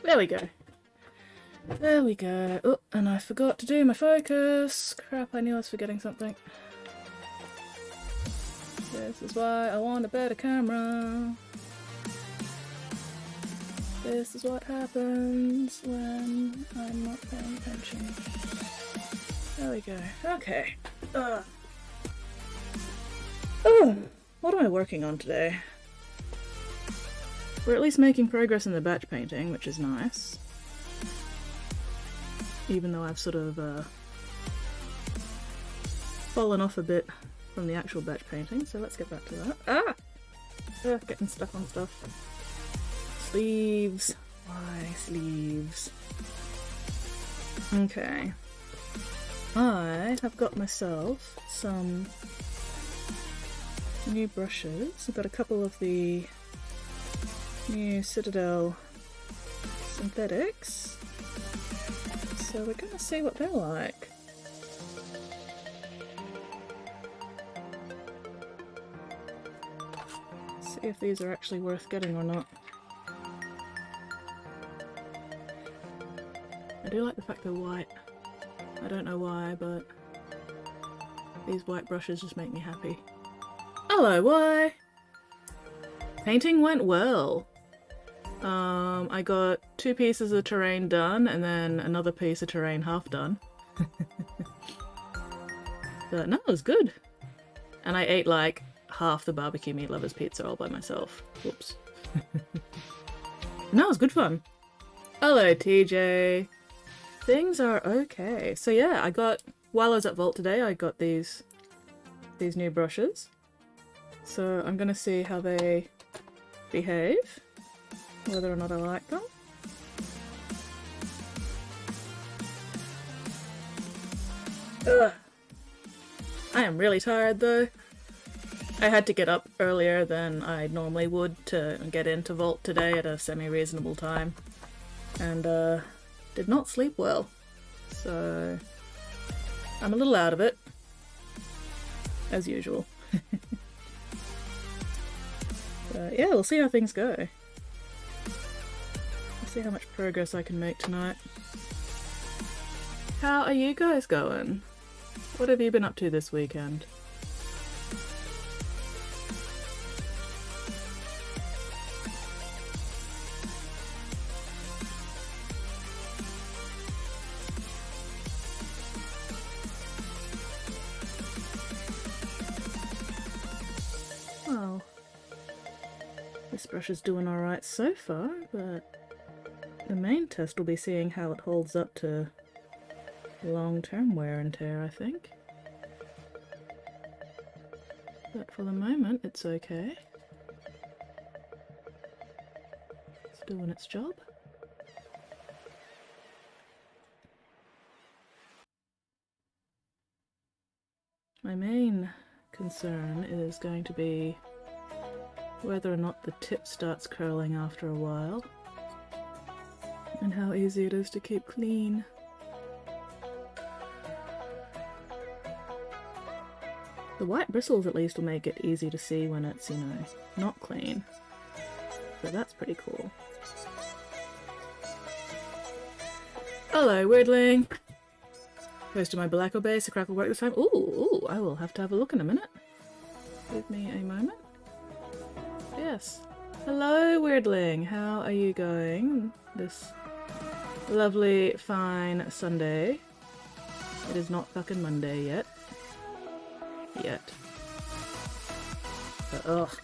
There we go. There we go. Oh, and I forgot to do my focus. Crap, I knew I was forgetting something. This is why I want a better camera. This is what happens when I'm not paying attention. There we go. Okay. Oh, what am I working on today? We're at least making progress in the batch painting, which is nice. Even though I've sort of fallen off a bit from the actual batch painting, so let's get back to that. Ah! Ugh, getting stuck on stuff. Sleeves. Why sleeves? Okay. I have got myself some new brushes. I've got a couple of the new Citadel synthetics, so we're gonna see what they're like. See if these are actually worth getting or not. I do like the fact they're white. I don't know why, but these white brushes just make me happy. Hello, why? Painting went well. I got 2 pieces of terrain done and then another piece of terrain half done. But no, it was good. And I ate like half the barbecue meat lovers pizza all by myself. Whoops. No, it was good fun. Hello, TJ. Things are okay. So yeah, I got, while I was at Vault today, I got these new brushes. So I'm gonna see how they behave, whether or not I like them. Ugh. I am really tired though. I had to get up earlier than I normally would to get into Vault today at a semi-reasonable time, and did not sleep well, so I'm a little out of it, as usual. But yeah, we'll see how things go. We'll see how much progress I can make tonight. How are you guys going? What have you been up to this weekend? Well, this brush is doing alright so far, but the main test will be seeing how it holds up to long-term wear and tear, I think. But for the moment, it's okay. It's doing its job. My main concern is going to be whether or not the tip starts curling after a while, and how easy it is to keep clean. The white bristles at least will make it easy to see when it's, you know, not clean. So that's pretty cool. Hello, Weirdling! Posted my black or base to crackle work this time. Ooh, I will have to have a look in a minute. Give me a moment. Yes. Hello, Weirdling! How are you going this lovely, fine Sunday? It is not fucking Monday yet. But, ugh.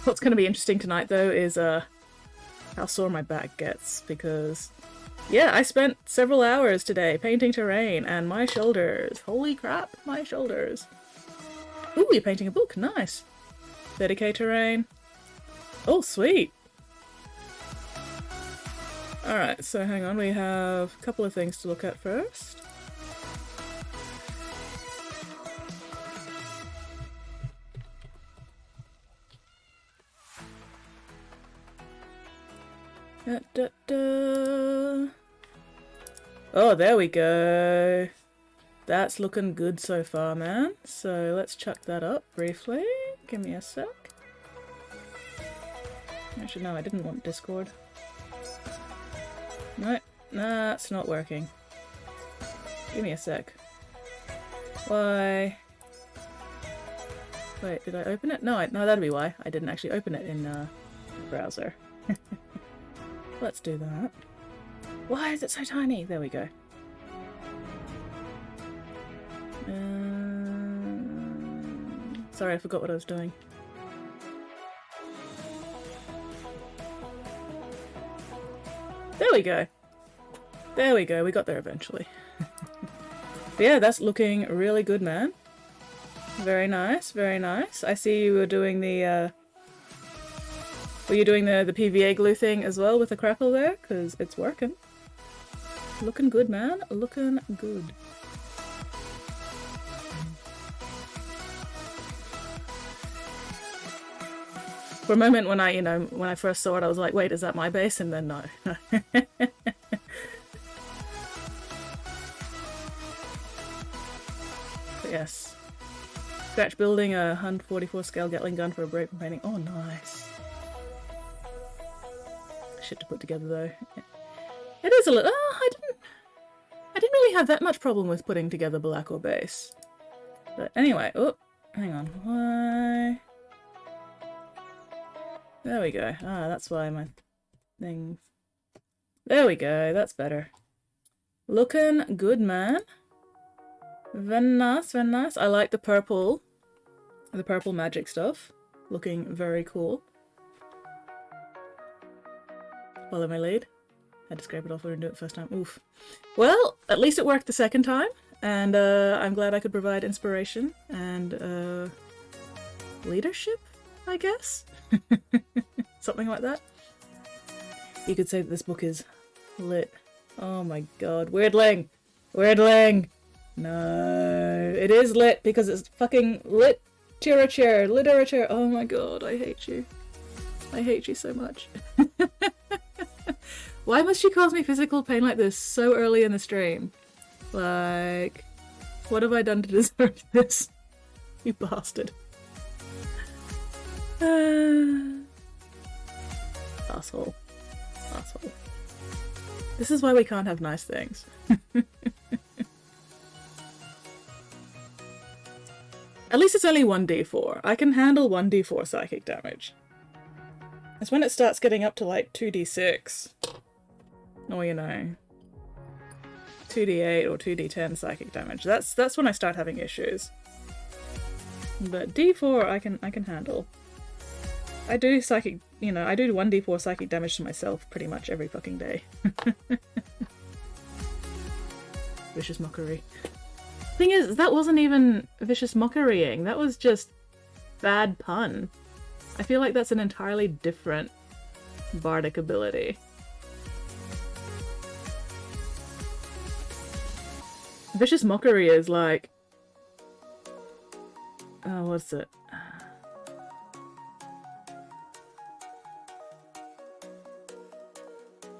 What's going to be interesting tonight though is how sore my back gets, because Yeah, I spent several hours today painting terrain and my shoulders. Holy crap, my shoulders. Ooh, you're painting a book. Nice. 30k terrain. Oh, sweet. Alright, so hang on. We have a couple of things to look at first. Da, da, da. Oh, there we go. That's looking good so far, man. So let's chuck that up briefly. Give me a sec. Actually, no, I didn't want Discord. No, that's not working. Give me a sec. Why? Wait, did I open it? No, no, that'd be why. I didn't actually open it in the browser. Let's do that. Why is it so tiny? There we go. Sorry, I forgot what I was doing. There we go. There we go. We got there eventually. But yeah, that's looking really good, man. Very nice. Very nice. I see you were doing the were you doing the PVA glue thing as well with the crackle there? Because it's working. Looking good, man. Looking good. For a moment when when I first saw it, I was like, wait, is that my base? And then no. But yes. Scratch building a 144 scale Gatling gun for a break from painting. Oh, nice. Shit to put together though. It is a little. Oh, I didn't really have that much problem with putting together black or base. But anyway, oh, hang on. Why? There we go. Ah, that's why my thing. There we go. That's better. Looking good, man. Very nice, very nice. I like the purple magic stuff. Looking very cool. Follow my lead. Had to scrape it off and do it first time. Oof. Well, at least it worked the second time, and I'm glad I could provide inspiration and leadership, I guess? Something like that. You could say that this book is lit. Oh my god. Weirdling! Weirdling! No. It is lit because it's fucking literature. Literature. Oh my god, I hate you. I hate you so much. Why must she cause me physical pain like this so early in the stream? Like, what have I done to deserve this? You bastard. Asshole. Asshole. This is why we can't have nice things. At least it's only 1d4. I can handle 1d4 psychic damage. It's when it starts getting up to like 2d6. Or, 2d8 or 2d10 psychic damage. That's when I start having issues. But d4 I can handle. I do psychic, I do 1d4 psychic damage to myself pretty much every fucking day. Vicious mockery. Thing is, that wasn't even vicious mockerying. That was just bad pun. I feel like that's an entirely different bardic ability. Vicious mockery is like... Oh, what's it?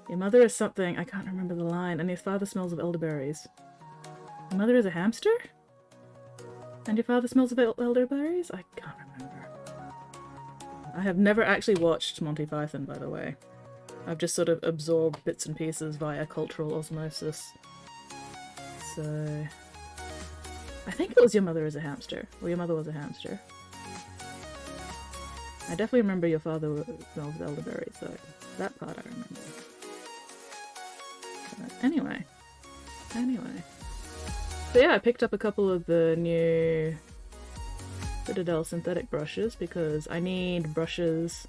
Your mother is something, I can't remember the line, and your father smells of elderberries. Your mother is a hamster? And your father smells of elderberries? I can't remember. I have never actually watched Monty Python, by the way. I've just sort of absorbed bits and pieces via cultural osmosis. So... I think it was your mother is a hamster. Or your mother was a hamster. I definitely remember your father smells of elderberries, so that part I remember. But anyway. So yeah, I picked up a couple of the new Citadel synthetic brushes because I need brushes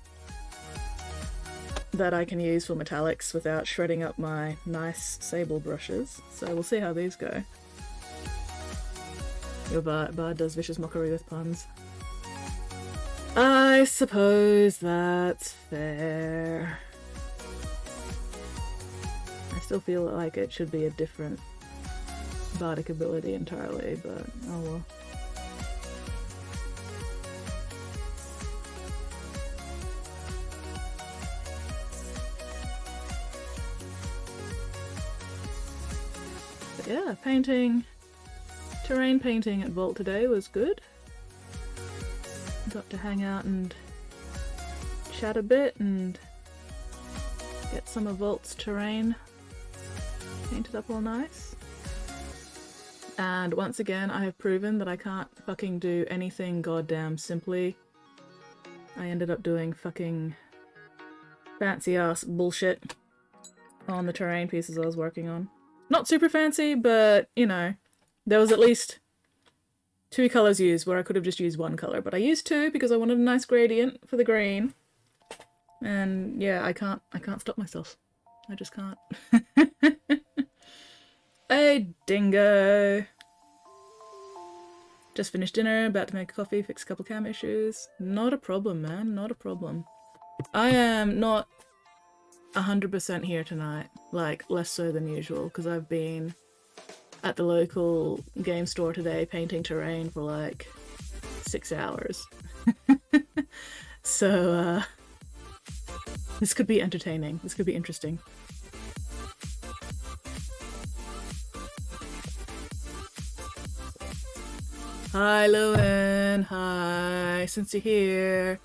that I can use for metallics without shredding up my nice sable brushes. So we'll see how these go. Your bard does vicious mockery with puns. I suppose that's fair. I still feel like it should be a different bardic ability entirely, but oh well. But yeah, terrain painting at Vault today was good. Got to hang out and chat a bit and get some of Vault's terrain painted up all nice. And once again, I have proven that I can't fucking do anything goddamn simply. I ended up doing fucking fancy ass bullshit on the terrain pieces I was working on. Not super fancy, but you know, there was at least 2 colours used where I could have just used 1 colour, but I used 2 because I wanted a nice gradient for the green. And yeah, I can't stop myself. I just can't. Hey, dingo! Just finished dinner, about to make a coffee, fix a couple cam issues. Not a problem, man, not a problem. I am not 100% here tonight, like less so than usual, because I've been at the local game store today painting terrain for like 6 hours. So, this could be entertaining, this could be interesting. Hi, Lewin. Hi. Since you're here.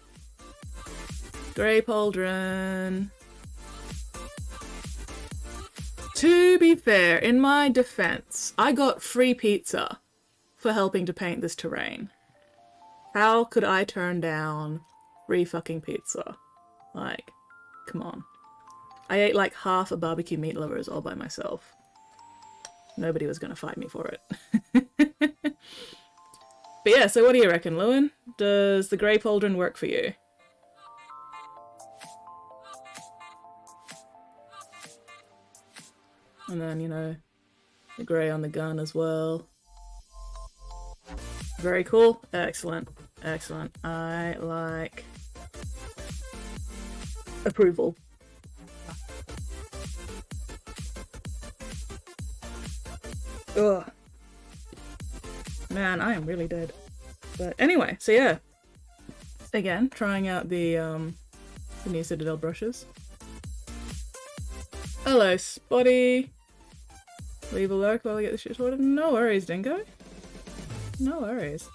Grey Pauldron. To be fair, in my defense, I got free pizza for helping to paint this terrain. How could I turn down free fucking pizza? Like, come on. I ate like half a barbecue meat lovers all by myself. Nobody was gonna fight me for it. But yeah, so what do you reckon, Lewin? Does the Grey Pauldron work for you? And then, you know, the grey on the gun as well. Very cool. Excellent. Excellent. I like approval. Ugh. Man, I am really dead. But anyway, so yeah. Again, trying out the new Citadel brushes. Hello, Spotty. Leave a lurk while I get this shit sorted. No worries, Dingo. No worries.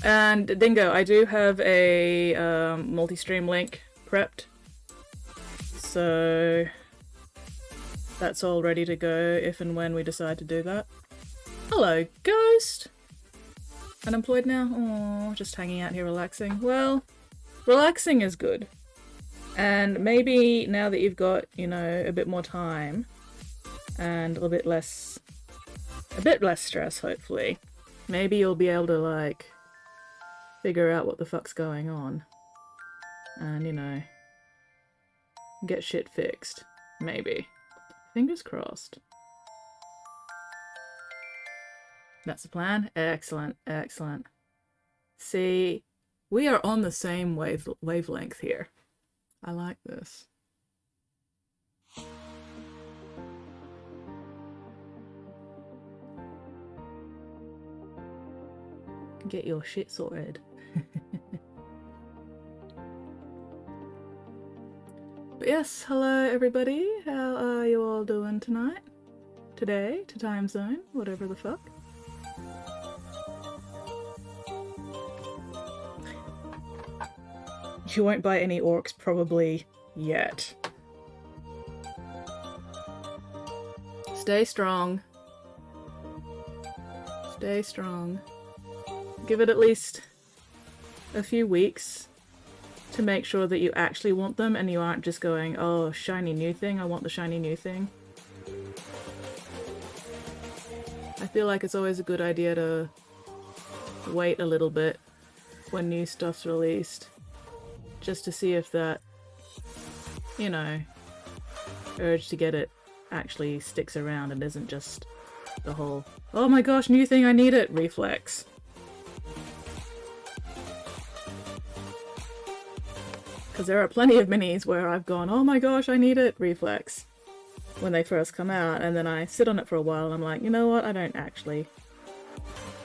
And Dingo, I do have a multi-stream link prepped. So that's all ready to go if and when we decide to do that. Hello, Ghost! Unemployed now? Oh, just hanging out here relaxing. Well, relaxing is good. And maybe now that you've got, you know, a bit more time and a bit less stress, hopefully, maybe you'll be able to, like, figure out what the fuck's going on. And, you know, get shit fixed. Maybe. Fingers crossed. That's the plan? Excellent, excellent. See, we are on the same wavelength here. I like this. Get your shit sorted. But yes, hello everybody. How are you all doing tonight? Today, to time zone, whatever the fuck. You won't buy any orcs probably yet. Stay strong. Stay strong. Give it at least a few weeks to make sure that you actually want them and you aren't just going, oh, shiny new thing, I want the shiny new thing. I feel like it's always a good idea to wait a little bit when new stuff's released, just to see if that you know, urge to get it actually sticks around and isn't just the whole, oh my gosh, new thing, I need it reflex. Because there are plenty of minis where I've gone, oh my gosh, I need it reflex when they first come out, and then I sit on it for a while and I'm like, you know what, I don't actually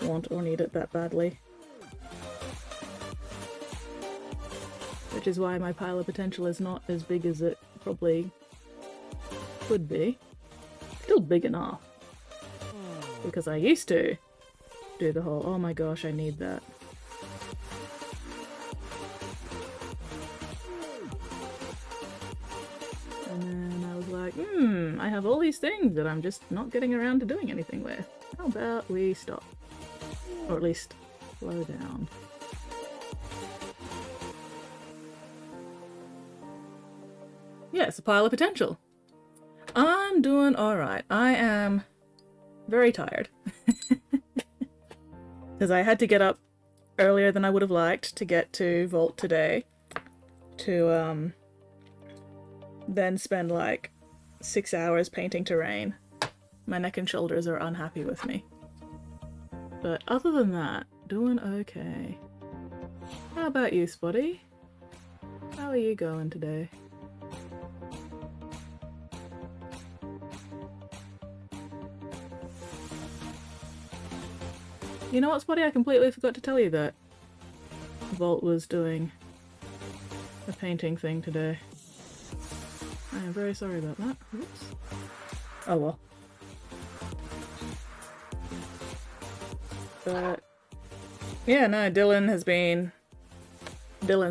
want or need it that badly. Which is why my pile of potential is not as big as it probably could be. Still big enough. Because I used to do the whole, oh my gosh, I need that. And then I was like, I have all these things that I'm just not getting around to doing anything with. How about we stop? Or at least slow down. Yeah, it's a pile of potential. I'm doing alright. I am very tired. Because I had to get up earlier than I would have liked to get to Vault today. To then spend like 6 hours painting terrain. My neck and shoulders are unhappy with me. But other than that, doing okay. How about you, Spotty? How are you going today? You know what, Spotty? I completely forgot to tell you that Vault was doing a painting thing today. I am very sorry about that. Oops. Oh well. But yeah, no, Dylan's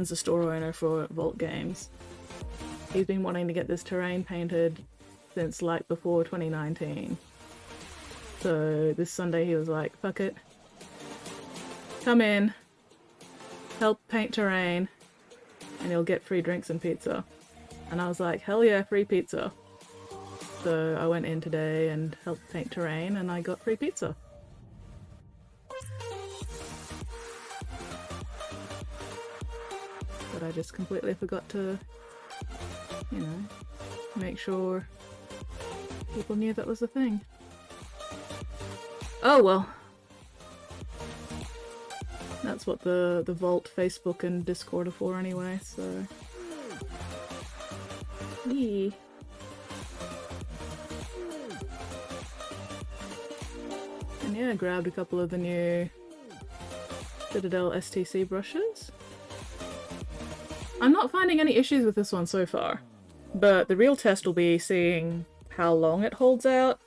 the store owner for Vault Games. He's been wanting to get this terrain painted since like before 2019. So this Sunday he was like, fuck it. Come in, help paint terrain, and you'll get free drinks and pizza. And I was like, hell yeah, free pizza. So I went in today and helped paint terrain and I got free pizza. But I just completely forgot to, you know, make sure people knew that was a thing. Oh well. That's what the Vault Facebook and Discord are for anyway, so... Yee. And yeah, I grabbed a couple of the new Citadel STC brushes. I'm not finding any issues with this one so far, but the real test will be seeing how long it holds out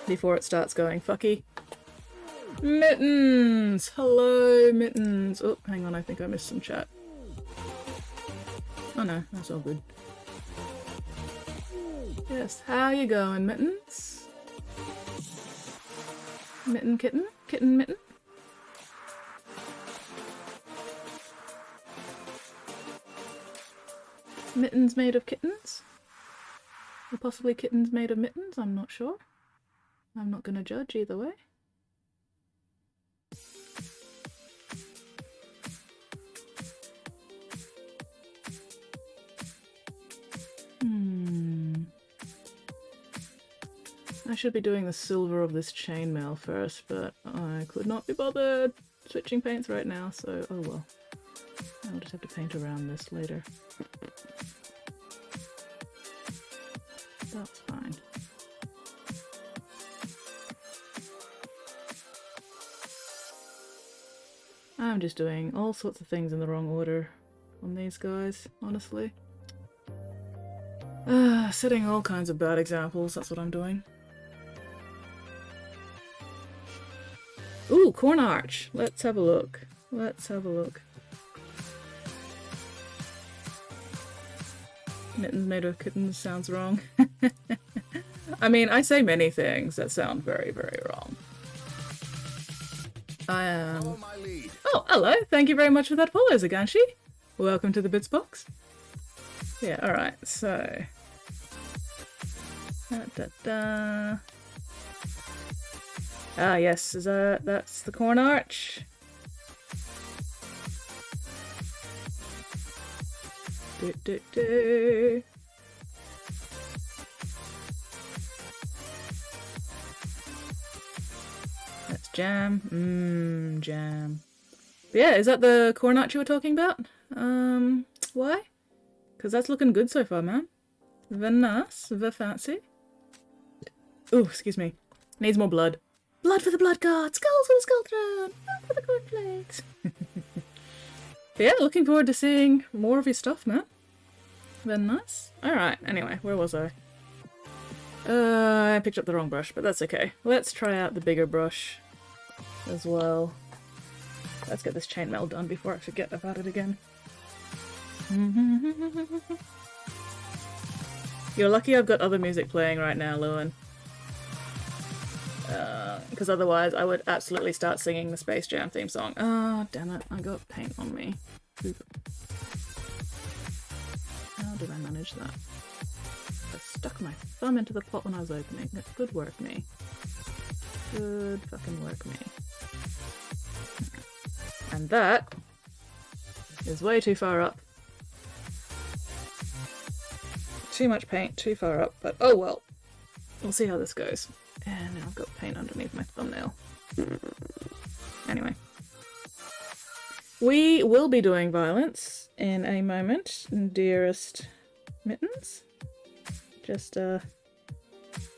before it starts going fucky. Mittens! Hello, Mittens! Oh, hang on, I think I missed some chat. Oh no, that's all good. Yes, how you going, Mittens? Mitten kitten? Kitten mitten? Mittens made of kittens? Or possibly kittens made of mittens? I'm not sure. I'm not gonna judge either way. I should be doing the silver of this chainmail first, but I could not be bothered switching paints right now, so oh well. I'll just have to paint around this later. That's fine. I'm just doing all sorts of things in the wrong order on these guys, honestly. Setting all kinds of bad examples, that's what I'm doing. Ooh, corn arch! Let's have a look. Let's have a look. Mittens made of kittens sounds wrong. I mean, I say many things that sound very, very wrong. I am... Oh, hello! Thank you very much for that follow, Zaganshi! Welcome to the Bits box. Yeah, alright, so... Ah, yes, that's the corn arch. Do, do, do. That's jam. Jam. But yeah, is that the corn arch you were talking about? Why? Because that's looking good so far, man. Very nice, very fancy. Ooh, excuse me. Needs more blood. Blood for the blood god! Skulls for the skull throne! Blood for the cornflakes! But yeah, looking forward to seeing more of your stuff, man. Very nice. Alright, anyway, where was I? I picked up the wrong brush, but that's okay. Let's try out the bigger brush as well. Let's get this chainmail done before I forget about it again. You're lucky I've got other music playing right now, Lewin. Because otherwise I would absolutely start singing the Space Jam theme song. Oh, damn it, I got paint on me. Oop. How did I manage that? I stuck my thumb into the pot when I was opening. Good work, me. Good fucking work, me. And that is way too far up. Too much paint, too far up, but oh well. We'll see how this goes. And now I've got paint underneath my thumbnail. Anyway. We will be doing violence in a moment, dearest mittens. Just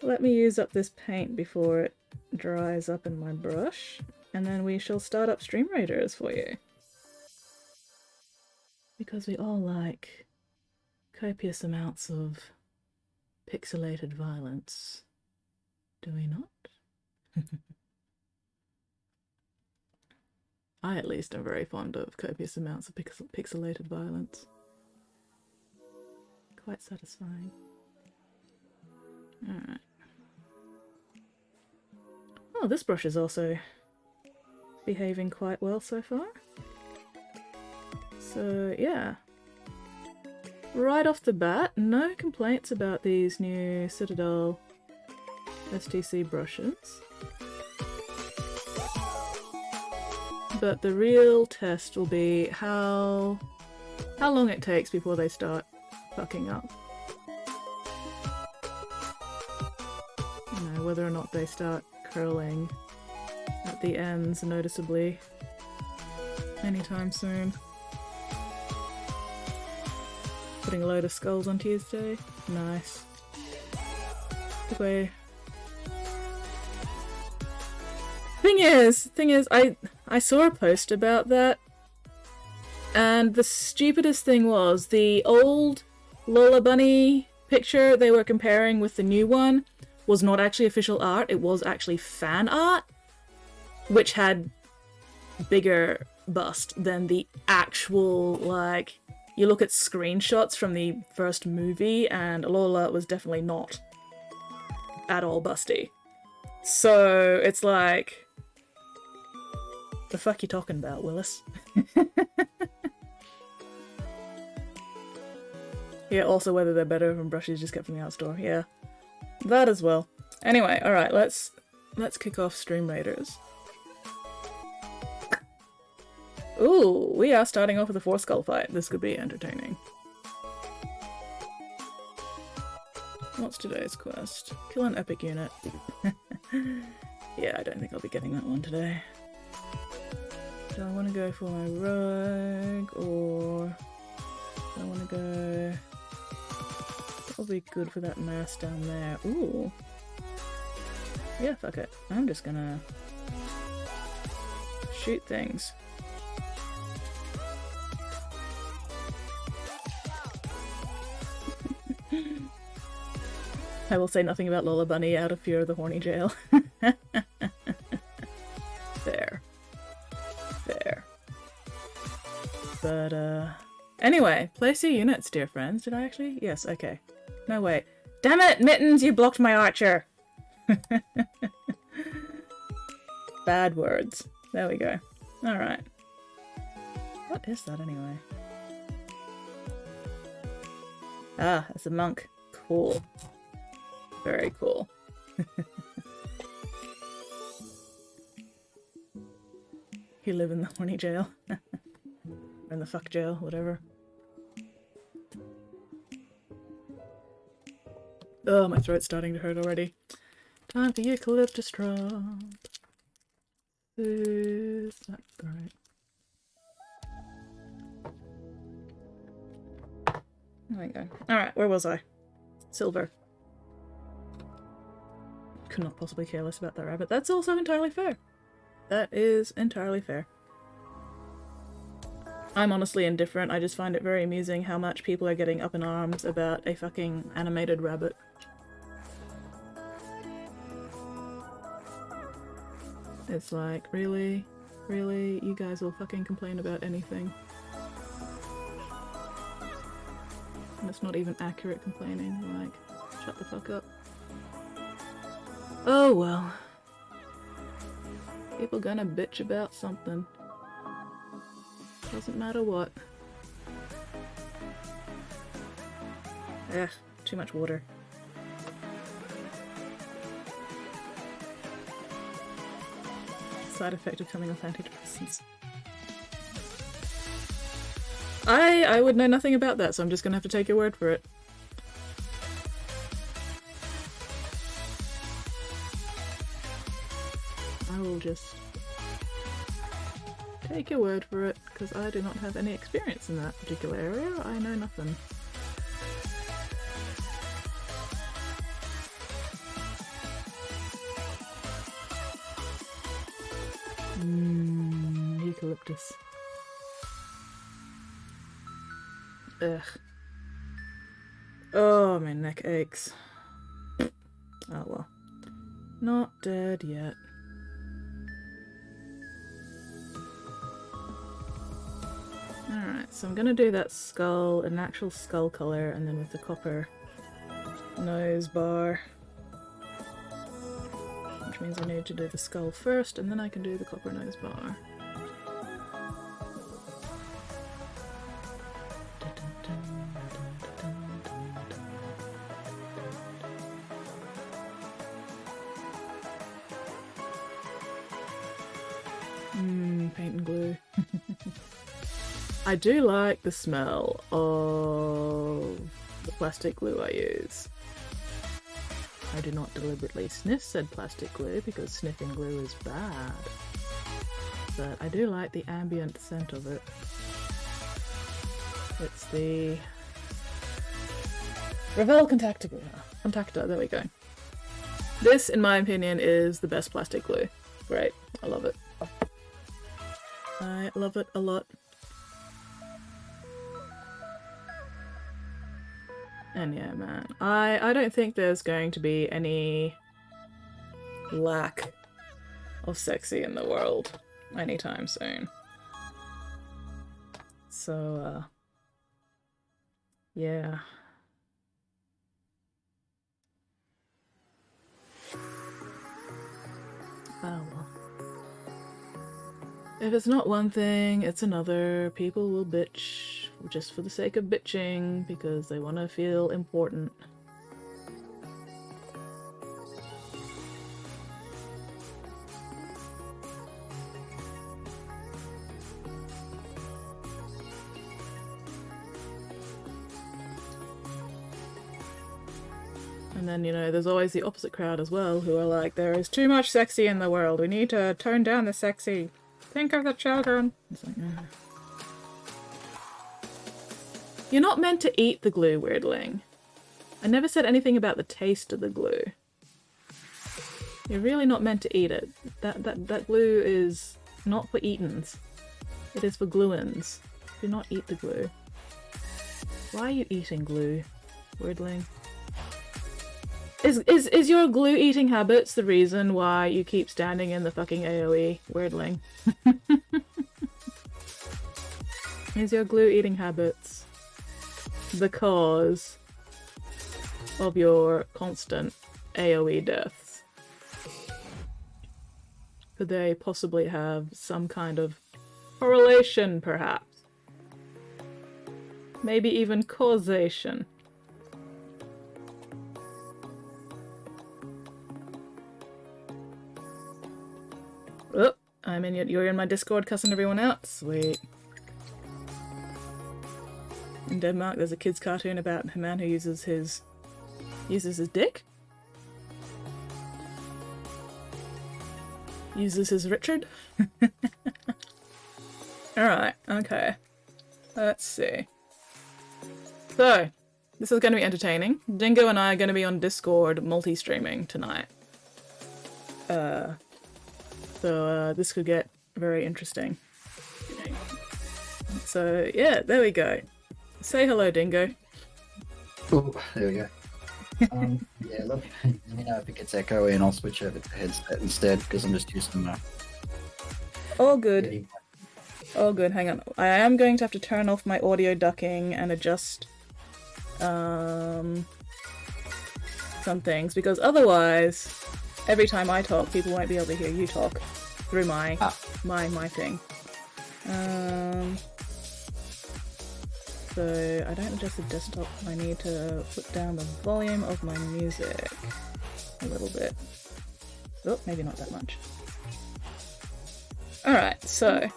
let me use up this paint before it dries up in my brush, and then we shall start up Stream Raiders for you. Because we all like copious amounts of pixelated violence. Do we not? I at least am very fond of copious amounts of pixelated violence. Quite satisfying. Alright. Oh, this brush is also behaving quite well so far. So, yeah. Right off the bat, no complaints about these new Citadel STC brushes. But the real test will be how long it takes before they start fucking up. You know, whether or not they start curling at the ends noticeably anytime soon. Putting a load of skulls on Tuesday. Nice. Okay. Thing is, I saw a post about that, and the stupidest thing was the old Lola Bunny picture they were comparing with the new one was not actually official art, it was actually fan art, which had bigger bust than the actual, like, you look at screenshots from the first movie and Lola was definitely not at all busty. So it's like, the fuck you talking about, Willis? Yeah, also whether they're better than brushes just get from the art store. Yeah, that as well. Anyway, alright, let's kick off Stream Raiders. Ooh, we are starting off with a 4-skull fight. This could be entertaining. What's today's quest? Kill an epic unit. Yeah, I don't think I'll be getting that one today. Do I want to go for my rogue, or do I want to go... Probably good for that mass down there. Ooh. Yeah, fuck it. I'm just gonna shoot things. I will say nothing about Lola Bunny out of fear of the horny jail. Fair. Fair. But, anyway, place your units, dear friends. Did I actually? Yes, okay. No, wait. Damn it, Mittens, you blocked my archer! Bad words. There we go. Alright. What is that, anyway? Ah, it's a monk. Cool. Very cool. You live in the horny jail. Or in the fuck jail, whatever. Oh, my throat's starting to hurt already. Time for eucalyptus drop. Is that right? There we go. Alright, where was I? Silver. Could not possibly care less about that rabbit. That's also entirely fair. That is entirely fair. I'm honestly indifferent. I just find it very amusing how much people are getting up in arms about a fucking animated rabbit. It's like, really? Really? You guys will fucking complain about anything. And it's not even accurate complaining. Like, shut the fuck up. Oh well. People gonna bitch about something. Doesn't matter what. Ugh, too much water. Side effect of coming off antidepressants. I would know nothing about that, so I'm just gonna have to take your word for it. I will just take your word for it, because I do not have any experience in that particular area. I know nothing. Eucalyptus. Ugh. Oh, my neck aches. Oh well. Not dead yet. Alright, so I'm gonna do that skull, an actual skull colour, and then with the copper nose bar. Which means I need to do the skull first, and then I can do the copper nose bar. Paint and glue. I do like the smell of the plastic glue I use. I do not deliberately sniff said plastic glue because sniffing glue is bad. But I do like the ambient scent of it. It's the Revel Contactor, there we go. This, in my opinion, is the best plastic glue. Great, I love it. I love it a lot. And yeah, man, I don't think there's going to be any lack of sexy in the world anytime soon. So, yeah. Oh well. If it's not one thing, it's another. People will bitch just for the sake of bitching because they want to feel important. And then, you know, there's always the opposite crowd as well who are like, there is too much sexy in the world. We need to tone down the sexy. Think of the children. It's like, You're not meant to eat the glue, Weirdling. I never said anything about the taste of the glue. You're really not meant to eat it. That glue is not for eatins. It is for gluins. Do not eat the glue. Why are you eating glue, Weirdling? Is your glue eating habits the reason why you keep standing in the fucking AoE, Weirdling? Is your glue eating habits the cause of your constant AoE deaths? Could they possibly have some kind of correlation, perhaps? Maybe even causation? Oh, you're in my Discord cussing everyone out? Sweet. In Denmark, there's a kid's cartoon about a man who uses his Uses his dick? Uses his Richard? Alright, okay. Let's see. So, this is going to be entertaining. Dingo and I are going to be on Discord multi-streaming tonight. So this could get very interesting. So, yeah, there we go. Say hello, Dingo. Oh, there we go. Yeah, let me know if it gets echoey and I'll switch over to headset instead because I'm just using my... All good. All good, hang on. I am going to have to turn off my audio ducking and adjust some things because otherwise, every time I talk, people won't be able to hear you talk through my thing. So I don't adjust the desktop. I need to put down the volume of my music a little bit. Oh, maybe not that much. Alright, so...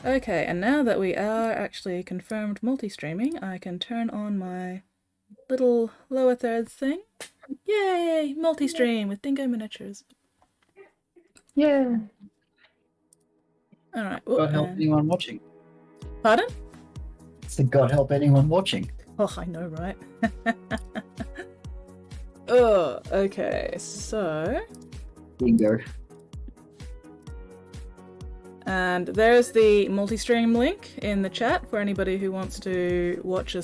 Okay, and now that we are actually confirmed multi-streaming, I can turn on my little lower thirds thing. Yay! Multi-stream with Dingo Miniatures. Yeah. Alright. God help anyone watching. Pardon? So God help anyone watching. Oh, I know, right? Oh, okay, so... Bingo. And there's the multi-stream link in the chat for anybody who wants to watch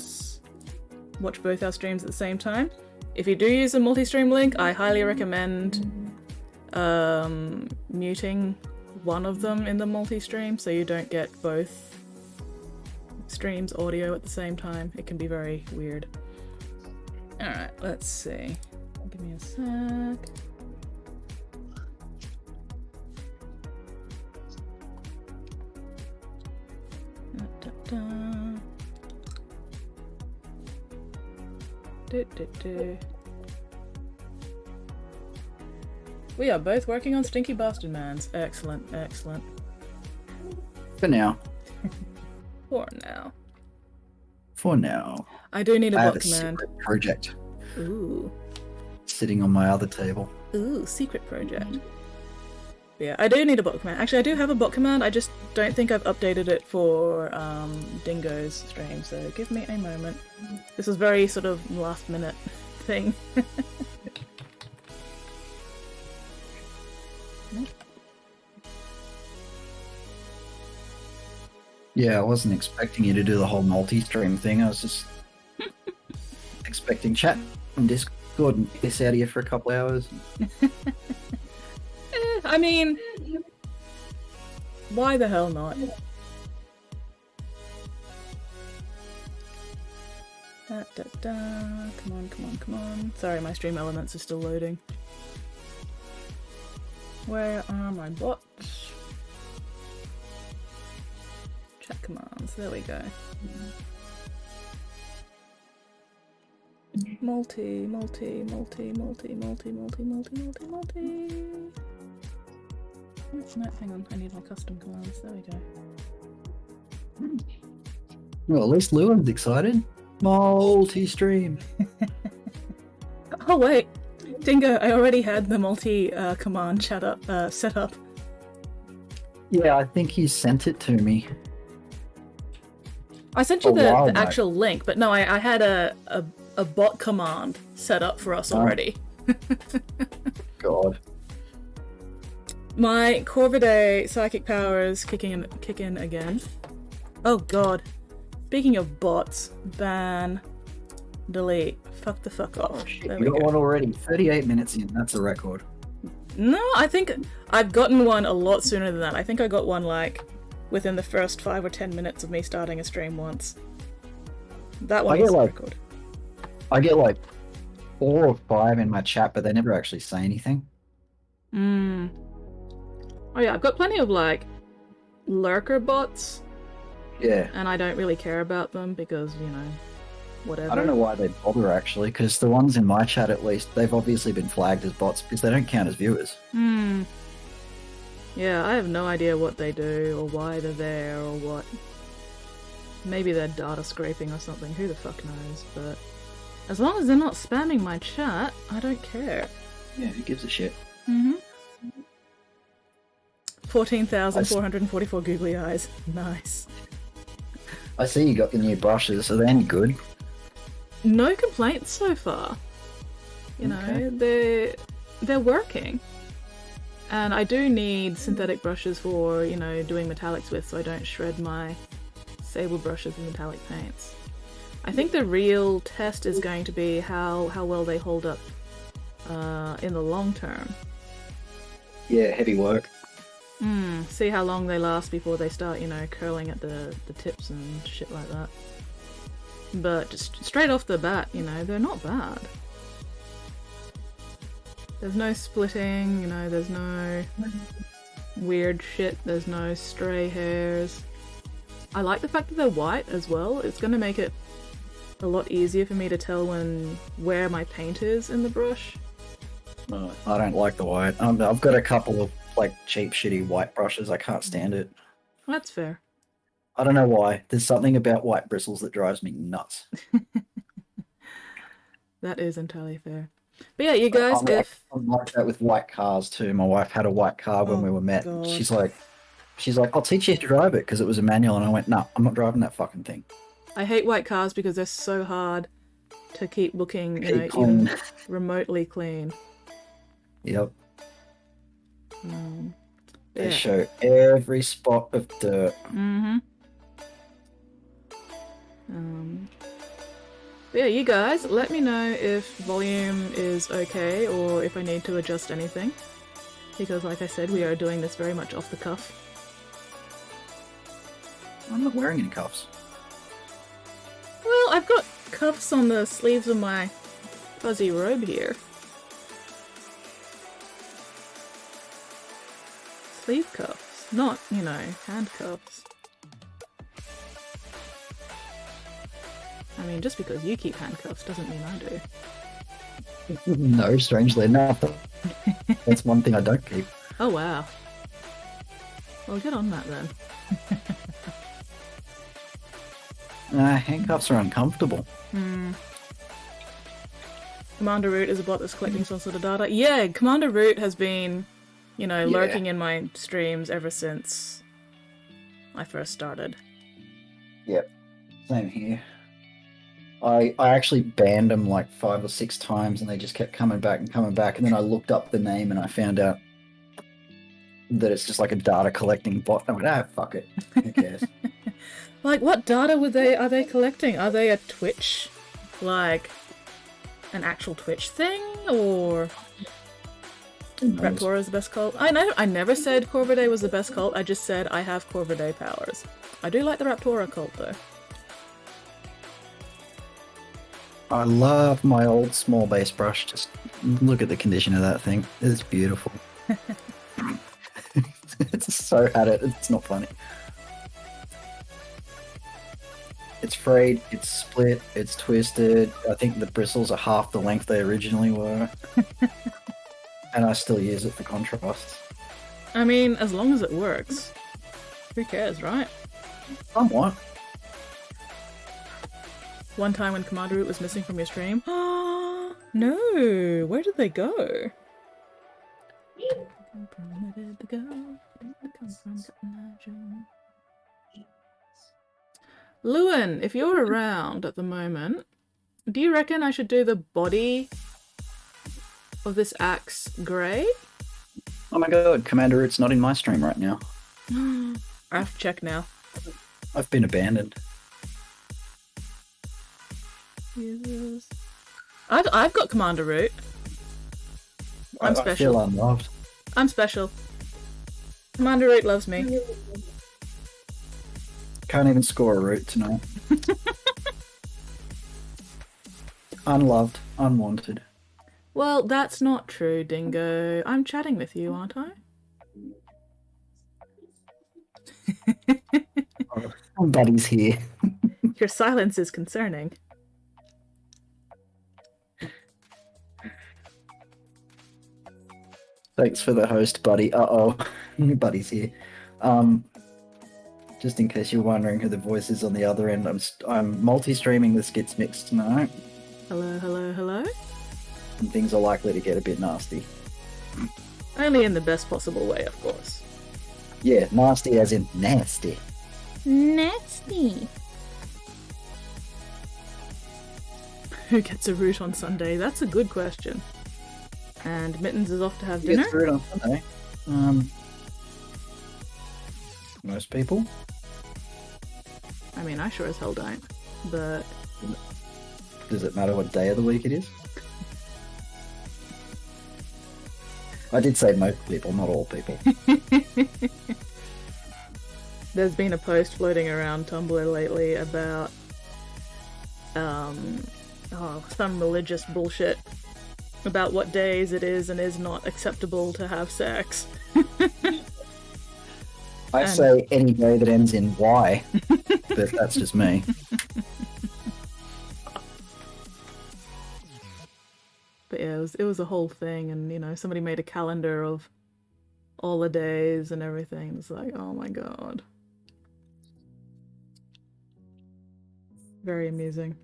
both our streams at the same time. If you do use a multi-stream link, I highly recommend muting one of them in the multi-stream so you don't get both streams audio at the same time. It can be very weird. Alright, let's see. Give me a sec. We are both working on Stinky Bastard Mans. Excellent, excellent. For now. For now. For now. I do need a I bot have a command. secret project Ooh. sitting on my other table. Ooh, secret project. Yeah, I do need a bot command. Actually, I do have a bot command, I just don't think I've updated it for Dingo's stream, so give me a moment. This was very sort of last minute thing. Yeah, I wasn't expecting you to do the whole multi-stream thing. I was just expecting chat and Discord and piss out of you for a couple hours. I mean, why the hell not? Da, da, da. Come on, come on, come on. Sorry, my stream elements are still loading. Where are my bots? Chat commands, there we go. Multi. No, hang on, I need my custom commands, there we go. Well, at least Lewin's excited. Multi-stream. Oh wait, Dingo, I already had the command set up. Yeah, I think you sent it to me. I sent you the back. actual link, but no, I had a bot command set up for us already. God. My Corvidae psychic powers kick in again. Oh god. Speaking of bots, ban, delete, fuck the fuck off. Oh shit, There you we got go. one already. 38 minutes in, that's a record. No, I think I've gotten one a lot sooner than that. I think I got one like within the first 5 or 10 minutes of me starting a stream once. That one is a record. I get like 4 or 5 in my chat, but they never actually say anything. Oh yeah, I've got plenty of like lurker bots. Yeah. And I don't really care about them because, you know, whatever. I don't know why they bother actually, because the ones in my chat at least, they've obviously been flagged as bots because they don't count as viewers. Yeah, I have no idea what they do or why they're there or what. Maybe they're data scraping or something, who the fuck knows, but... As long as they're not spamming my chat, I don't care. Yeah, who gives a shit? 14,444 googly eyes. Nice. I see you got the new brushes. Are they any good? No complaints so far. You know, they're working. And I do need synthetic brushes for, you know, doing metallics with, so I don't shred my sable brushes with metallic paints. I think the real test is going to be how well they hold up in the long term. Yeah, heavy work. See how long they last before they start, you know, curling at the tips and shit like that. But just straight off the bat, you know, they're not bad. There's no splitting, you know, there's no weird shit, there's no stray hairs. I like the fact that they're white as well. It's going to make it a lot easier for me to tell where my paint is in the brush. I don't like the white. I've got a couple of like cheap, shitty white brushes. I can't stand it. That's fair. I don't know why. There's something about white bristles that drives me nuts. That is entirely fair. But yeah, you guys, I'm like that with white cars too. My wife had a white car when we were met. God. She's like, I'll teach you to drive it because it was a manual, and I went, no, I'm not driving that fucking thing. I hate white cars because they're so hard to keep looking, you know, clean. even remotely clean. Yep. They Yeah. show every spot of dirt. But yeah, you guys, let me know if volume is okay or if I need to adjust anything. Because like I said, we are doing this very much off the cuff. I'm not wearing any cuffs. Well, I've got cuffs on the sleeves of my fuzzy robe here. Sleeve cuffs, not, you know, handcuffs. I mean, just because you keep handcuffs doesn't mean I do. No, strangely enough. That's one thing I don't keep. Oh, wow. Well, get on that then. Handcuffs are uncomfortable. Commander Root is a bot that's collecting some sort of data. Yeah, Commander Root has been, you know, lurking in my streams ever since I first started. Yep, same here. I actually banned them like 5 or 6 times and they just kept coming back, and then I looked up the name and I found out that it's just like a data collecting bot. I went, fuck it. Who cares? Like, what data are they collecting? Are they a Twitch, like, an actual Twitch thing, or Raptora is the best cult? I never said Corvidae was the best cult, I just said I have Corvidae powers. I do like the Raptora cult, though. I love my old small base brush. Just look at the condition of that thing. It's beautiful. It's so at it. It's not funny. It's frayed, it's split, it's twisted. I think the bristles are half the length they originally were. And I still use it for contrast. I mean, as long as it works. Who cares, right? Somewhat. One time when Commander Root was missing from your stream. No! Where did they go? Lewin, if you're around at the moment, do you reckon I should do the body of this axe grey? Oh my god, Commander Root's not in my stream right now. I have to check now. I've been abandoned. Jesus. I've got Commander Root. I'm special. I feel unloved. I'm special. Commander Root loves me. Can't even score a root tonight. Unloved, unwanted. Well, that's not true, Dingo. I'm chatting with you, aren't I? Buddy's here. Your silence is concerning. Thanks for the host, Buddy. Buddy's here. Just in case you're wondering who the voice is on the other end, I'm multi-streaming the Skits Mix tonight. Hello, hello, hello. And things are likely to get a bit nasty. Only in the best possible way, of course. Yeah, nasty as in nasty. Nasty. Who gets a root on Sunday? That's a good question. And Mittens is off to have dinner. Gets fruit on Sunday. Most people. I mean, I sure as hell don't. But Does it matter what day of the week it is? I did say most people, not all people. there's been a post floating around Tumblr lately about some religious bullshit about what days it is and is not acceptable to have sex. I say any day that ends in Y, but that's just me. But yeah, it was a whole thing, and you know, somebody made a calendar of all the days and everything. It's like, oh my god. Very amusing.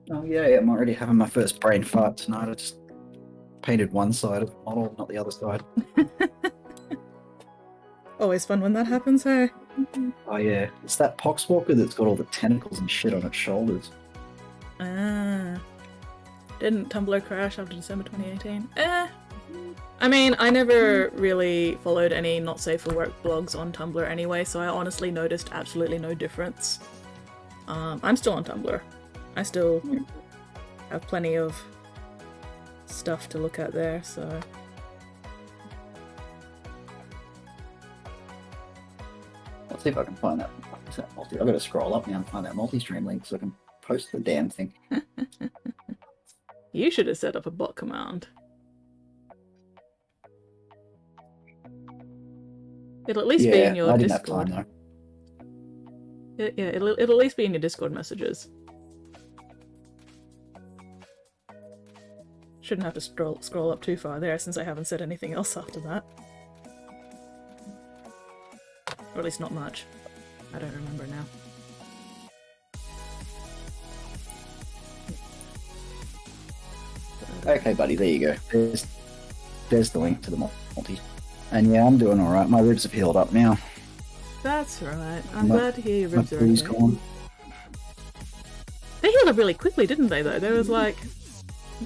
Oh yeah, I'm already having my first brain fart tonight. I just painted one side of the model, not the other side. Always fun when that happens, hey? Oh yeah, it's that poxwalker that's got all the tentacles and shit on its shoulders. Ah. Didn't Tumblr crash after December 2018? I mean, I never really followed any not safe for work blogs on Tumblr anyway, so I honestly noticed absolutely no difference. I'm still on Tumblr. I still have plenty of stuff to look at there, so... Let's see if I can find that. I've got to scroll up now and find that multi-stream link so I can post the damn thing. You should have set up a bot command. It'll at least be in your Discord. Have time, yeah, it'll at least be in your Discord messages. Shouldn't have to scroll up too far there since I haven't said anything else after that. Or at least not much. I don't remember now. Okay, buddy, there you go. There's the link to the multi. And yeah, I'm doing alright. My ribs have healed up now. That's right. I'm glad to hear your ribs are okay. gone. They healed up really quickly, didn't they, though? There was like...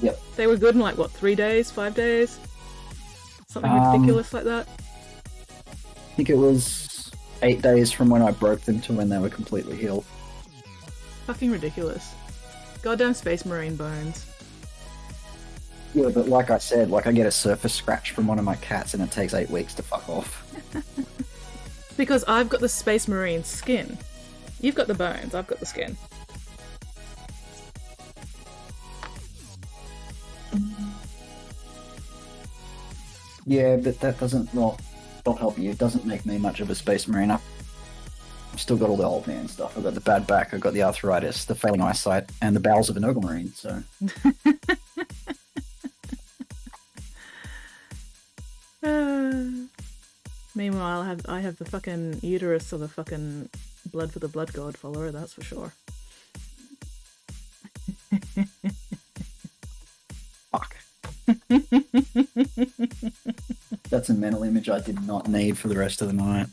Yep. They were good in like, what, 3 days? 5 days? Something ridiculous like that? I think it was 8 days from when I broke them to when they were completely healed. Fucking ridiculous. Goddamn Space Marine bones. Yeah, but like I said, like I get a surface scratch from one of my cats and it takes 8 weeks to fuck off. Because I've got the Space Marine skin. You've got the bones, I've got the skin. Yeah, but that doesn't, well, don't help you. It doesn't make me much of a Space Marine. I've still got all the old man stuff. I've got the bad back, I've got the arthritis, the failing eyesight, and the bowels of an Marine, so... Meanwhile, I have the fucking uterus of a fucking blood for the blood god follower, that's for sure. Fuck. That's a mental image I did not need for the rest of the night.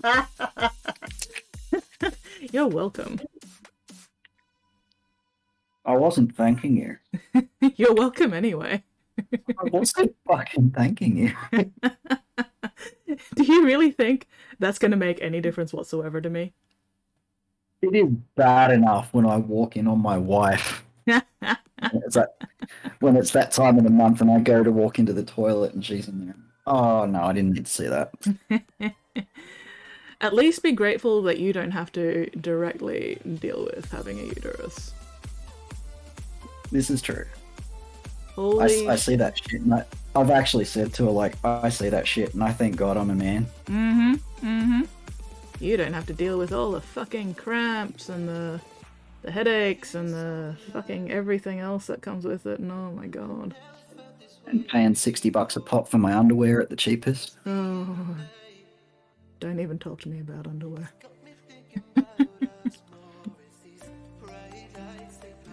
You're welcome. I wasn't thanking you. You're welcome anyway. I wasn't fucking thanking you. Do you really think that's going to make any difference whatsoever to me? It is bad enough when I walk in on my wife. When it's that time of the month and I go to walk into the toilet and she's in there. Oh no, I didn't need to see that. At least be grateful that you don't have to directly deal with having a uterus. This is true. Holy I see that shit, and I've actually said to her, like, I see that shit, and I thank God I'm a man. You don't have to deal with all the fucking cramps and the headaches and the fucking everything else that comes with it, and oh my god. And paying $60 a pop for my underwear at the cheapest. Oh, don't even talk to me about underwear.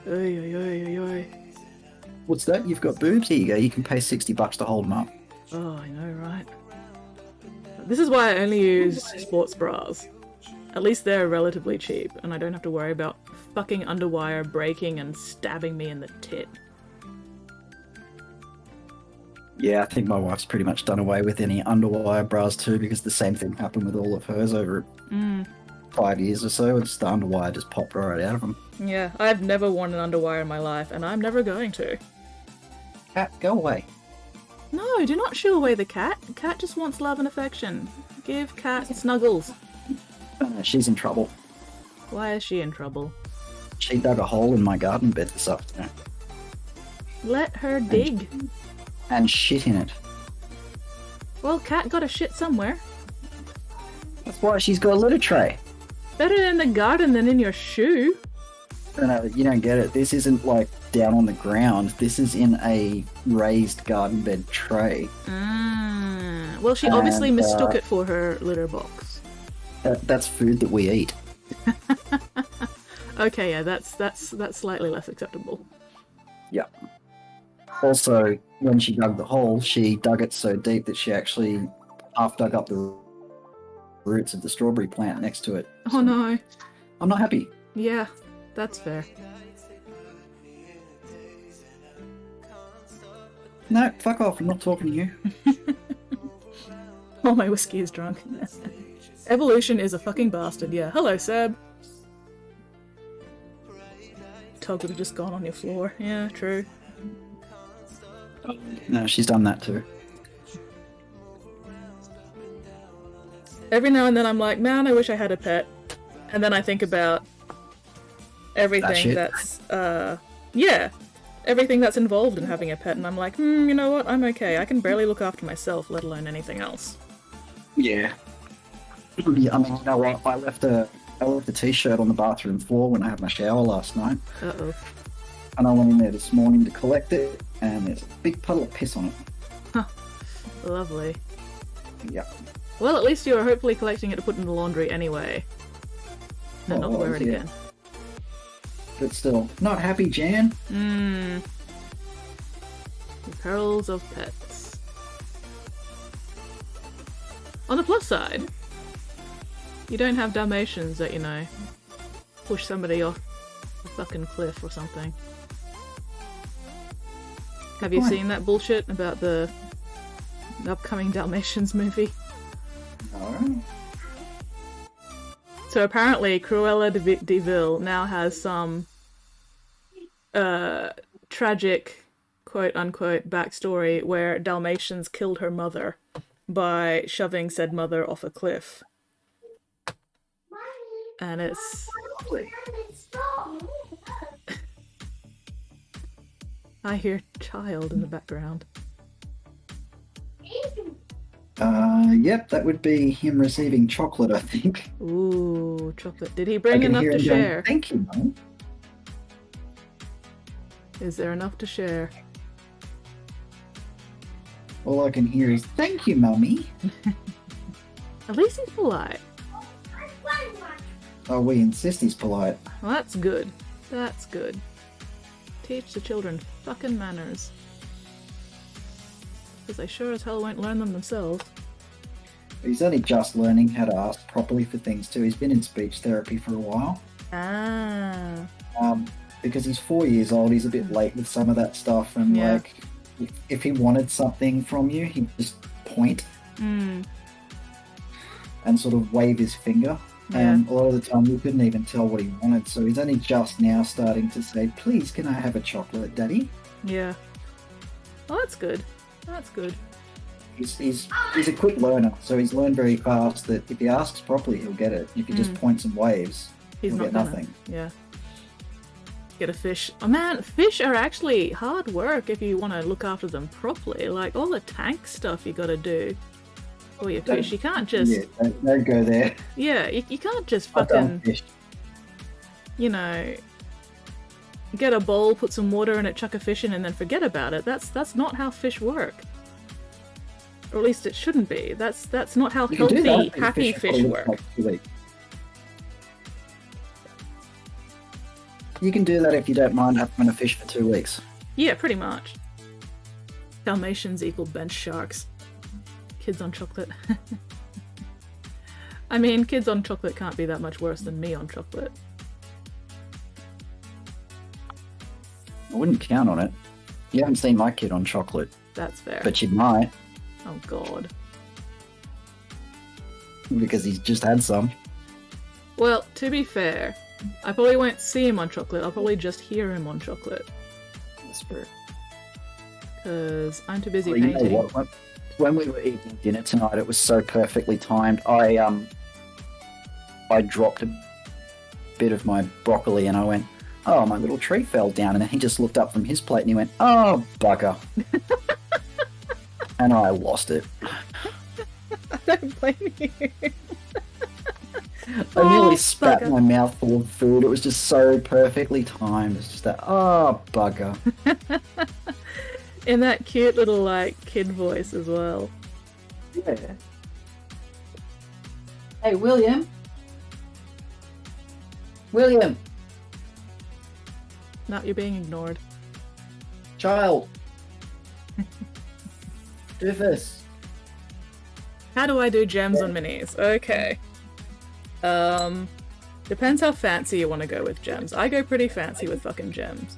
Oy, oy, oy, oy, oy. What's that? You've got boobs? Here you go. You can pay $60 to hold them up. Oh, I know, right? This is why I only use sports bras. At least they're relatively cheap, and I don't have to worry about fucking underwire breaking and stabbing me in the tit. Yeah, I think my wife's pretty much done away with any underwire bras too, because the same thing happened with all of hers over 5 years or so. It's the underwire just popped right out of them. Yeah, I've never worn an underwire in my life, and I'm never going to. Cat, go away. No, do not shoo away the cat. Cat just wants love and affection. Give cat snuggles. She's in trouble. Why is she in trouble? She dug a hole in my garden bed this afternoon. Let her dig. And shit in it. Well, cat gotta shit somewhere. That's why she's got a litter tray. Better in the garden than in your shoe. No, you don't get it. This isn't like down on the ground. This is in a raised garden bed tray. Well, she obviously mistook it for her litter box. That's food that we eat. Okay, yeah, that's slightly less acceptable. Yeah. Also, when she dug the hole, she dug it so deep that she actually half dug up the roots of the strawberry plant next to it. Oh no. I'm not happy. Yeah, that's fair. No, fuck off. I'm not talking to you. Oh, my whiskey is drunk. Evolution is a fucking bastard, yeah. Hello, Seb. Tug would have just gone on your floor. Yeah, true. No, she's done that too. Every now and then I'm like, man, I wish I had a pet. And then I think about everything that's everything that's involved in having a pet, and I'm like, you know what, I'm okay. I can barely look after myself, let alone anything else. Yeah. Yeah, I mean, you know what? I left a t-shirt on the bathroom floor when I had my shower last night. Uh-oh. And I went in there this morning to collect it, and there's a big puddle of piss on it. Huh. Lovely. Yeah. Well, at least you're hopefully collecting it to put in the laundry anyway. And not wear it again. But still, not happy, Jan. The perils of pets. On the plus side, you don't have Dalmatians that, you know, push somebody off a fucking cliff or something. Have you seen that bullshit about the upcoming Dalmatians movie? No. So apparently Cruella de Vil now has some tragic, quote-unquote, backstory where Dalmatians killed her mother by shoving said mother off a cliff. And it's... I hear child in the background. Yep, that would be him receiving chocolate, I think. Ooh, chocolate. Did he bring enough to share? Thank you, Mum. Is there enough to share? All I can hear is, thank you, Mummy. At least he's polite. Oh, we insist he's polite. Well, that's good. That's good. Teach the children fucking manners. Because they sure as hell won't learn them themselves. He's only just learning how to ask properly for things too. He's been in speech therapy for a while. Ah. Because he's 4 years old, he's a bit late with some of that stuff. And like, if he wanted something from you, he'd just point and sort of wave his finger. Yeah. And a lot of the time, we couldn't even tell what he wanted. So he's only just now starting to say, "Please, can I have a chocolate, Daddy?" Yeah. Well, that's good. That's good. He's a quick learner, so he's learned very fast that if he asks properly, he'll get it. If he just points and waves, He's he'll not get gonna. nothing. Yeah. Get a fish. Oh man, fish are actually hard work if you want to look after them properly. Like all the tank stuff you got to do for your fish. You can't just. Yeah, don't go there. Yeah, you can't just I've done fucking. fish. You know. Get a bowl, put some water in it, chuck a fish in, and then forget about it. That's not how fish work. Or at least it shouldn't be. That's not how You can do healthy, that, happy fish fish will work. like chili. You can do that if you don't mind having a fish for 2 weeks. Yeah, pretty much. Dalmatians equal bench sharks. Kids on chocolate. I mean, kids on chocolate can't be that much worse than me on chocolate. I wouldn't count on it. You haven't seen my kid on chocolate. That's fair. But you might. Oh god. Because he's just had some. Well, to be fair, I probably won't see him on chocolate, I'll probably just hear him on chocolate. That's fair. Because I'm too busy Well, you painting. know what? When we were eating dinner tonight, it was so perfectly timed. I dropped a bit of my broccoli and I went, oh, my little tree fell down. And then he just looked up from his plate and he went, oh, bugger. And I lost it. I don't blame you. I nearly spat bugger. my mouth full of food. It was just so perfectly timed. It's just that, oh, bugger. In that cute little, like, kid voice as well. Yeah. Hey, William. William. No, you're being ignored. Child. Do this. How do I do gems on minis? Okay. Depends how fancy you want to go with gems. I go pretty fancy with fucking gems.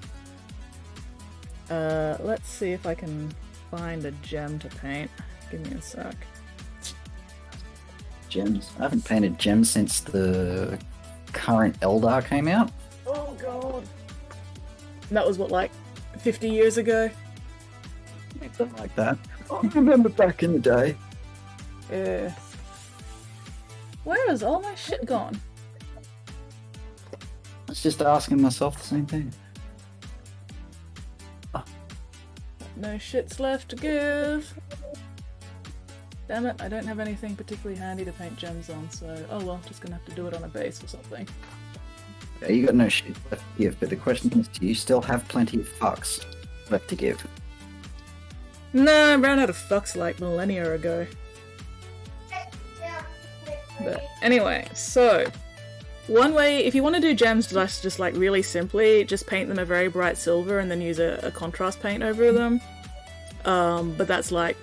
Let's see if I can find a gem to paint. Give me a sec. Gems. I haven't painted gems since the current Eldar came out. Oh god. That was what, like 50 years ago? Something like that. I remember back in the day. Yeah. Where is all my shit gone? I was just asking myself the same thing. No shits left to give. Damn it, I don't have anything particularly handy to paint gems on, so oh well, just gonna have to do it on a base or something. Yeah, you got no shit left to give, but the question is, do you still have plenty of fucks left to give? No, I ran out of fucks like millennia ago. But anyway, so one way, if you want to do gems just like really simply, just paint them a very bright silver and then use a contrast paint over them. But that's like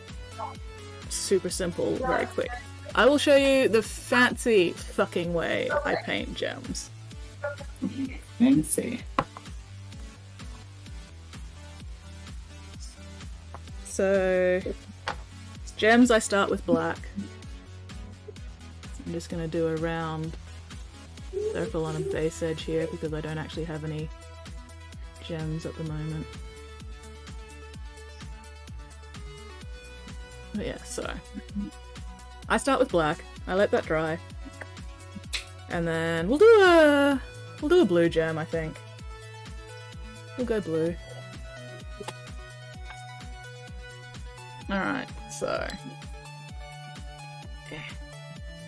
super simple, very quick. I will show you the fancy fucking way I paint gems. Fancy. So, gems I start with black. I'm just gonna do a round circle on a base edge here because I don't actually have any gems at the moment. But yeah, so I start with black, I let that dry, and then we'll do a blue gem, I think. We'll go blue. Alright, so yeah.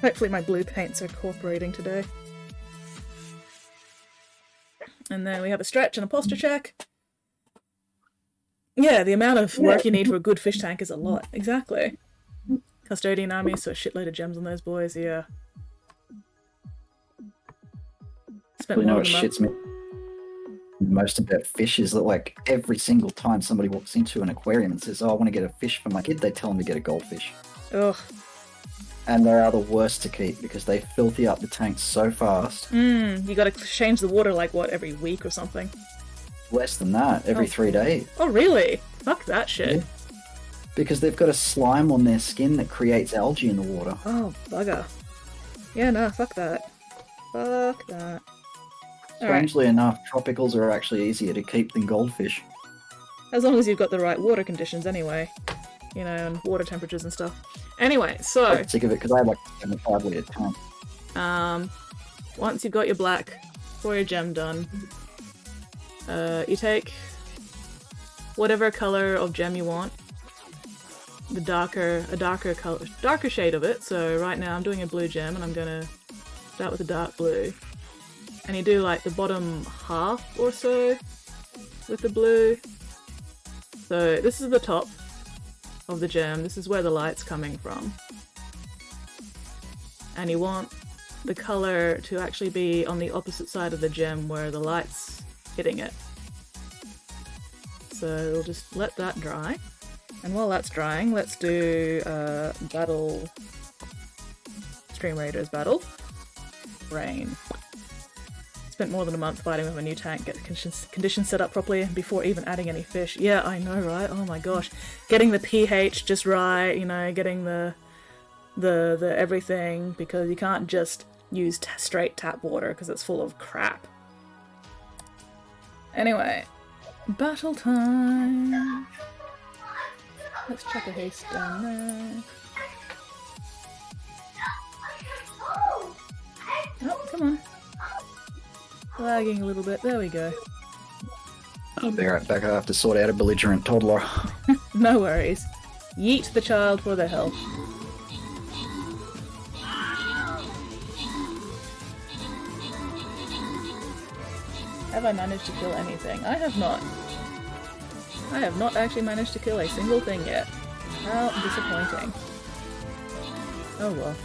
Hopefully my blue paints are cooperating today. And then we have a stretch and a posture check. Yeah, the amount of work you need for a good fish tank is a lot. Exactly. Custodian army, so a shitload of gems on those boys, yeah. Spent You know one what of them shits me most about fish is that, like, every single time somebody walks into an aquarium and says, oh, I want to get a fish for my kid, they tell them to get a goldfish. Ugh. And they are the worst to keep because they filthy up the tank so fast. You gotta change the water like what, every week or something? Less than that, every 3 days. Oh really? Fuck that shit. Yeah. Because they've got a slime on their skin that creates algae in the water. Oh, bugger. Yeah, no, fuck that. Fuck that. Alright, Strangely enough, tropicals are actually easier to keep than goldfish. as long as you've got the right water conditions anyway. You know, and water temperatures and stuff. Anyway, so I'm sick of it because I have like a 75 litre tank. once you've got your black or your gem done, you take whatever color of gem you want, a darker color, darker shade of it. So right now I'm doing a blue gem and I'm gonna start with a dark blue, and you do like the bottom half or so with the blue. So this is the top of the gem, this is where the light's coming from, and you want the color to actually be on the opposite side of the gem where the light's hitting it. So we'll just let that dry. And while that's drying, let's do battle. Stream Raiders battle. Rain. Spent more than a month fighting with a new tank, get the conditions set up properly before even adding any fish. Yeah, I know, right? Oh my gosh. Getting the pH just right, you know, getting the everything, because you can't just use straight tap water because it's full of crap. Anyway, battle time. Let's chuck a haste down there. Oh, come on. Lagging a little bit. There we go. I'll be right back. I have to sort out a belligerent toddler. No worries. Yeet the child for their health. Have I managed to kill anything? I have not. I have not actually managed to kill a single thing yet. How disappointing. Oh well.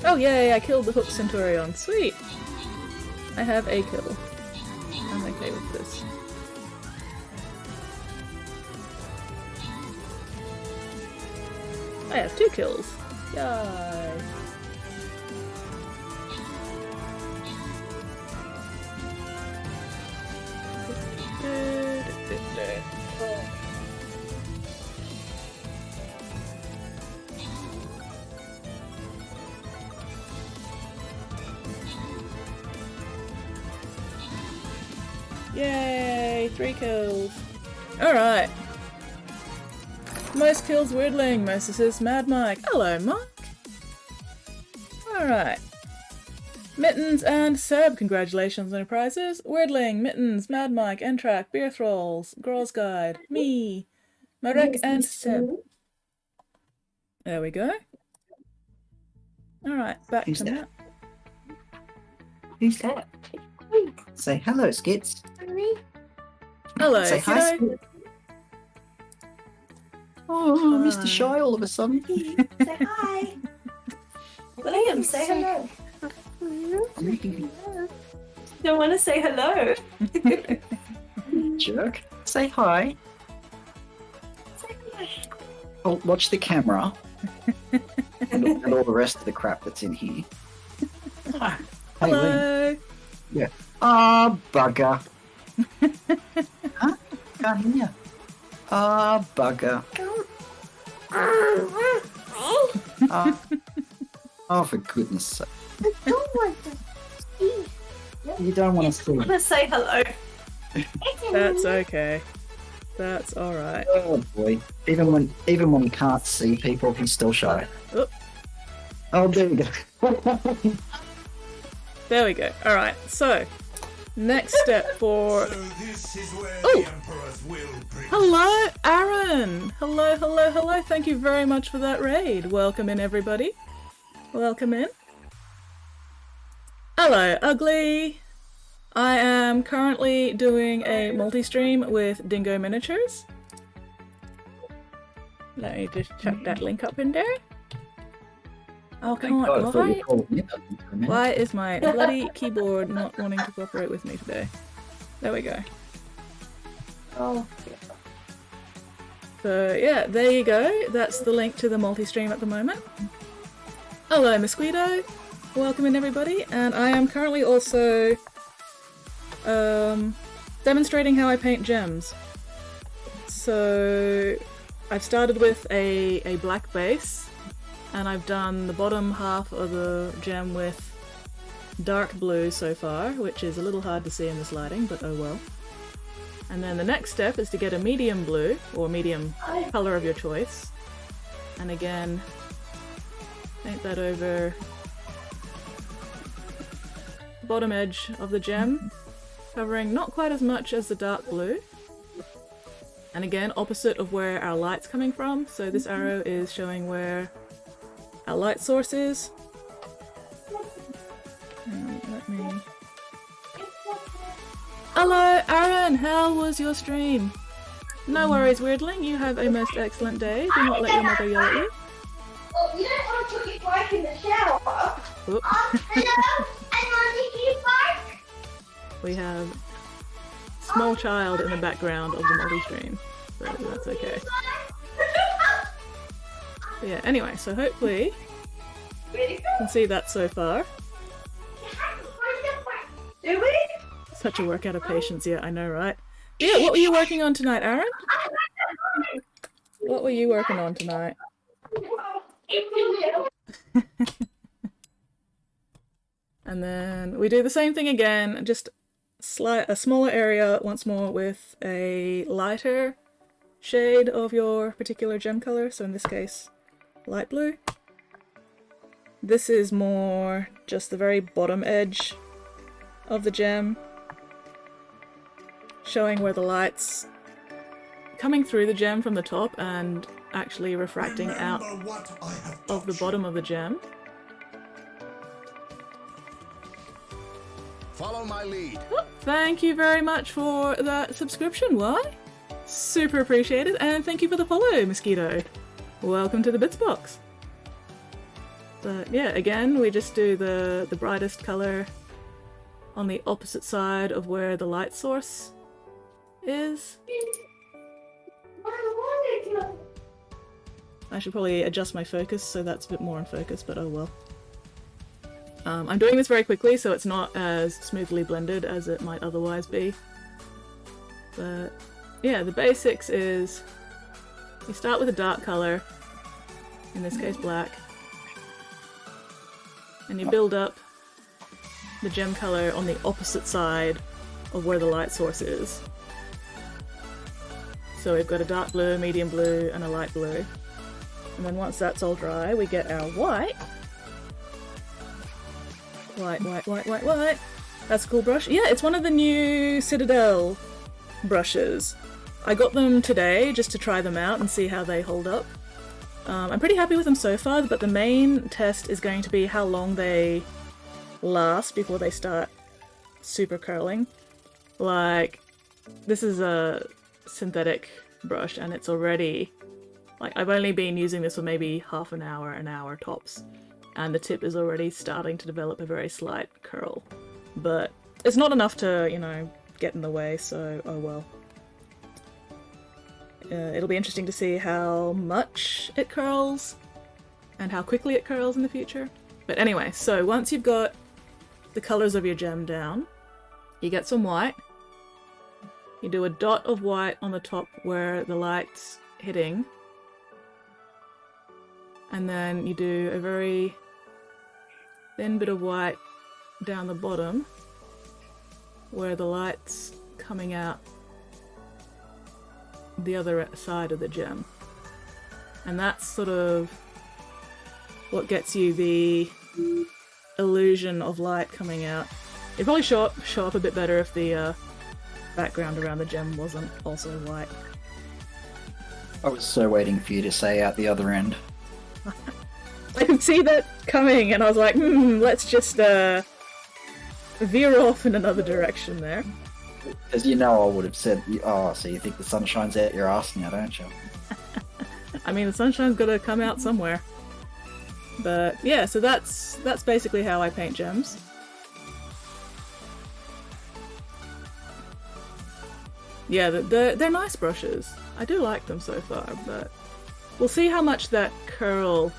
Oh yay, I killed the Hook Centurion. Sweet! I have a kill. I'm okay with this. I have 2 kills. Yay! Yay! 3 kills. Alright. Most kills Weirdling, most assists Mad Mike. Hello, Mike! Alright. Mittens and Seb, congratulations on your prizes. Weirdling, Mittens, Mad Mike, Entrak, Beer Thralls, Girls Guide, me, Marek and Seb. There we go. Alright, back Who's to that? Matt. Who's that? Say hello, Skits. Hello, Say hi, kiddo. Skits. Oh, Hi. Mr. Shy all of a sudden. Say hi. William, say hello. Don't want to say hello. Jerk. Say hi. Say hi. Oh, watch the camera. and all the rest of the crap that's in here. Hey, Lynn. Hello. Yeah. Ah, bugger. Huh? Can't hear you. Ah, bugger. Oh, for goodness sake. I don't want to see. You don't want to see. I want to say hello. That's okay. That's alright. Oh boy. Even when he can't see people, he's still shy. Oh. Oh, there we go. There we go. Alright, so next step for. So this is where Oh! the Emperor's will brings. Hello, Aaron! Hello, hello, hello. Thank you very much for that raid. Welcome in, everybody. Welcome in. Hello, Ugly. I am currently doing a multi-stream with Dingo Miniatures. Let me just chuck that link up in there. Oh, come Thank God, I on. thought you were calling me that for a minute. Why is my bloody keyboard not wanting to cooperate with me today? There we go. Oh. So yeah, there you go. That's the link to the multi-stream at the moment. Hello, Mosquito. Welcome in, everybody. And I am currently also demonstrating how I paint gems. So I've started with a black base, and I've done the bottom half of the gem with dark blue so far, which is a little hard to see in this lighting, but oh well. And then the next step is to get a medium blue, or medium color of your choice. And again, paint that over the bottom edge of the gem, covering not quite as much as the dark blue. And again, opposite of where our light's coming from, so this arrow is showing where our light source is. Hang on, let me... Hello, Aaron! How was your stream? No worries, Weirdling. You have a most excellent day. Do not let your mother yell at you. Well, you don't want to put your bike in the shower. Oop. Hello? I want to keep bike. We have small child in the background of the multi-stream, so that's okay. But yeah, anyway, so hopefully Ready? you can see that so far. Do we? Such a workout of patience, yeah, I know, right? Yeah, what were you working on tonight, Aaron? What were you working on tonight? And then we do the same thing again, just a smaller area once more with a lighter shade of your particular gem color, so in this case, light blue. This is more just the very bottom edge of the gem, showing where the light's coming through the gem from the top and actually refracting out Remember what I have of the taught bottom of the gem. Follow my lead. Oh, thank you very much for that subscription, why? Super appreciated, and thank you for the follow, Mosquito. Welcome to the Bits box. But yeah, again, we just do the brightest color on the opposite side of where the light source is. I should probably adjust my focus so that's a bit more in focus, but oh well. I'm doing this very quickly so it's not as smoothly blended as it might otherwise be. But yeah, the basics is you start with a dark color, in this case black, and you build up the gem color on the opposite side of where the light source is. So we've got a dark blue, a medium blue, and a light blue. And then once that's all dry, we get our white. White, white, white, white, white. That's a cool brush. Yeah, it's one of the new Citadel brushes. I got them today just to try them out and see how they hold up. I'm pretty happy with them so far, but the main test is going to be how long they last before they start super curling. Like, this is a synthetic brush and it's already, like, I've only been using this for maybe half an hour tops, and the tip is already starting to develop a very slight curl. But it's not enough to, you know, get in the way, so oh well. It'll be interesting to see how much it curls and how quickly it curls in the future. But anyway, so once you've got the colours of your gem down, you get some white. You do a dot of white on the top where the light's hitting. And then you do a very thin bit of white down the bottom where the light's coming out the other side of the gem. And that's sort of what gets you the illusion of light coming out. It'd probably show up a bit better if the background around the gem wasn't also white. I was so waiting for you to say out the other end. I could see that coming and I was like, let's just veer off in another direction there. As you know, I would have said, oh, so you think the sun shines out your ass now, don't you? I mean, the sunshine's got to come out somewhere. But yeah, so that's basically how I paint gems. Yeah, they're nice brushes. I do like them so far, but we'll see how much that curl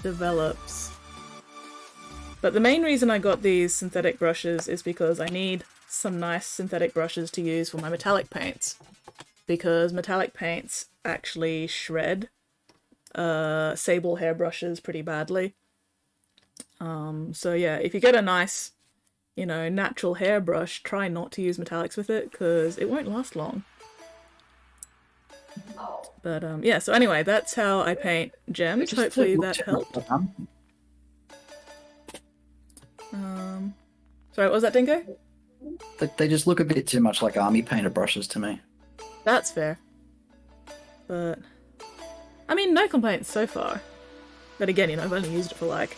develops. But the main reason I got these synthetic brushes is because I need some nice synthetic brushes to use for my metallic paints. Because metallic paints actually shred sable hair brushes pretty badly. So yeah, if you get a nice, you know, natural hair brush, try not to use metallics with it because it won't last long. But yeah, so anyway, that's how I paint gems. Hopefully that helped. Sorry, what was that, Dingo? They just look a bit too much like army painter brushes to me. That's fair. But I mean, no complaints so far. But again, you know, I've only used it for like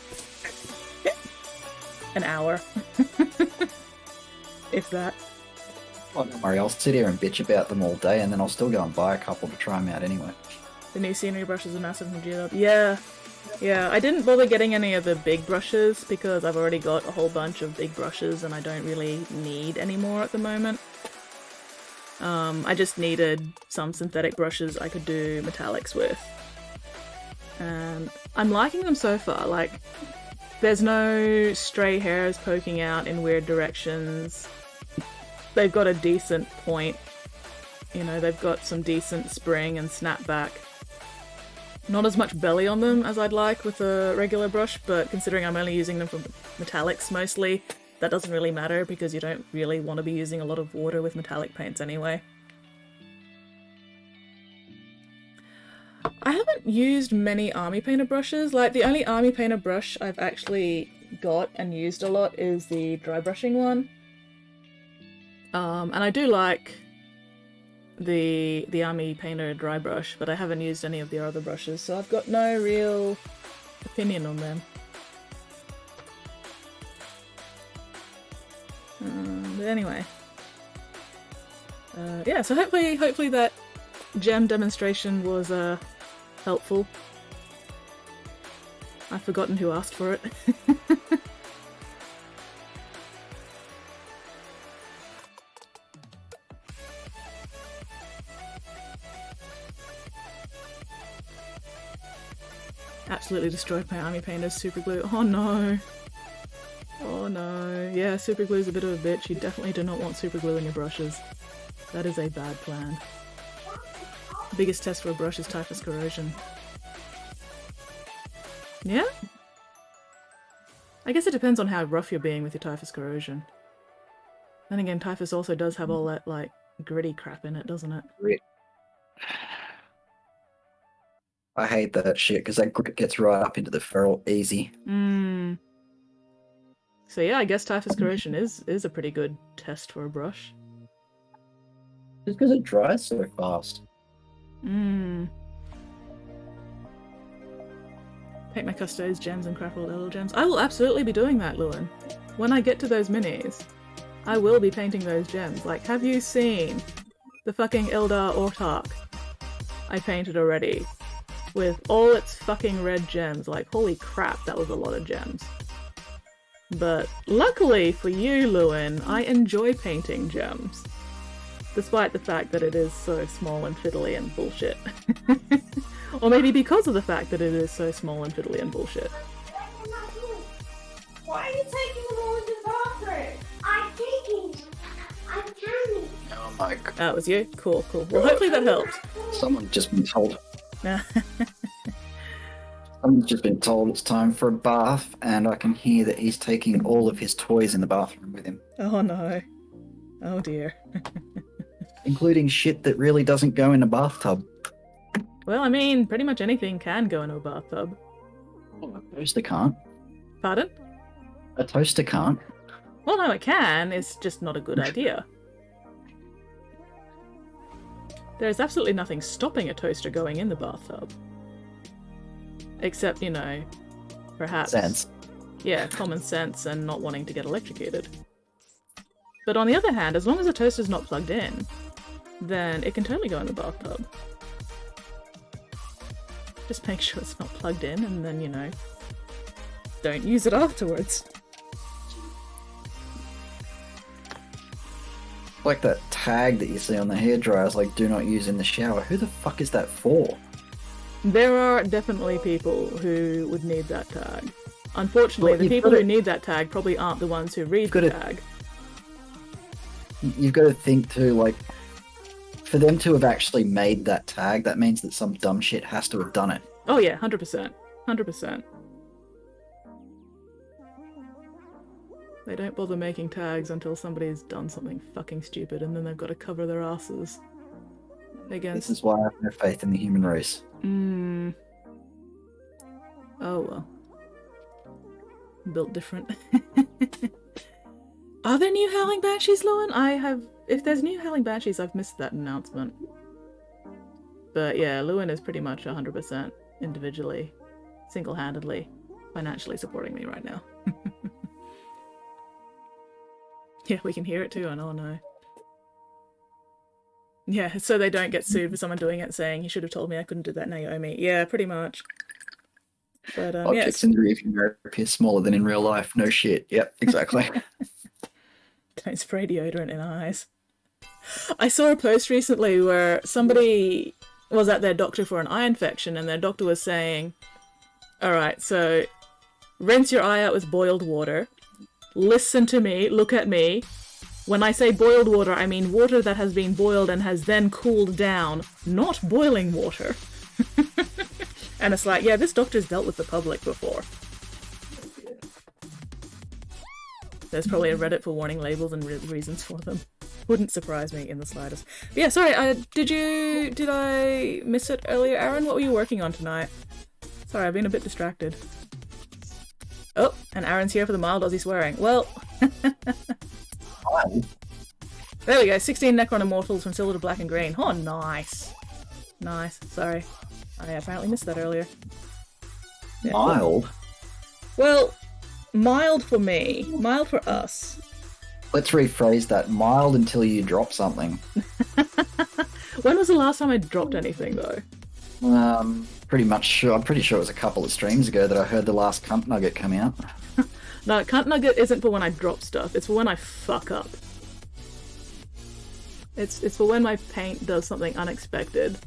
an hour. If that. Well, don't worry, I'll sit here and bitch about them all day and then I'll still go and buy a couple to try them out anyway. The new scenery brushes are massive from GW. Yeah. Yeah, I didn't bother getting any of the big brushes because I've already got a whole bunch of big brushes and I don't really need any more at the moment. I just needed some synthetic brushes I could do metallics with. And I'm liking them so far. Like, there's no stray hairs poking out in weird directions. They've got a decent point. You know, they've got some decent spring and snapback. Not as much belly on them as I'd like with a regular brush, but considering I'm only using them for metallics mostly, that doesn't really matter because you don't really want to be using a lot of water with metallic paints anyway. I haven't used many army painter brushes. Like, the only army painter brush I've actually got and used a lot is the dry brushing one. And I do like the army painter dry brush, but I haven't used any of the other brushes, so I've got no real opinion on them. But anyway, yeah. So hopefully that gem demonstration was helpful. I've forgotten who asked for it. Absolutely destroyed my army painter's super glue. Oh no. Oh no. Yeah, super glue's a bit of a bitch. You definitely do not want super glue in your brushes. That is a bad plan. The biggest test for a brush is typhus corrosion. Yeah? I guess it depends on how rough you're being with your typhus corrosion. Then again, typhus also does have all that, like, gritty crap in it, doesn't it? I hate that shit because that grit gets right up into the ferrule easy. So yeah, I guess typhus corrosion is a pretty good test for a brush. Just because it dries so fast. Paint my custodes, gems, and crafted little gems. I will absolutely be doing that, Lewin. When I get to those minis, I will be painting those gems. Like, have you seen the fucking Eldar Autark I painted already? With all its fucking red gems. Like, holy crap, that was a lot of gems. But luckily for you, Lewin, I enjoy painting gems. Despite the fact that it is so small and fiddly and bullshit. Or maybe because of the fact that it is so small and fiddly and bullshit. Why are you taking them all into the bathroom? I'm taking. I'm counting. Oh my god. That was you? Cool, cool. Well, hopefully that helped. Someone's just been told. Someone's just been told it's time for a bath, and I can hear that he's taking all of his toys in the bathroom with him. Oh no. Oh dear. Including shit that really doesn't go in a bathtub. Well, I mean, pretty much anything can go into a bathtub. Well, a toaster can't. Pardon? A toaster can't. Well, no, it can. It's just not a good idea. There's absolutely nothing stopping a toaster going in the bathtub. Except, you know, perhaps... Sense. Yeah, common sense and not wanting to get electrocuted. But on the other hand, as long as the toaster's not plugged in, then it can totally go in the bathtub. Just make sure it's not plugged in and then, you know, don't use it afterwards. Like that tag that you see on the hairdryers, like, do not use in the shower. Who the fuck is that for? There are definitely people who would need that tag. Unfortunately, Well, the you've people gotta- who need that tag probably aren't the ones who read the gotta- tag. You've got to think too, like, for them to have actually made that tag, that means that some dumb shit has to have done it. Oh yeah, 100%. 100%. They don't bother making tags until somebody's done something fucking stupid and then they've got to cover their asses This against... is why I have no faith in the human race. Oh well. Built different. Are there new Howling Banshees, Lewin? If there's new Howling Banshees, I've missed that announcement. But yeah, Lewin is pretty much 100% individually, single-handedly, financially supporting me right now. Yeah, we can hear it too, I know. Yeah, so they don't get sued for someone doing it saying, you should have told me I couldn't do that, now you owe me. Yeah, pretty much. But, Objects in the rearview mirror appear smaller than in real life. No shit. Yep, exactly. Don't spray deodorant in eyes. I saw a post recently where somebody was at their doctor for an eye infection and their doctor was saying, alright, so rinse your eye out with boiled water. Listen to me, look at me. When I say boiled water, I mean water that has been boiled and has then cooled down, not boiling water. And it's like, yeah, this doctor's dealt with the public before. There's probably a Reddit for warning labels and reasons for them. Wouldn't surprise me in the slightest. But yeah, sorry, did I miss it earlier, Aaron? What were you working on tonight? Sorry, I've been a bit distracted. Oh, and Aaron's here for the mild Aussie swearing. Well, there we go. 16 Necron Immortals from silver to black and green. Oh, nice. Nice. Sorry. I apparently missed that earlier. Yeah. Mild? Well, mild for me. Mild for us. Let's rephrase that. Mild until you drop something. When was the last time I dropped anything, though? Pretty much sure. I'm pretty sure it was a couple of streams ago that I heard the last cunt nugget come out. No, cunt nugget isn't for when I drop stuff. It's for when I fuck up. It's for when my paint does something unexpected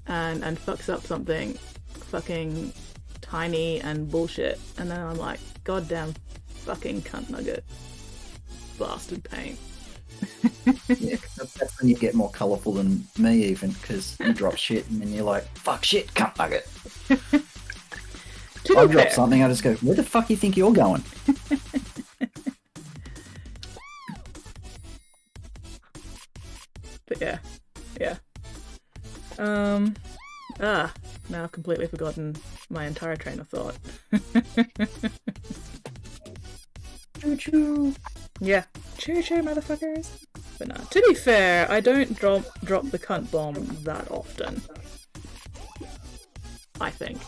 and fucks up something fucking tiny and bullshit. And then I'm like, goddamn fucking cunt nugget. Bastard paint. Yeah, that's when you get more colourful than me even, because you drop shit and then you're like, fuck shit, cunt nugget. I drop something, I just go, where the fuck do you think you're going? But yeah. Now I've completely forgotten my entire train of thought. Choo-choo. Yeah. Choo-choo, motherfuckers. But no, to be fair, I don't drop the cunt bomb that often. I think.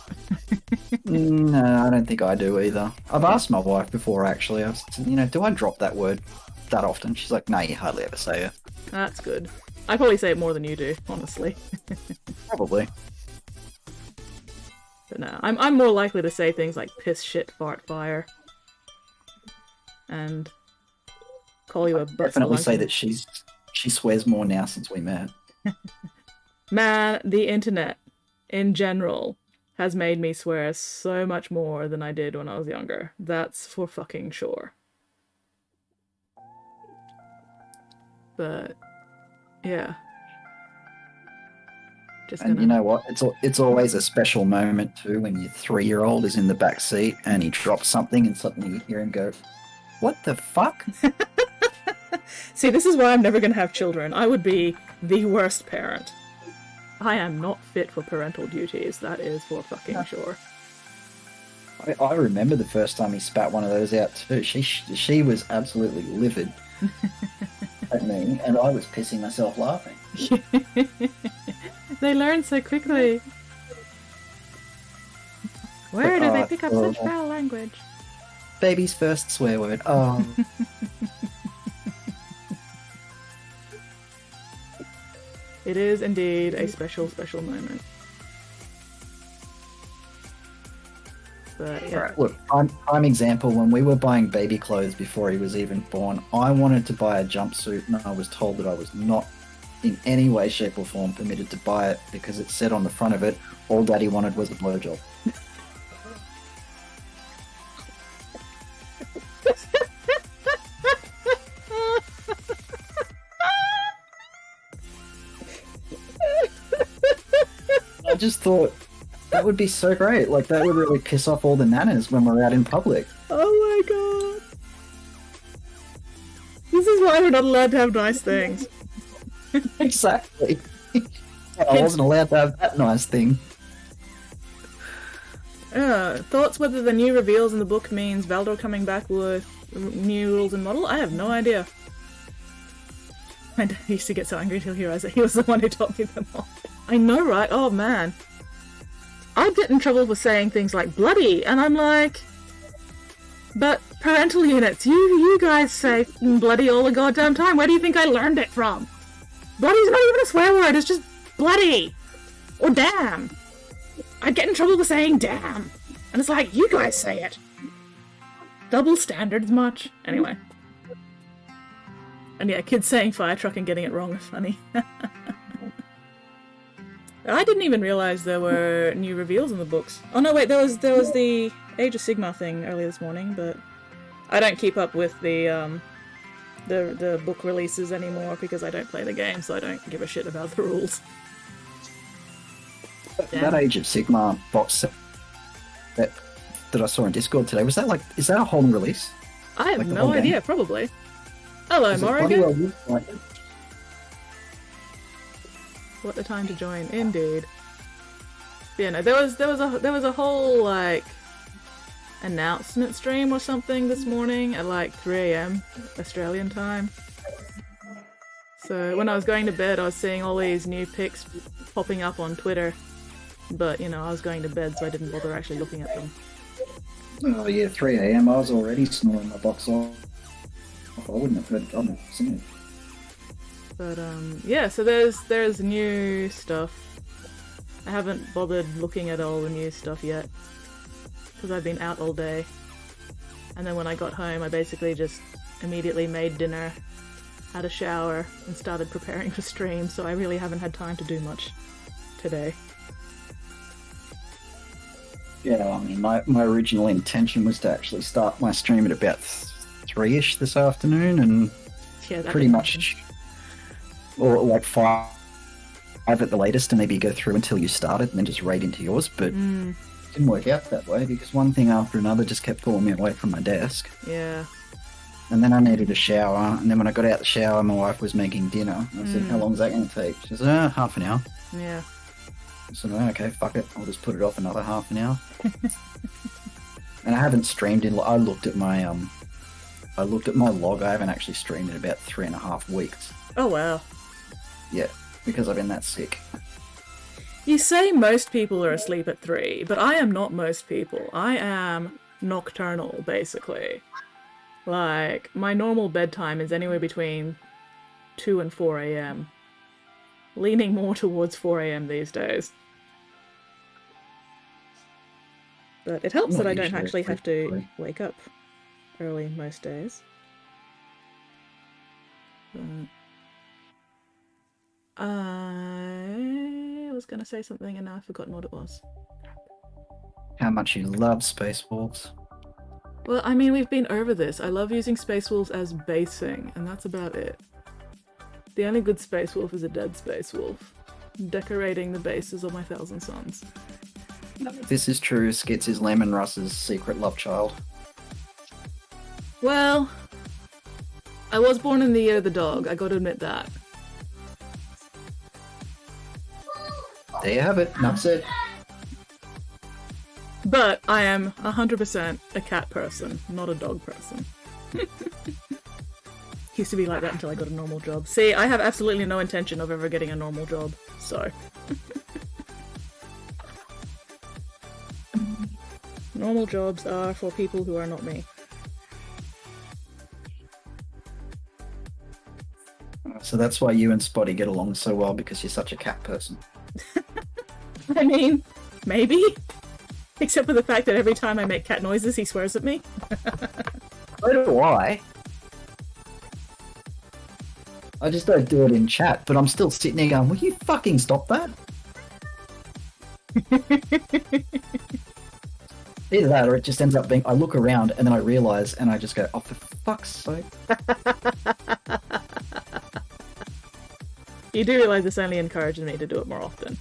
No, I don't think I do either. I've asked my wife before, actually. I said, do I drop that word that often? She's like, no, you hardly ever say it. That's good. I probably say it more than you do, honestly. Probably. But no, I'm more likely to say things like piss, shit, fart, fire. And call you a butt. Definitely say that she swears more now since we met. Man, the internet in general has made me swear so much more than I did when I was younger. That's for fucking sure. But yeah. And you know what? It's always a special moment too when your 3-year-old is in the back seat and he drops something and suddenly you hear him go, "What the fuck?" See, this is why I'm never going to have children. I would be the worst parent. I am not fit for parental duties. That is for fucking sure. I remember the first time he spat one of those out too. She was absolutely livid at me, and I was pissing myself laughing. They learn so quickly. Where do they pick up such foul language? Baby's first swear word. Oh. It is indeed a special, special moment. But, yeah. Right, look, prime example, when we were buying baby clothes before he was even born, I wanted to buy a jumpsuit and I was told that I was not in any way, shape or form permitted to buy it because it said on the front of it, all daddy wanted was a blowjob. I just thought that would be so great. Like, that would really piss off all the nanas when we're out in public. Oh my god. This is why we're not allowed to have nice things. Exactly. I wasn't allowed to have that nice thing. Thoughts whether the new reveals in the book means Valdor coming back with new rules and model? I have no idea. My dad used to get so angry till he realized that he was the one who taught me them all. I know, right? Oh man. I'd get in trouble for saying things like bloody, and I'm like, but parental units, you guys say bloody all the goddamn time. Where do you think I learned it from? Bloody's not even a swear word, it's just bloody! Or damn! I'd get in trouble for saying damn! And it's like, you guys say it! Double standards much? Anyway. And yeah, kids saying fire truck and getting it wrong is funny. I didn't even realise there were new reveals in the books. Oh no, wait, there was the Age of Sigmar thing earlier this morning, but I don't keep up with the book releases anymore because I don't play the game, so I don't give a shit about the rules. That Age of Sigmar box set that I saw on Discord today, is that a whole release? I have Like the no whole idea, game? probably. Hello, Is it bloody Morrigan. well looked like it? What a time to join, indeed. Yeah, no, there was a whole like announcement stream or something this morning at like 3 a.m. Australian time. So when I was going to bed, I was seeing all these new pics popping up on Twitter, but you know, I was going to bed, so I didn't bother actually looking at them. Oh yeah, 3 a.m. I was already snoring my box off. I wouldn't have heard. I wouldn't have seen it. But yeah, so there's new stuff. I haven't bothered looking at all the new stuff yet because I've been out all day. And then when I got home, I basically just immediately made dinner, had a shower, and started preparing for stream. So I really haven't had time to do much today. Yeah, I mean, my original intention was to actually start my stream at about 3ish this afternoon, and Yeah, that pretty didn't much, or like 5 at the latest, and maybe go through until you started and then just raid into yours. But happen. it didn't work out that way because one thing after another just kept pulling me away from my desk. Yeah. And then I needed a shower, and then when I got out the shower, my wife was making dinner. I said, "How long is that going to take?" She said, "Half an hour." Yeah. I said, "Okay, fuck it. I'll just put it off another half an hour." And I haven't streamed in. I looked at my log. I haven't actually streamed in about 3.5 weeks. Oh wow. Yeah, because I've been that sick. You say most people are asleep at 3, but I am not most people. I am nocturnal, basically. Like, my normal bedtime is anywhere between 2 and 4 a.m. Leaning more towards 4 a.m. these days. But it helps I'm that I not don't usually actually have to asleep wake up early most days. But I was going to say something and now I've forgotten what it was. How much you love Space Wolves. Well, I mean, we've been over this. I love using Space Wolves as basing, and that's about it. The only good Space Wolf is a dead Space Wolf. Decorating the bases of my Thousand Suns. This is true. Skits is Lemon Russ's secret love child. Well, I was born in the year of the dog, I gotta admit that. There you have it. Enough said. But I am 100% a cat person, not a dog person. Used to be like that until I got a normal job. See, I have absolutely no intention of ever getting a normal job, so. Normal jobs are for people who are not me. So that's why you and Spotty get along so well, because you're such a cat person. I mean, maybe. Except for the fact that every time I make cat noises, he swears at me. So do I. I just don't do it in chat, but I'm still sitting there going, will you fucking stop that? Either that, or it just ends up being, I look around and then I realise and I just go, oh, for fuck's sake. You do realise this only encourages me to do it more often.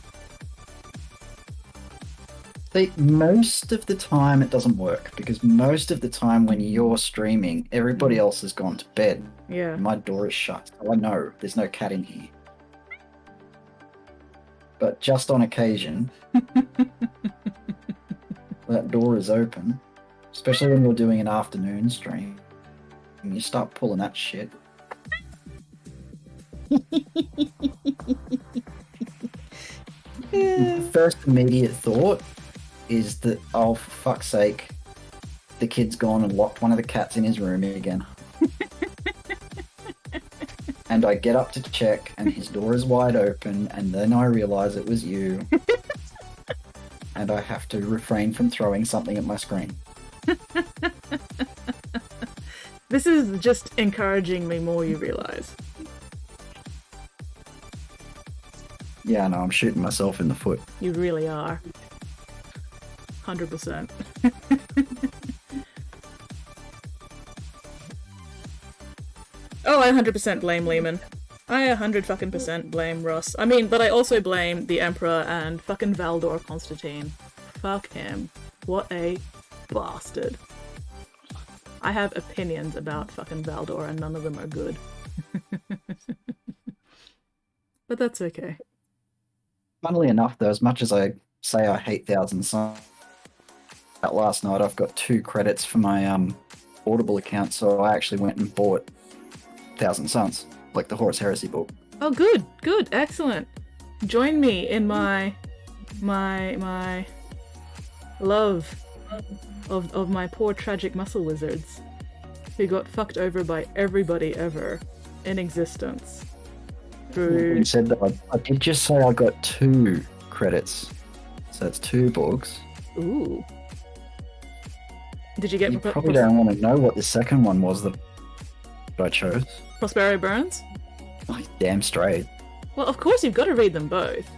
See, most of the time it doesn't work, because most of the time when you're streaming, everybody else has gone to bed. Yeah. My door is shut, so I know there's no cat in here. But just on occasion, that door is open, especially when you're doing an afternoon stream, and you start pulling that shit. The first immediate thought is that, oh, for fuck's sake, the kid's gone and locked one of the cats in his room again. and I get up to check, and his door is wide open, and then I realise it was you, and I have to refrain from throwing something at my screen. This is just encouraging me more, you realise. Yeah, no, I'm shooting myself in the foot. You really are. 100%. Oh, I 100% blame Lehman. I 100% blame Russ. I mean, but I also blame the Emperor and fucking Valdor Constantine. Fuck him. What a bastard. I have opinions about fucking Valdor and none of them are good. But that's okay. Funnily enough, though, as much as I say I hate Thousand Suns, that last night I've got 2 credits for my Audible account, so I actually went and bought Thousand Suns, like the Horus Heresy book. Oh, good, good, excellent. Join me in my love of my poor tragic muscle wizards who got fucked over by everybody ever in existence. Through... You said that I did just say I got 2 credits, so that's 2 books. Ooh. Did you get... You probably don't want to know what the second one was that I chose. Prospero Burns? Oh, damn straight. Well, of course you've got to read them both.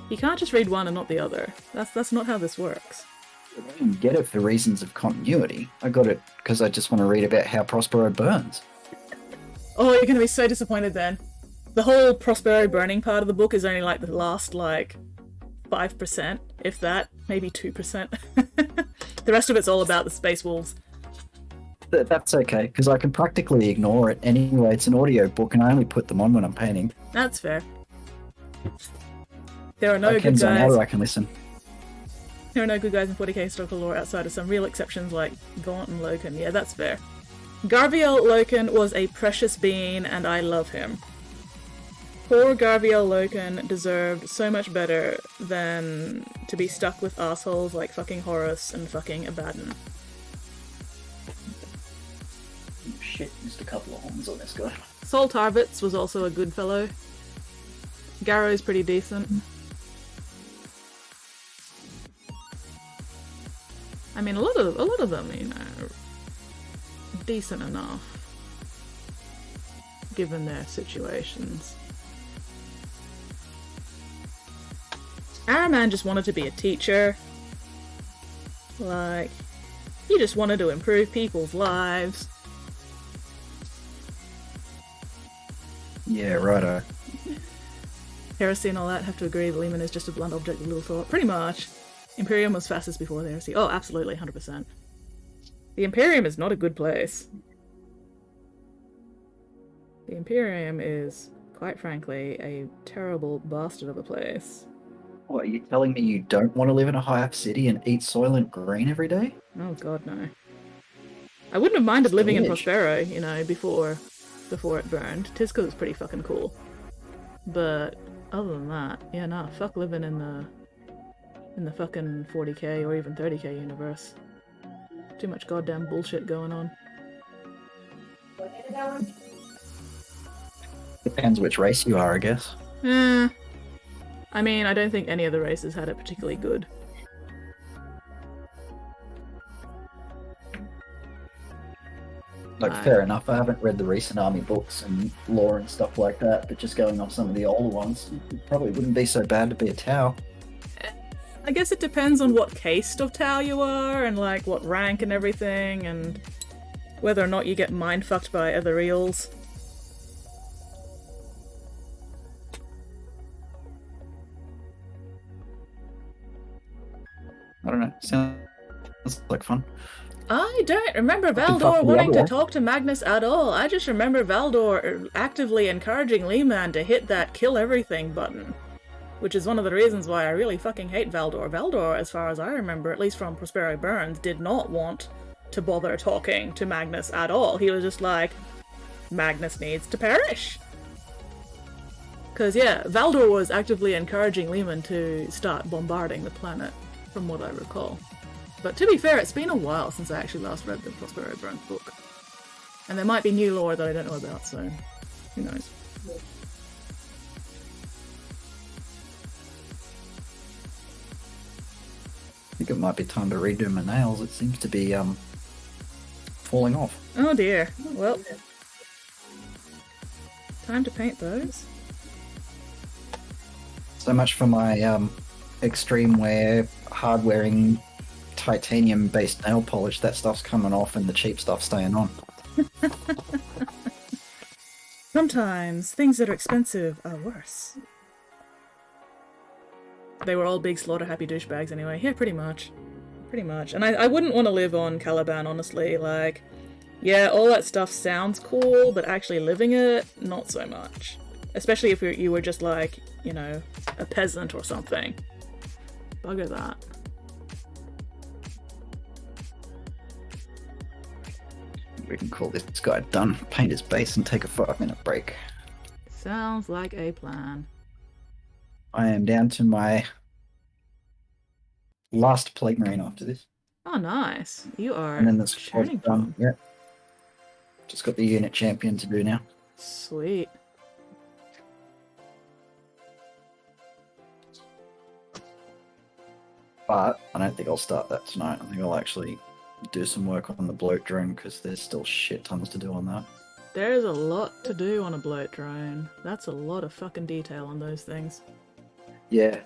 You can't just read one and not the other. That's not how this works. I didn't get it for reasons of continuity. I got it because I just want to read about how Prospero burns. Oh, you're going to be so disappointed then. The whole Prospero burning part of the book is only like the last, 5%, if that, maybe 2%. The rest of it's all about the Space Wolves. That's okay, because I can practically ignore it anyway. It's an audio book and I only put them on when I'm painting. That's fair. There are no I good can guys. I can listen. There are no good guys in 40k historical lore outside of some real exceptions like Gaunt and Loken. Yeah, that's fair. Garviel Loken was a precious being and I love him. Poor Garviel Loken deserved so much better than to be stuck with assholes like fucking Horus and fucking Abaddon. Oh, shit, missed a couple of horns on this guy. Sol Tarvitz was also a good fellow. Garrow's pretty decent. I mean, a lot of them, decent enough, given their situations. Araman just wanted to be a teacher. He just wanted to improve people's lives. Yeah, righto. Heresy and all that have to agree that Lehman is just a blunt object of little thought. Pretty much. Imperium was fastest before the Heresy. Oh, absolutely, 100%. The Imperium is not a good place. The Imperium is, quite frankly, a terrible bastard of a place. What, are you telling me you don't want to live in a high-up city and eat Soylent Green every day? Oh god, no. I wouldn't have minded living in Delish. Prospero, before it burned. Tisco was pretty fucking cool. But other than that, yeah, nah, fuck living in the fucking 40k or even 30k universe. Too much goddamn bullshit going on. Depends which race you are, I guess. I mean, I don't think any of the races had it particularly good. Fair enough. I haven't read the recent army books and lore and stuff like that, but just going off some of the older ones, it probably wouldn't be so bad to be a Tau. I guess it depends on what caste of Tau you are, and what rank and everything, and whether or not you get mind-fucked by other eels. I don't know. Sounds like fun. I don't remember can fuck Valdor the wanting other to one. talk to Magnus at all. I just remember Valdor actively encouraging Lehman to hit that kill everything button. Which is one of the reasons why I really fucking hate Valdor. Valdor, as far as I remember, at least from Prospero Burns, did not want to bother talking to Magnus at all. He was just like, Magnus needs to perish. Because, yeah, Valdor was actively encouraging Lehman to start bombarding the planet, from what I recall. But to be fair, it's been a while since I actually last read the Prospero Burns book. And there might be new lore that I don't know about, so Who knows? I think it might be time to redo my nails. It seems to be falling off. Oh dear. Well, time to paint those. So much for my extreme wear, hard wearing titanium based nail polish. That stuff's coming off and the cheap stuff's staying on. Sometimes things that are expensive are worse. They were all big slaughter happy douchebags anyway. Yeah, pretty much. Pretty much. And I wouldn't want to live on Caliban, honestly. Like, yeah, all that stuff sounds cool, but actually living it, not so much. Especially if you were just like, you know, a peasant or something. Bugger that. We can call this guy done, paint his base, and take a 5-minute break. Sounds like a plan. I am down to my last plate marine after this. Oh, nice. You are And then the squad's churning done. Yep. Just got the unit champion to do now. Sweet. But I don't think I'll start that tonight. I think I'll actually do some work on the bloat drone because there's still shit tons to do on that. There's a lot to do on a bloat drone. That's a lot of fucking detail on those things. Yeah.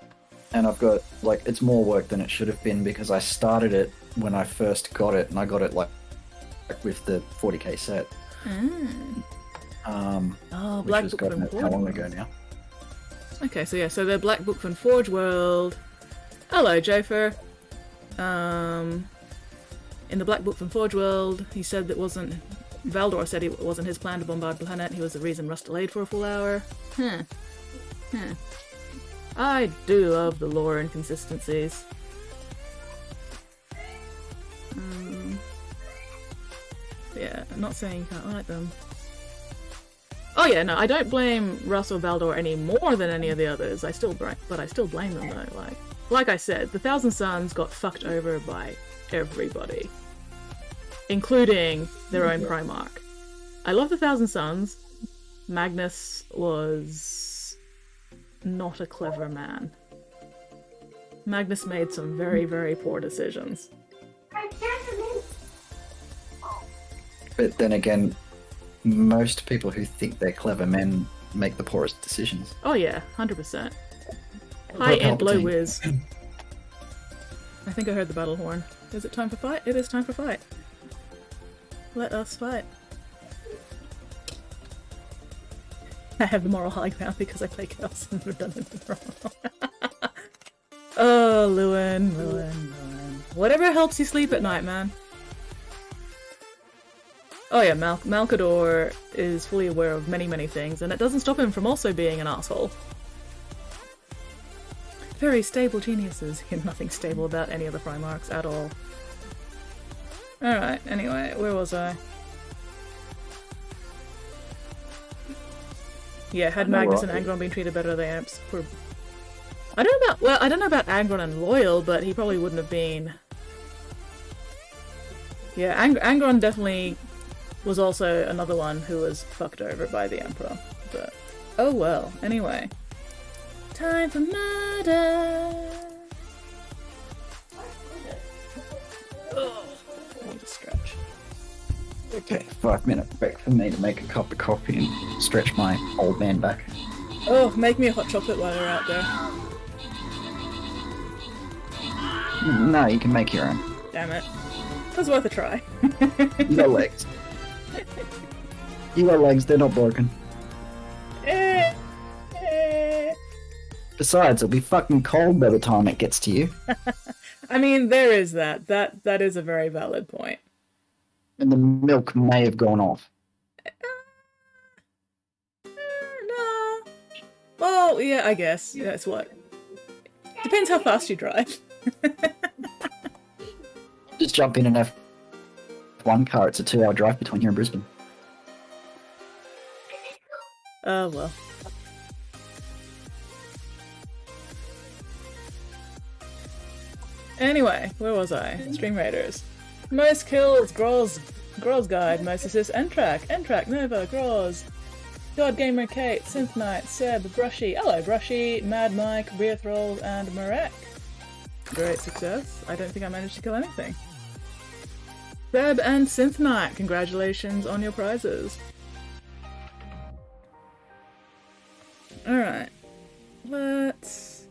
And I've got, like, it's more work than it should have been because I started it when I first got it, and I got it, like with the 40k set. Oh, Which Black was Book God from knows Forge how long World. ago now. Okay, so yeah, so the Black Book from Forge World. Hello, Jofer. In the Black Book from Forge World, he said that Valdor said it wasn't his plan to bombard the planet. He was the reason Rust delayed for a full hour. I do love the lore inconsistencies. Yeah, I'm not saying you can't like them. Oh yeah, no, I don't blame Russ or Valdor any more than any of the others. I still blame them though. Like I said, the Thousand Suns got fucked over by everybody, including their own Primarch. I love the Thousand Suns. Magnus was not a clever man. Magnus made some very, very poor decisions. But then again, most people who think they're clever men make the poorest decisions. Oh yeah, 100%. High-end blow whiz. I think I heard the battle horn. Is it time for fight? It is time for fight. Let us fight. I have the moral high ground because I play Chaos and have done it wrong. Oh, Lewin. Whatever helps you sleep at night, man. Oh yeah, Malkador is fully aware of many, many things, and it doesn't stop him from also being an asshole. Very stable geniuses. Nothing stable about any of the Primarchs at all. Alright, anyway, where was I? Yeah, had Magnus and Angron been treated better, they amps were... I don't know about Angron and Loyal, but he probably wouldn't have been... Yeah, Angron definitely was also another one who was fucked over by the Emperor, but... Oh well, anyway. Time for murder! Oh, I need to stretch. Okay, 5-minute break for me to make a cup of coffee and stretch my old man back. Oh, make me a hot chocolate while you're out there. No, you can make your own. Damn it. It was worth a try. You got legs. You got legs, they're not broken. Besides, it'll be fucking cold by the time it gets to you. I mean, there is that. That is a very valid point. And the milk may have gone off. No. Well, yeah, I guess. That's what. Depends how fast you drive. Just jump in an F1 car. It's a 2-hour drive between here and Brisbane. Oh, well. Anyway, where was I? Stream Raiders. Most kills, Groz's guide, most assists, Entrak, Nova, Groz. God Gamer Kate, Synth Knight, Seb, Brushy, hello Brushy, Mad Mike, Beerthrold, and Marek. Great success. I don't think I managed to kill anything. Seb and Synth Knight, congratulations on your prizes. Alright. Let's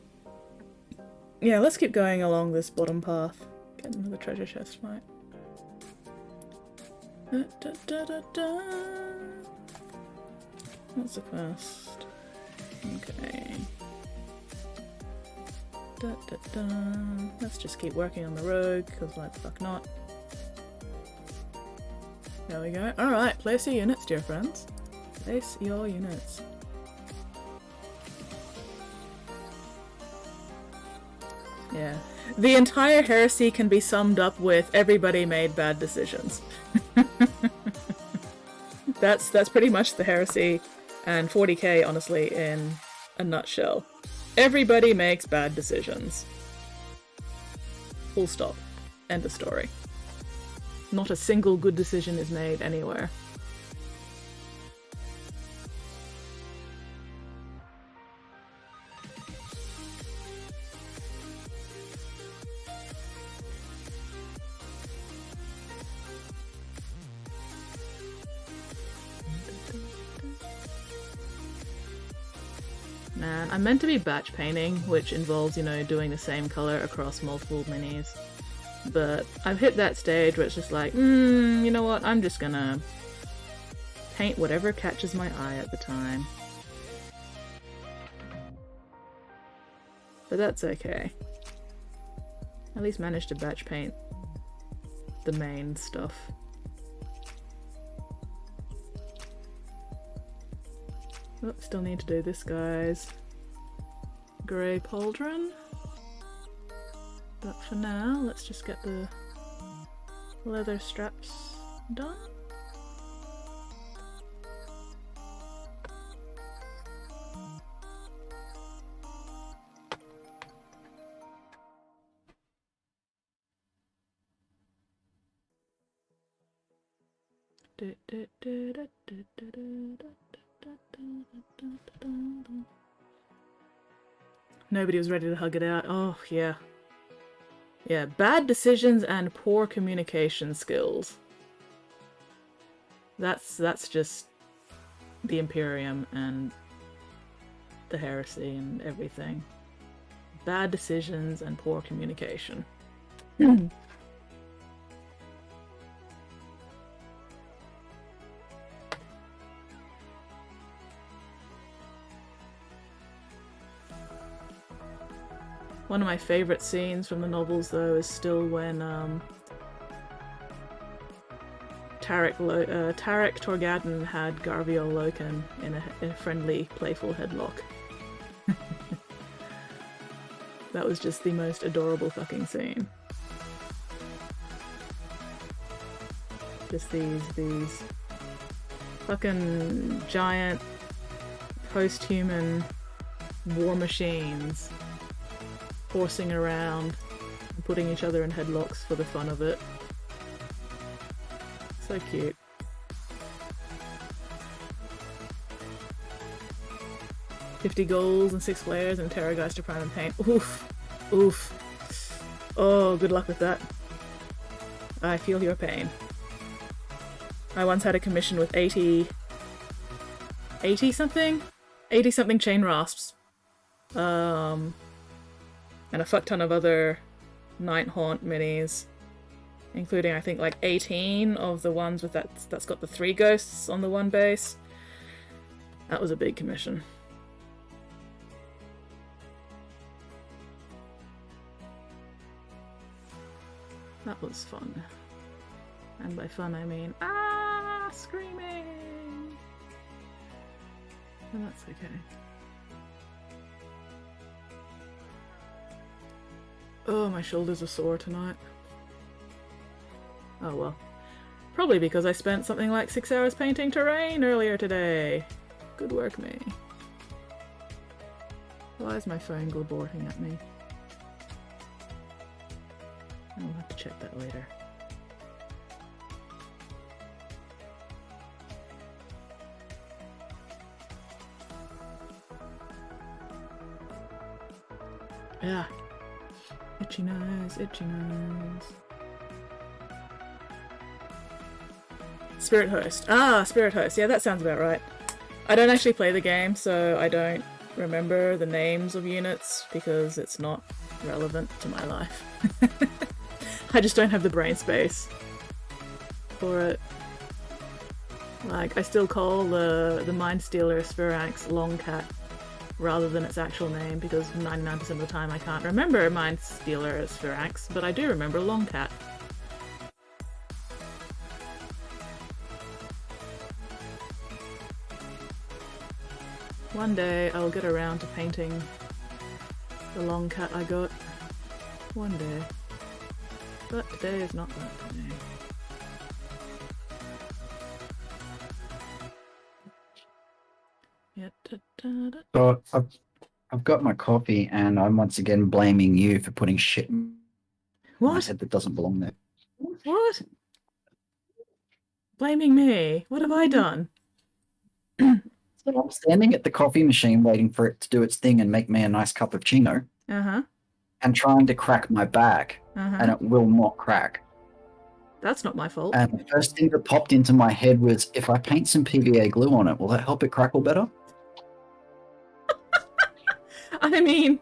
keep going along this bottom path. Get into the treasure chest fight. Da, da, da, da, da. What's the first? Okay. Da, da, da. Let's just keep working on the rogue, because why the fuck not? There we go. Alright, place your units, dear friends. Place your units. Yeah. The entire heresy can be summed up with everybody made bad decisions. That's pretty much the heresy and 40k, honestly, in a nutshell. Everybody makes bad decisions. Full stop. End of story. Not a single good decision is made anywhere. Man, I'm meant to be batch painting, which involves, you know, doing the same color across multiple minis. But I've hit that stage where it's just like, you know what, I'm just gonna paint whatever catches my eye at the time. But that's okay. At least managed to batch paint the main stuff. Oh, still need to do this guy's grey pauldron. But for now, let's just get the leather straps done. Nobody was ready to hug it out. Oh, yeah. Yeah, bad decisions and poor communication skills. That's just the Imperium and the heresy and everything. Bad decisions and poor communication. One of my favourite scenes from the novels, though, is still when Tarek Torgadon had Garviel Loken in a friendly, playful headlock. That was just the most adorable fucking scene. Just these fucking giant post-human war machines horsing around and putting each other in headlocks for the fun of it. So cute. $50 goals and 6 flares and Terrorgeister Prime and Paint. Oof. Oof. Oh, good luck with that. I feel your pain. I once had a commission with 80 something chain rasps. And a fuck ton of other Night Haunt minis, including I think like 18 of the ones with that's got the 3 ghosts on the one base. That was a big commission. That was fun. And by fun I mean screaming. And that's okay. Oh, my shoulders are sore tonight. Oh well. Probably because I spent something like 6 hours painting terrain earlier today. Good work, me. Why is my phone glaborting at me? I'll have to check that later. Yeah. Itchy nose, itchy nose. Spirit Host. Ah, Spirit Host. Yeah, that sounds about right. I don't actually play the game, so I don't remember the names of units because it's not relevant to my life. I just don't have the brain space for it. Like, I still call the Mind Stealer Sphinx Longcat rather than its actual name because 99% of the time I can't remember Mind Stealer Sphinx, but I do remember Longcat. One day I'll get around to painting the long cat I got. One day. But today is not that day. Yeah, So I've got my coffee, and I'm once again blaming you for putting shit in my What? head that doesn't belong there. What? Blaming me? What have I done? So I'm standing at the coffee machine waiting for it to do its thing and make me a nice cup of chino, Uh-huh. and trying to crack my back, Uh-huh. and it will not crack. That's not my fault. And the first thing that popped into my head was, if I paint some PVA glue on it, will that help it crackle better? I mean,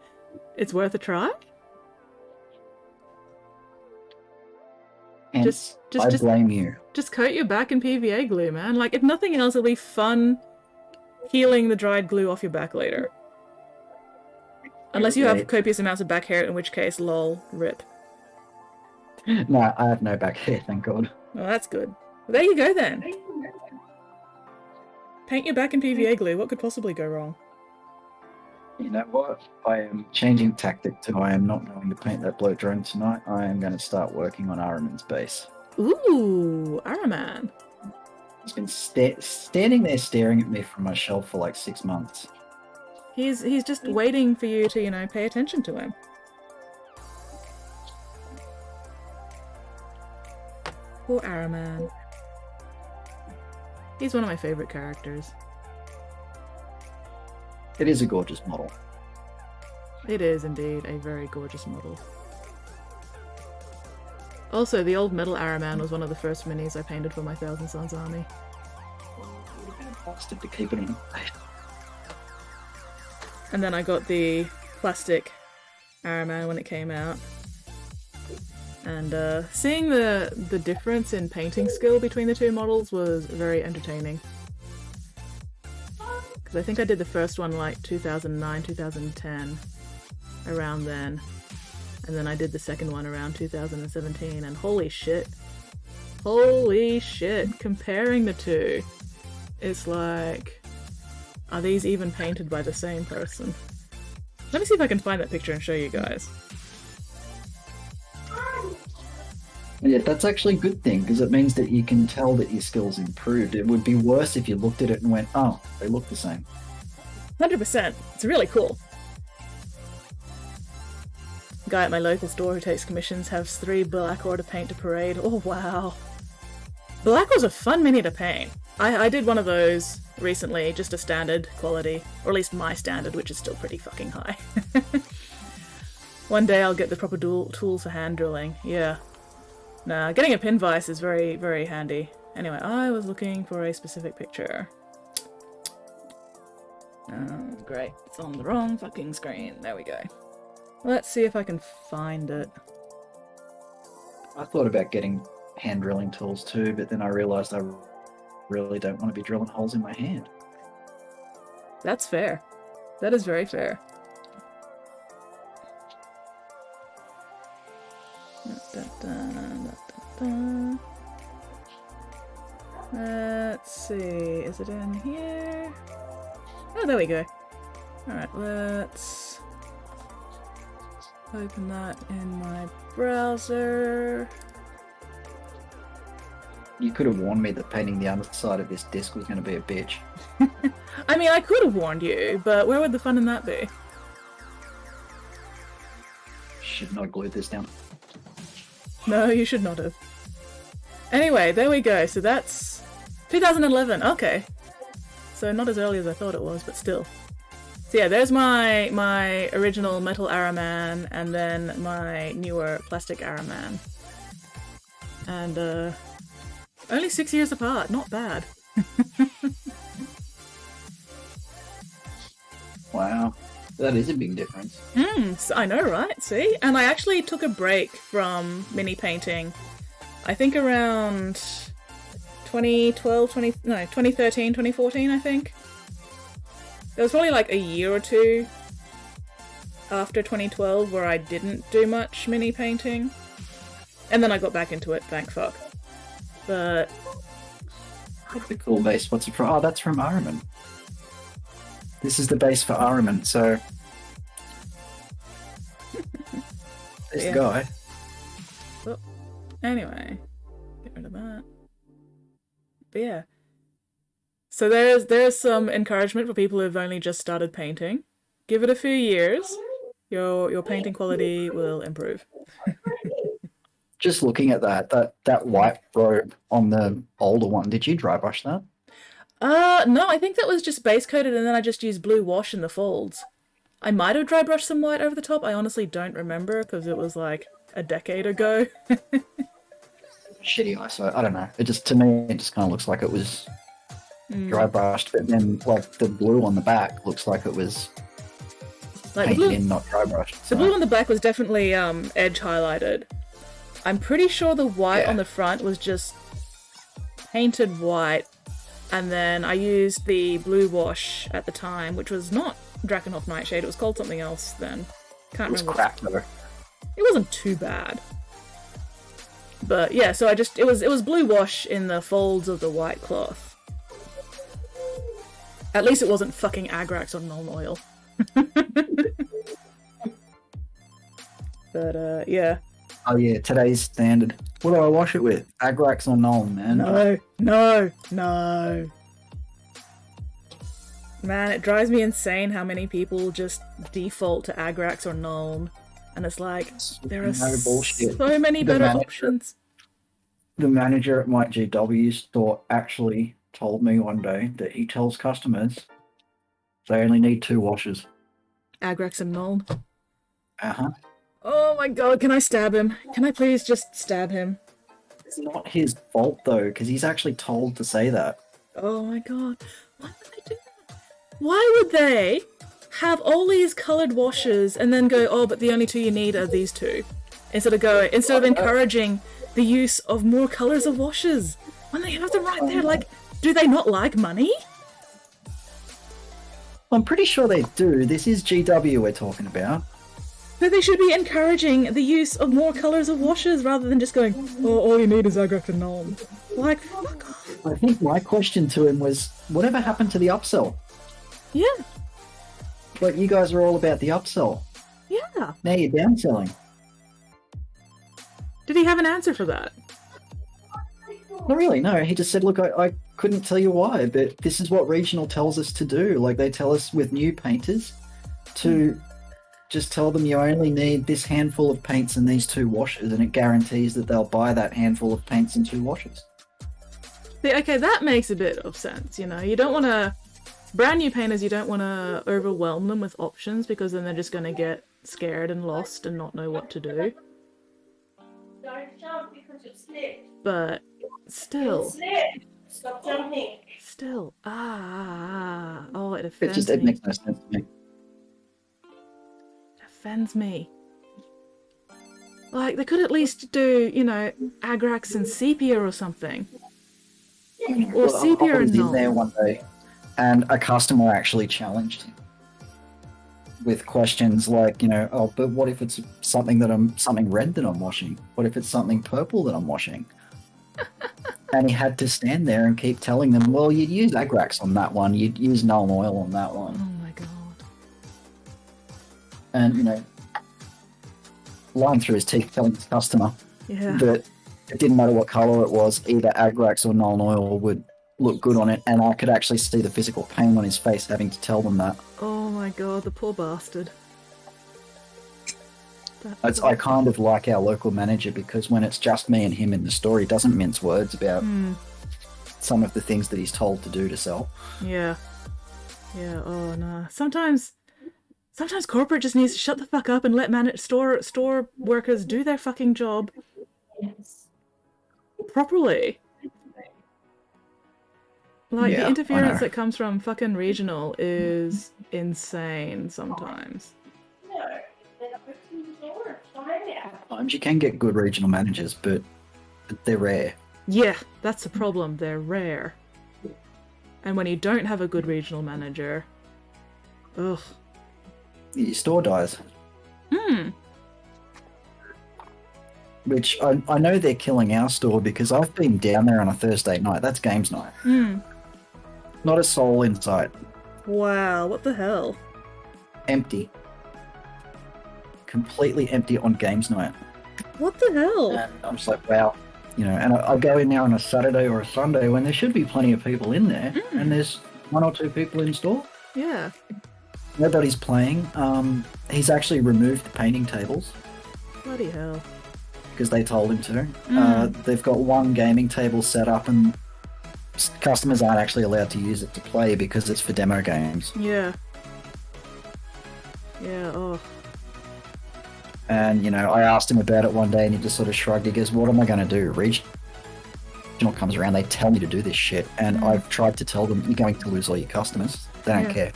it's worth a try. Hence, I blame you. Just coat your back in PVA glue, man. Like, if nothing else, it'll be fun peeling the dried glue off your back later. Unless you have copious amounts of back hair, in which case, lol, rip. No, I have no back hair, thank God. Well, that's good. Well, there you go then. Paint your back in PVA glue. What could possibly go wrong? You know what? I am changing tactic to I am not going to paint that bloat drone tonight. I am going to start working on Araman's base. Ooh, Araman. He's been standing there staring at me from my shelf for like 6 months. He's just waiting for you to, you know, pay attention to him. Poor Araman. He's one of my favorite characters. It is a gorgeous model. It is indeed a very gorgeous model. Also, the old metal Araman was one of the first minis I painted for my Thousand Sons army. Bastard to keep it in. And then I got the plastic Araman when it came out. And seeing the difference in painting skill between the two models was very entertaining. Because I think I did the first one like 2009, 2010, around then. And then I did the second one around 2017, and holy shit. Holy shit, comparing the two, it's like, are these even painted by the same person? Let me see if I can find that picture and show you guys. Yeah, that's actually a good thing, because it means that you can tell that your skills improved. It would be worse if you looked at it and went, oh, they look the same. 100%. It's really cool. Guy at my local store who takes commissions has 3 black ore to paint to parade. Oh, wow. Black was a fun mini to paint. I did one of those recently, just a standard quality, or at least my standard, which is still pretty fucking high. One day I'll get the proper tools for hand drilling. Yeah. Nah, getting a pin vise is very, very handy. Anyway, I was looking for a specific picture. Oh, great. It's on the wrong fucking screen. There we go. Let's see if I can find it. I thought about getting hand drilling tools too, but then I realised I really don't want to be drilling holes in my hand. That's fair. That is very fair. Let's see, is it in here? Oh, there we go. Alright, let's open that in my browser. You could have warned me that painting the underside of this disc was going to be a bitch. I mean, I could have warned you, but where would the fun in that be? Should not have glued this down. No, you should not have. Anyway, there we go. So that's 2011. Okay. So not as early as I thought it was, but still. So yeah, there's my original metal Araman, and then my newer plastic Araman. And only 6 years apart, not bad. Wow, that is a big difference. I know, right? See? And I actually took a break from mini painting, I think around 2013, 2014, I think. There was probably like a year or two after 2012 where I didn't do much mini painting. And then I got back into it, thank fuck. But... What's the cool base? What's it from? Oh, that's from Araman. This is the base for Araman, so... This Yeah. guy. Well, anyway, get rid of that. But yeah. So there's some encouragement for people who've only just started painting. Give it a few years, your painting quality will improve. Just looking at that white robe on the older one, did you dry brush that? No, I think that was just base coated and then I just used blue wash in the folds. I might have dry brushed some white over the top. I honestly don't remember because it was like a decade ago. Shitty ISO. I don't know. It just, to me, it just kind of looks like it was dry brushed, but then like the blue on the back looks like it was Like the painted blue, in, not dry brushed. the blue on the back was definitely edge highlighted. I'm pretty sure the white Yeah. on the front was just painted white, and then I used the blue wash at the time, which was not Drakenhof Nightshade. It was called something else then. Can't It was remember. crap though. It wasn't too bad. But yeah, so it was blue wash in the folds of the white cloth. At least it wasn't fucking Agrax or Nuln Oil. But yeah. Oh yeah, today's standard. What do I wash it with? Agrax or Nuln, man? No. Man, it drives me insane how many people just default to Agrax or Nuln. And it's like, there are No bullshit. so many The better manager- options. The manager at my GW store actually told me one day that he tells customers they only need 2 washes. Agrax and Nuln. Uh-huh. Oh my god, can I stab him? Can I please just stab him? It's not his fault though, because he's actually told to say that. Oh my god. Why would they do that? Why would they have all these coloured washes and then go, oh, but the only 2 you need are these 2? Instead of encouraging the use of more colours of washes. When they have them right there, like, do they not like money? I'm pretty sure they do. This is GW we're talking about. But they should be encouraging the use of more colours of washes rather than just going, oh, all you need is Agrax and Nuln. Like, fuck off. I think my question to him was, whatever happened to the upsell? Yeah, Like, you guys are all about the upsell. yeah. Now you're downselling. Did he have an answer for that? Not really, no. He just said, look, I couldn't tell you why, but this is what regional tells us to do. Like, they tell us with new painters to just tell them you only need this handful of paints and these 2 washes, and it guarantees that they'll buy that handful of paints and 2 washes. See, okay, that makes a bit of sense, you know. You don't want to... Brand new painters, you don't want to overwhelm them with options because then they're just going to get scared and lost and not know what to do. Don't jump because you slipped. But still, Stop jumping. still, oh, it It offends just, it me. makes no sense to me. It offends me. Like, they could at least do, you know, Agrax and Sepia or something. Or Well, Sepia I was and in there Nuln. one day, and a customer actually challenged him with questions like, you know, oh, but what if it's something red that I'm washing? What if it's something purple that I'm washing? And he had to stand there and keep telling them, well, you'd use Agrax on that one, you'd use Nuln Oil on that one. Oh my god. And, you know, lying through his teeth telling his customer Yeah. that it didn't matter what color it was, either Agrax or Nuln Oil would look good on it, and I could actually see the physical pain on his face having to tell them that. Oh my god, the poor bastard. I kind of like our local manager because when it's just me and him in the store, he doesn't mince words about some of the things that he's told to do to sell. Yeah. Yeah, oh no. Sometimes corporate just needs to shut the fuck up and let store workers do their fucking job Yes. properly. Like, Yeah, the I interference know. that comes from fucking regional is insane sometimes. No. They're not opening the door. Find out. Sometimes you can get good regional managers, but they're rare. Yeah, that's the problem. They're rare. And when you don't have a good regional manager, ugh. Your store dies. Hmm. Which I know they're killing our store because I've been down there on a Thursday night. That's games night. Hmm. Not a soul in sight. Wow, what the hell? Empty. Completely empty on games night. What the hell? And I'm just like, wow. You know, and I go in there on a Saturday or a Sunday when there should be plenty of people in there, and there's 1 or 2 people in store. Yeah. Nobody's playing. He's actually removed the painting tables Bloody hell. because they told him to. They've got 1 gaming table set up, and customers aren't actually allowed to use it to play because it's for demo games. Yeah. Yeah, oh. And, you know, I asked him about it one day and he just sort of shrugged. He goes, what am I going to do? Regional comes around, they tell me to do this shit. And I've tried to tell them, you're going to lose all your customers. They don't care.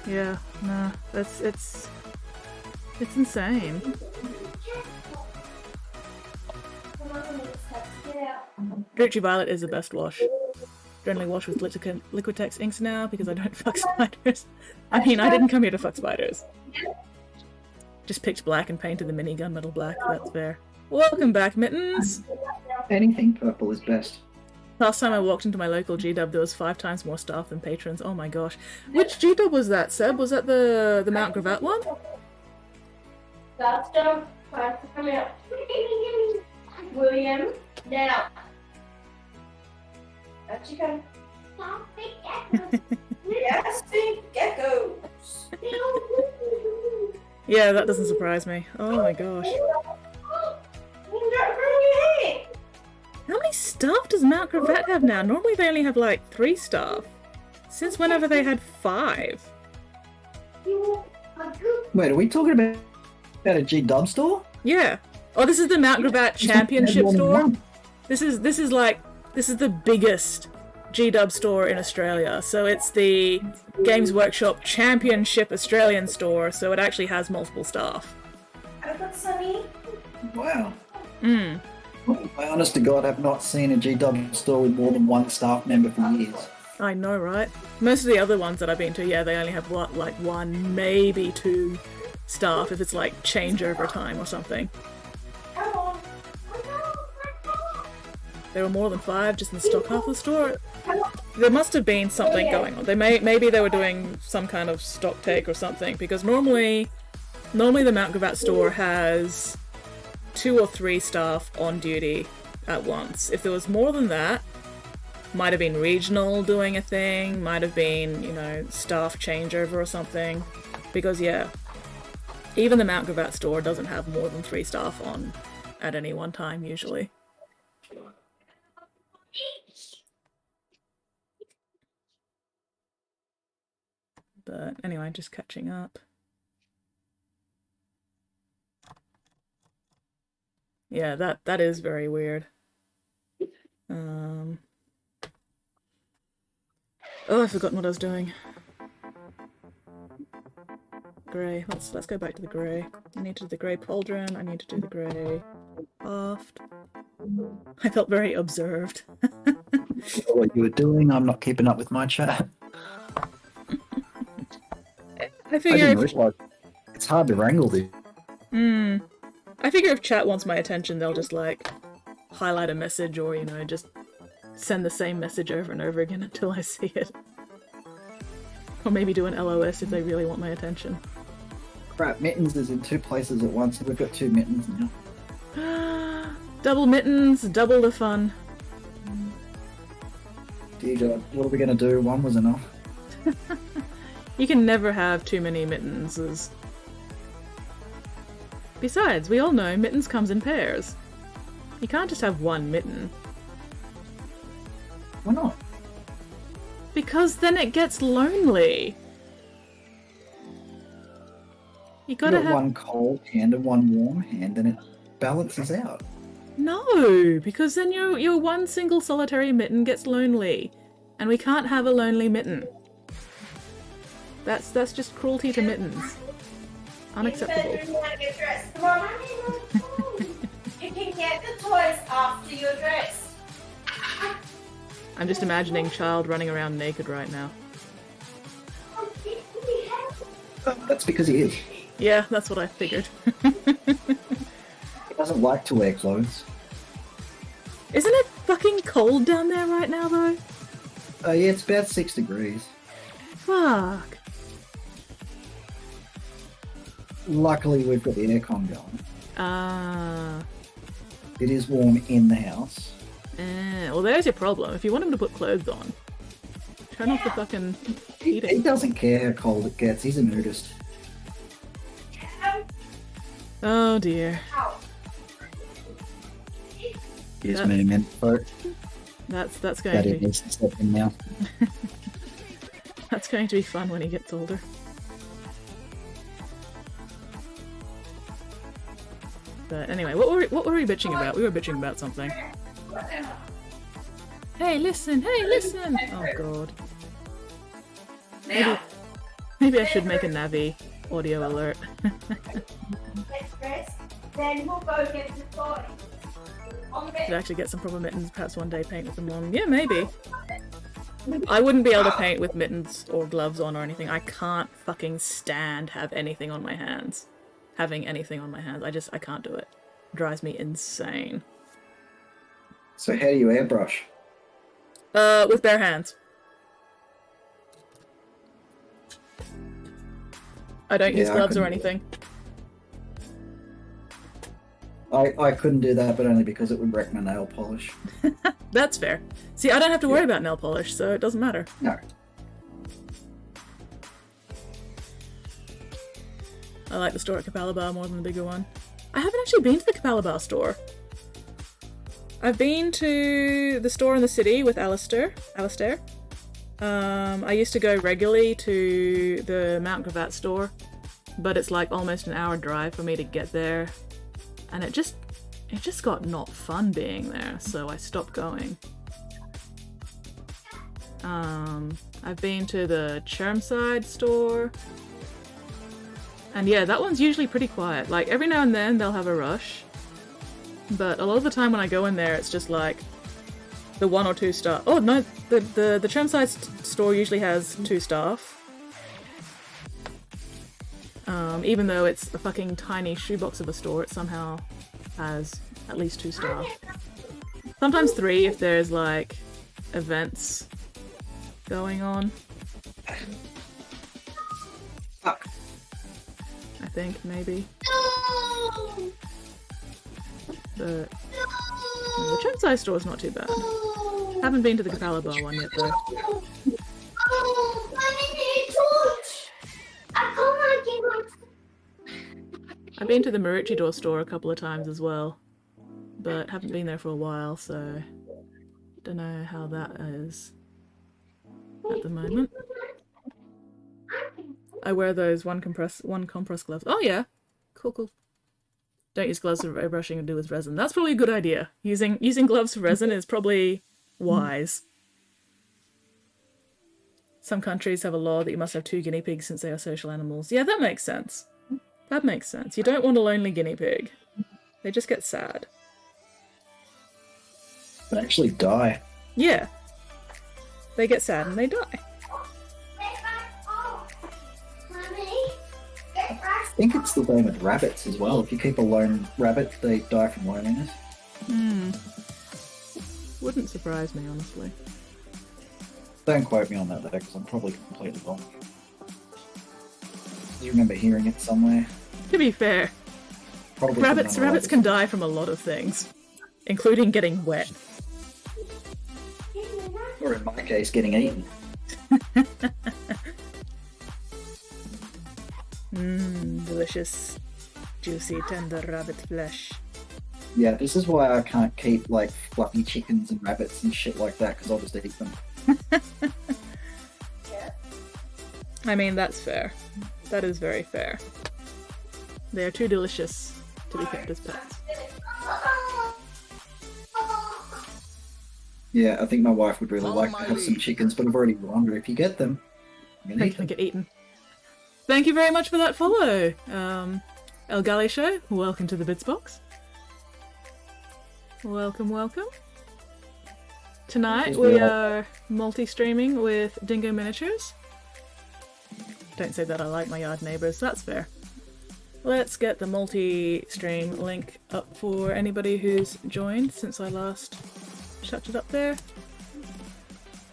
Yeah, nah. It's insane. Victory Violet is the best wash. Generally wash with Liquitex inks now because I don't fuck spiders. I mean, I didn't come here to fuck spiders. Just picked black and painted the mini gunmetal black, that's fair. Welcome back, Mittens! Anything purple is best. Last time I walked into my local G-Dub, there was 5 times more staff than patrons. Oh my gosh. Which G-Dub was that, Seb? Was that the Mount Gravatt one? That's done. Time to come out. William, now. Out you go. Stop the Yes, big geckos. Yeah, that doesn't surprise me. Oh my gosh. How many staff does Mount Gravatt have now? Normally they only have like 3 staff. Since whenever they had 5? Wait, are we talking about a G-Dub store? Yeah. Oh, this is the Mount Gravatt Championship store. This is the biggest G-Dub store in Australia. So it's the Games Workshop Championship Australian store, so it actually has multiple staff. I've got Sunny. Wow. I honest to God have not seen a G-Dub store with more than 1 staff member for years. I know, right? Most of the other ones that I've been to, yeah, they only have what, like 1, maybe 2 staff if it's like changeover time or something. Come on. There were more than 5 just in the stock half of the store. There must have been something going on. Maybe they were doing some kind of stock take or something, because normally the Mount Gravatt store has 2 or 3 staff on duty at once. If there was more than that, might have been regional doing a thing, might have been, you know, staff changeover or something. Because yeah, even the Mount Gravatt store doesn't have more than 3 staff on at any one time usually. But anyway, just catching up. Yeah, that is very weird. Oh, I've forgotten what I was doing. Grey. Let's go back to the grey. I need to do the grey pauldron. I need to do the grey aft. I felt very observed. What you were doing, I'm not keeping up with my chat. I I figure didn't realize it's hard to wrangle these. I figure if chat wants my attention, they'll just like highlight a message or, you know, just send the same message over and over again until I see it. Or maybe do an LOS if they really want my attention. Crap, Mittens is in 2 places at once. We've got 2 Mittens now. Double Mittens, double the fun. Dear God, what are we going to do? 1 was enough. You can never have too many Mittens. Besides, we all know Mittens comes in pairs. You can't just have 1 mitten. Why not? Because then it gets lonely. You You gotta got have... one cold hand and one warm hand, and it balances out. No, because then your one single solitary mitten gets lonely. And we can't have a lonely mitten. That's just cruelty to mittens. Unacceptable. You can get dressed. Come on, you can get the toys after you're dressed. I'm just imagining child running around naked right now. That's because he is. Yeah, that's what I figured. He doesn't like to wear clothes. Isn't it fucking cold down there right now, though? Yeah, it's about 6 degrees. Fuck. Luckily, we've got the aircon going. Ah. It is warm in the house. Well, there's your problem. If you want him to put clothes on, turn off the fucking He heating. doesn't care how cold it gets. He's a nudist. Oh dear. Here's That- me, man. Folk. That's going That to be is to step in now. that's going to be fun when he gets older. But anyway, what were we bitching about? We were bitching about something. Hey, listen! Hey, listen! Oh god. Maybe I should make a Navi audio alert. Get dressed, then we'll go get the toys. On the Could bed. actually get some proper mittens, perhaps one day paint with them on. Yeah, maybe. I wouldn't be able to paint with mittens or gloves on or anything. I can't fucking stand having anything on my hands. I can't do it. It drives me insane. So how do you airbrush? With bare hands. I don't use Yeah, I gloves or couldn't do anything. I couldn't do that, but only because it would wreck my nail polish. That's fair. See, I don't have to worry about nail polish, so it doesn't matter. No. I like the store at Capalaba more than the bigger one. I haven't actually been to the Capalaba store. I've been to the store in the city with Alistair. I used to go regularly to the Mount Gravatt store, but it's like almost an hour drive for me to get there, and it just got not fun being there, so I stopped going. I've been to the Chermside store, and yeah, that one's usually pretty quiet. Like every now and then they'll have a rush, but a lot of the time when I go in there, it's just like the 1 or 2 staff. Oh no, the Chermside store usually has 2 staff. Even though it's a fucking tiny shoebox of a store, it somehow has at least 2 staff. Sometimes 3 if there's like events going on. Fuck. I think maybe. But the Chermside store's not too bad. Haven't been to the Capalaba one yet though. Oh, I need a torch. I can't get I've been to the Maroochydore store a couple of times as well, but haven't been there for a while, so don't know how that is at the moment. I wear those one compress gloves. Oh yeah, cool. Don't use gloves for airbrushing and do with resin. That's probably a good idea. Using gloves for resin is probably wise. Some countries have a law that you must have 2 guinea pigs since they are social animals. Yeah, that makes sense. That makes sense. You don't want a lonely guinea pig. They just get sad. They actually die. Yeah. They get sad and they die. I think it's the same with rabbits as well. If you keep a lone rabbit, they die from loneliness. Wouldn't surprise me, honestly. Don't quote me on that though, because I'm probably completely wrong. You remember hearing it somewhere? To be fair, Probably rabbits can die from a lot of things, including getting wet. Or in my case, getting eaten. Delicious, juicy, tender rabbit flesh. Yeah, this is why I can't keep like fluffy chickens and rabbits and shit like that, because I'll just eat them. I mean, that's fair. That is very fair. They are too delicious to be kept as pets. Yeah, I think my wife would really like to have some chickens, but I've already warned her if you get them, you're They're gonna eat gonna them. get eaten. Thank you very much for that follow, El Gali Show. Welcome to the Bits Box. Welcome, welcome. Tonight Yes, we we are. are multi-streaming with Dingo Miniatures. Don't say that I like my yard neighbours, that's fair. Let's get the multi-stream link up for anybody who's joined since I last chucked it up there.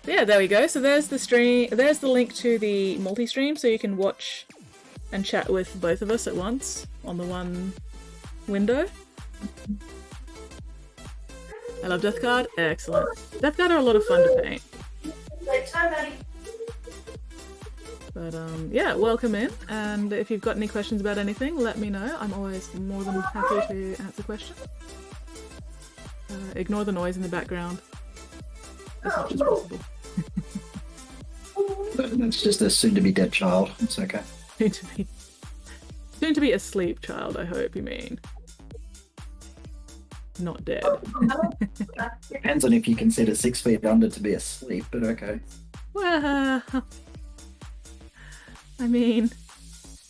Yeah, there we go. So there's the stream. There's the link to the multi-stream, so you can watch and chat with both of us at once on the one window. I love Death Guard. Excellent. Death Guard are a lot of fun to paint. But yeah, welcome in. And if you've got any questions about anything, let me know. I'm always more than happy to answer questions. Ignore the noise in the background as much as possible. It's just a soon-to-be dead child. It's okay. Soon to be asleep child, I hope you mean. Not dead. Depends on if you consider 6 feet under to be asleep, but okay. Well, I mean,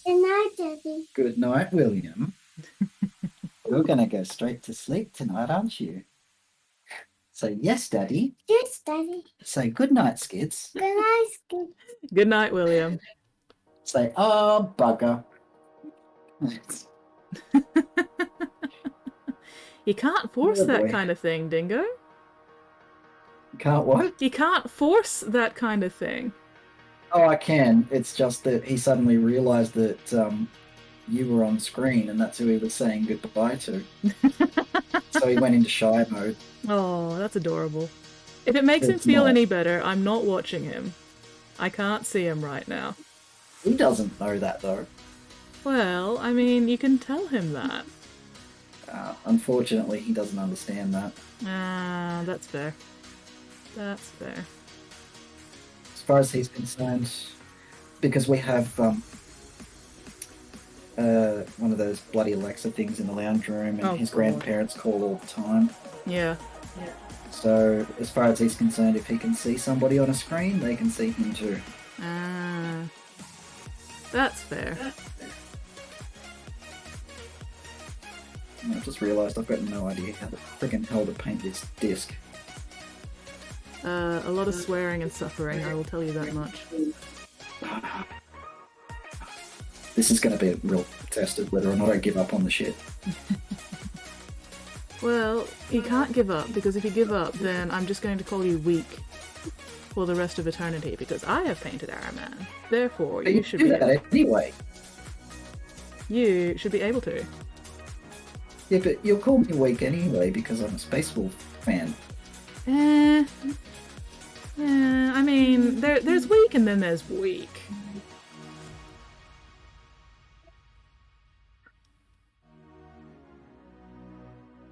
Good night, Daddy. Good night, William. You're gonna go straight to sleep tonight, aren't you? Say yes, Daddy. Yes, Daddy. Say good night, Skids. Good night, Skid. good night, William. Say, oh, bugger. You can't force Oh, that boy. kind of thing, Dingo. Can't what? You can't force that kind of thing. Oh, I can. It's just that he suddenly realised that you were on screen and that's who he was saying goodbye to. So he went into shy mode. Oh, that's adorable. If it makes him It's feel not. any better, I'm not watching him. I can't see him right now. He doesn't know that, though. Well, I mean, you can tell him that. Unfortunately, he doesn't understand that. Ah, that's fair. That's fair. As far as he's concerned, because we have one of those bloody Alexa things in the lounge room, and Oh, his God. grandparents call all the time. Yeah. So, as far as he's concerned, if he can see somebody on a screen, they can see him too. Ah. That's fair. And I've just realised I've got no idea how the friggin' hell to paint this disc. A lot of swearing and suffering, I will tell you that much. This is going to be a real test of whether or not I give up on the shit. Well, you can't give up, because if you give up, then I'm just going to call you weak for the rest of eternity, because I have painted Iron Man. Therefore, But you should do be that anyway. you should be able to. Yeah, but you'll call me weak anyway because I'm a Space Wolf fan. I mean, there's weak and then there's weak.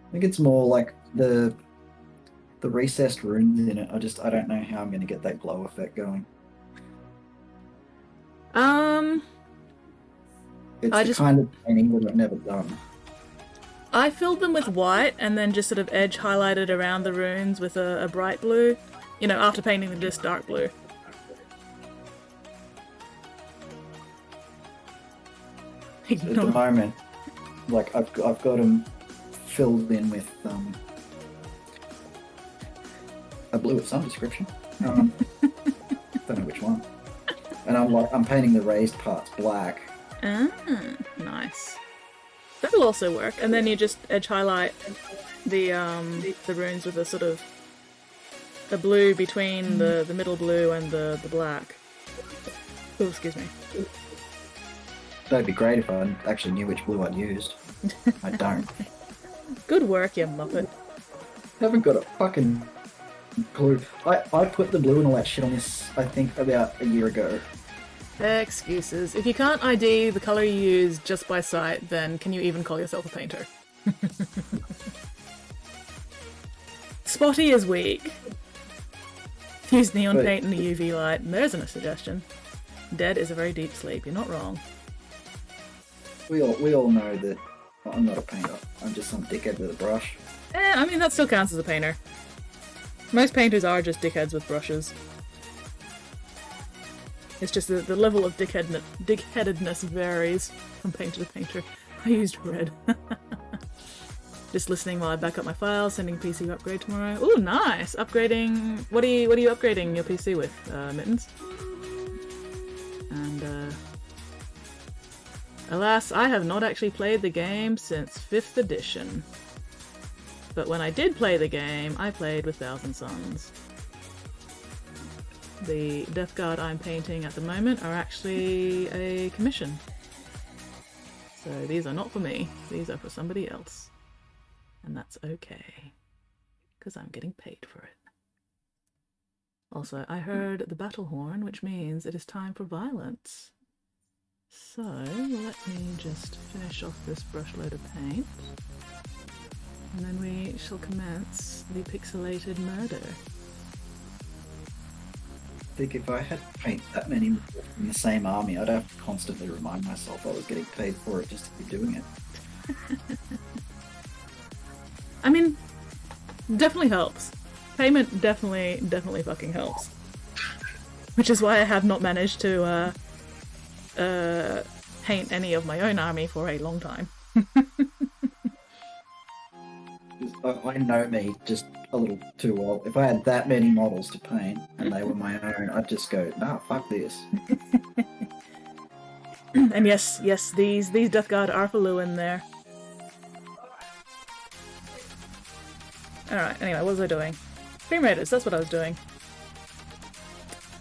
I think it's more like the recessed runes in it. I don't know how I'm going to get that glow effect going. It's I the just- kind of painting that I've never done. I filled them with white and then just sort of edge highlighted around the runes with a bright blue. You know, after painting them just dark blue. At the moment, like I've got them filled in with a blue of some description. Don't know which one. And I'm painting the raised parts black. Ah, nice. That'll also work. And then you just edge highlight the runes with a sort of a blue between the middle blue and the black. Oh, excuse me. That'd be great if I actually knew which blue I'd used. I don't. Good work, you muppet. Haven't got a fucking clue. I put the blue and all that shit on this, I think, about a year ago. Excuses. If you can't ID the colour you use just by sight, then can you even call yourself a painter? Spotty is weak. Use neon But- paint in the UV light. There's a suggestion. Dead is a very deep sleep. You're not wrong. We all know that I'm not a painter. I'm just some dickhead with a brush. I mean, that still counts as a painter. Most painters are just dickheads with brushes. It's just the level of dickheadedness varies from painter to painter. I used red. Just listening while I back up my files, sending PC upgrade tomorrow. Ooh, nice! Upgrading... What are you upgrading your PC with, Mittens? And, alas, I have not actually played the game since 5th edition. But when I did play the game, I played with Thousand Suns. The Death Guard I'm painting at the moment are actually a commission. So these are not for me, these are for somebody else. And that's okay, because I'm getting paid for it. Also, I heard the battle horn, which means it is time for violence. So, let me just finish off this brush load of paint. And then we shall commence the pixelated murder. I think if I had to paint that many in the same army, I'd have to constantly remind myself I was getting paid for it just to be doing it. I mean, definitely helps. Payment definitely fucking helps. Which is why I have not managed to paint any of my own army for a long time. I know me just a little too well. If I had that many models to paint and they were my own, I'd just go, nah, fuck this. And yes, these Death Guard are for Lewin there. Alright, anyway, what was I doing? Stream Raiders, that's what I was doing.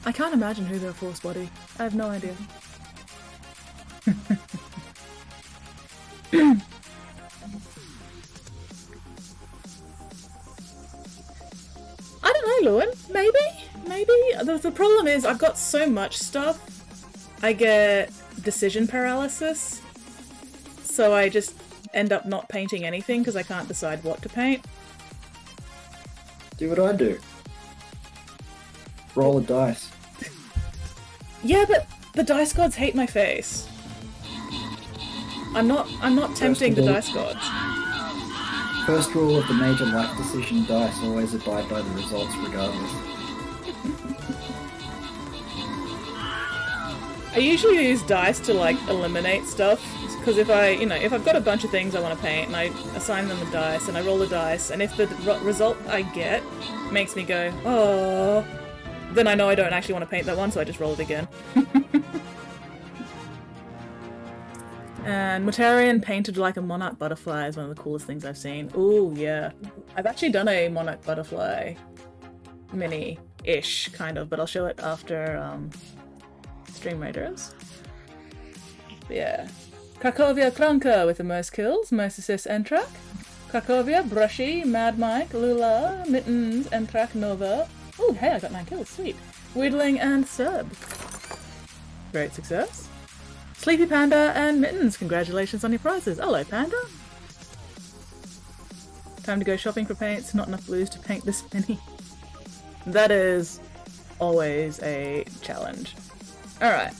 I can't imagine who their force body. I have no idea. I don't know, Lewin. Maybe? The problem is I've got so much stuff, I get decision paralysis. So I just end up not painting anything because I can't decide what to paint. Do what I do. Roll a dice. Yeah, but the dice gods hate my face. I'm not tempting the dice gods. First rule of the major life decision dice, always abide by the results regardless. I usually use dice to like eliminate stuff, because if I've got a bunch of things I want to paint and I assign them a dice and I roll the dice, and if the result I get makes me go, oh, then I know I don't actually want to paint that one, so I just roll it again. And Mortarion painted like a monarch butterfly is one of the coolest things I've seen. Ooh, yeah. I've actually done a monarch butterfly mini-ish, kind of, but I'll show it after Stream Raiders. But yeah. Cracovia Kronka with the most kills, most assists, Entrak. Cracovia, Brushy, Mad Mike, Lula, Mittens, Entrak, Nova. Ooh, hey, I got 9 kills, sweet. Weirdling and Sub. Great success. Sleepy Panda and Mittens, congratulations on your prizes. Hello, Panda. Time to go shopping for paints. Not enough blues to paint this many. That is always a challenge. Alright.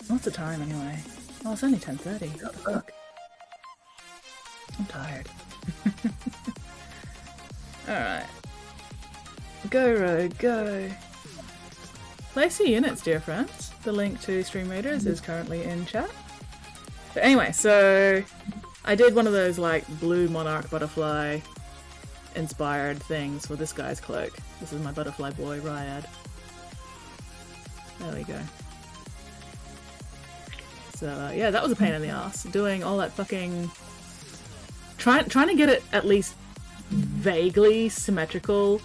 What's the time anyway? Oh, it's only 10:30. What the fuck? I'm tired. Alright. Go, Rogue, go. Place your units, dear friends. The link to Stream Raiders is currently in chat. But anyway, so I did one of those like blue monarch butterfly inspired things for this guy's cloak. This is my butterfly boy, Ryad. There we go. So yeah, that was a pain in the ass. Doing all that fucking... Trying to get it at least vaguely symmetrical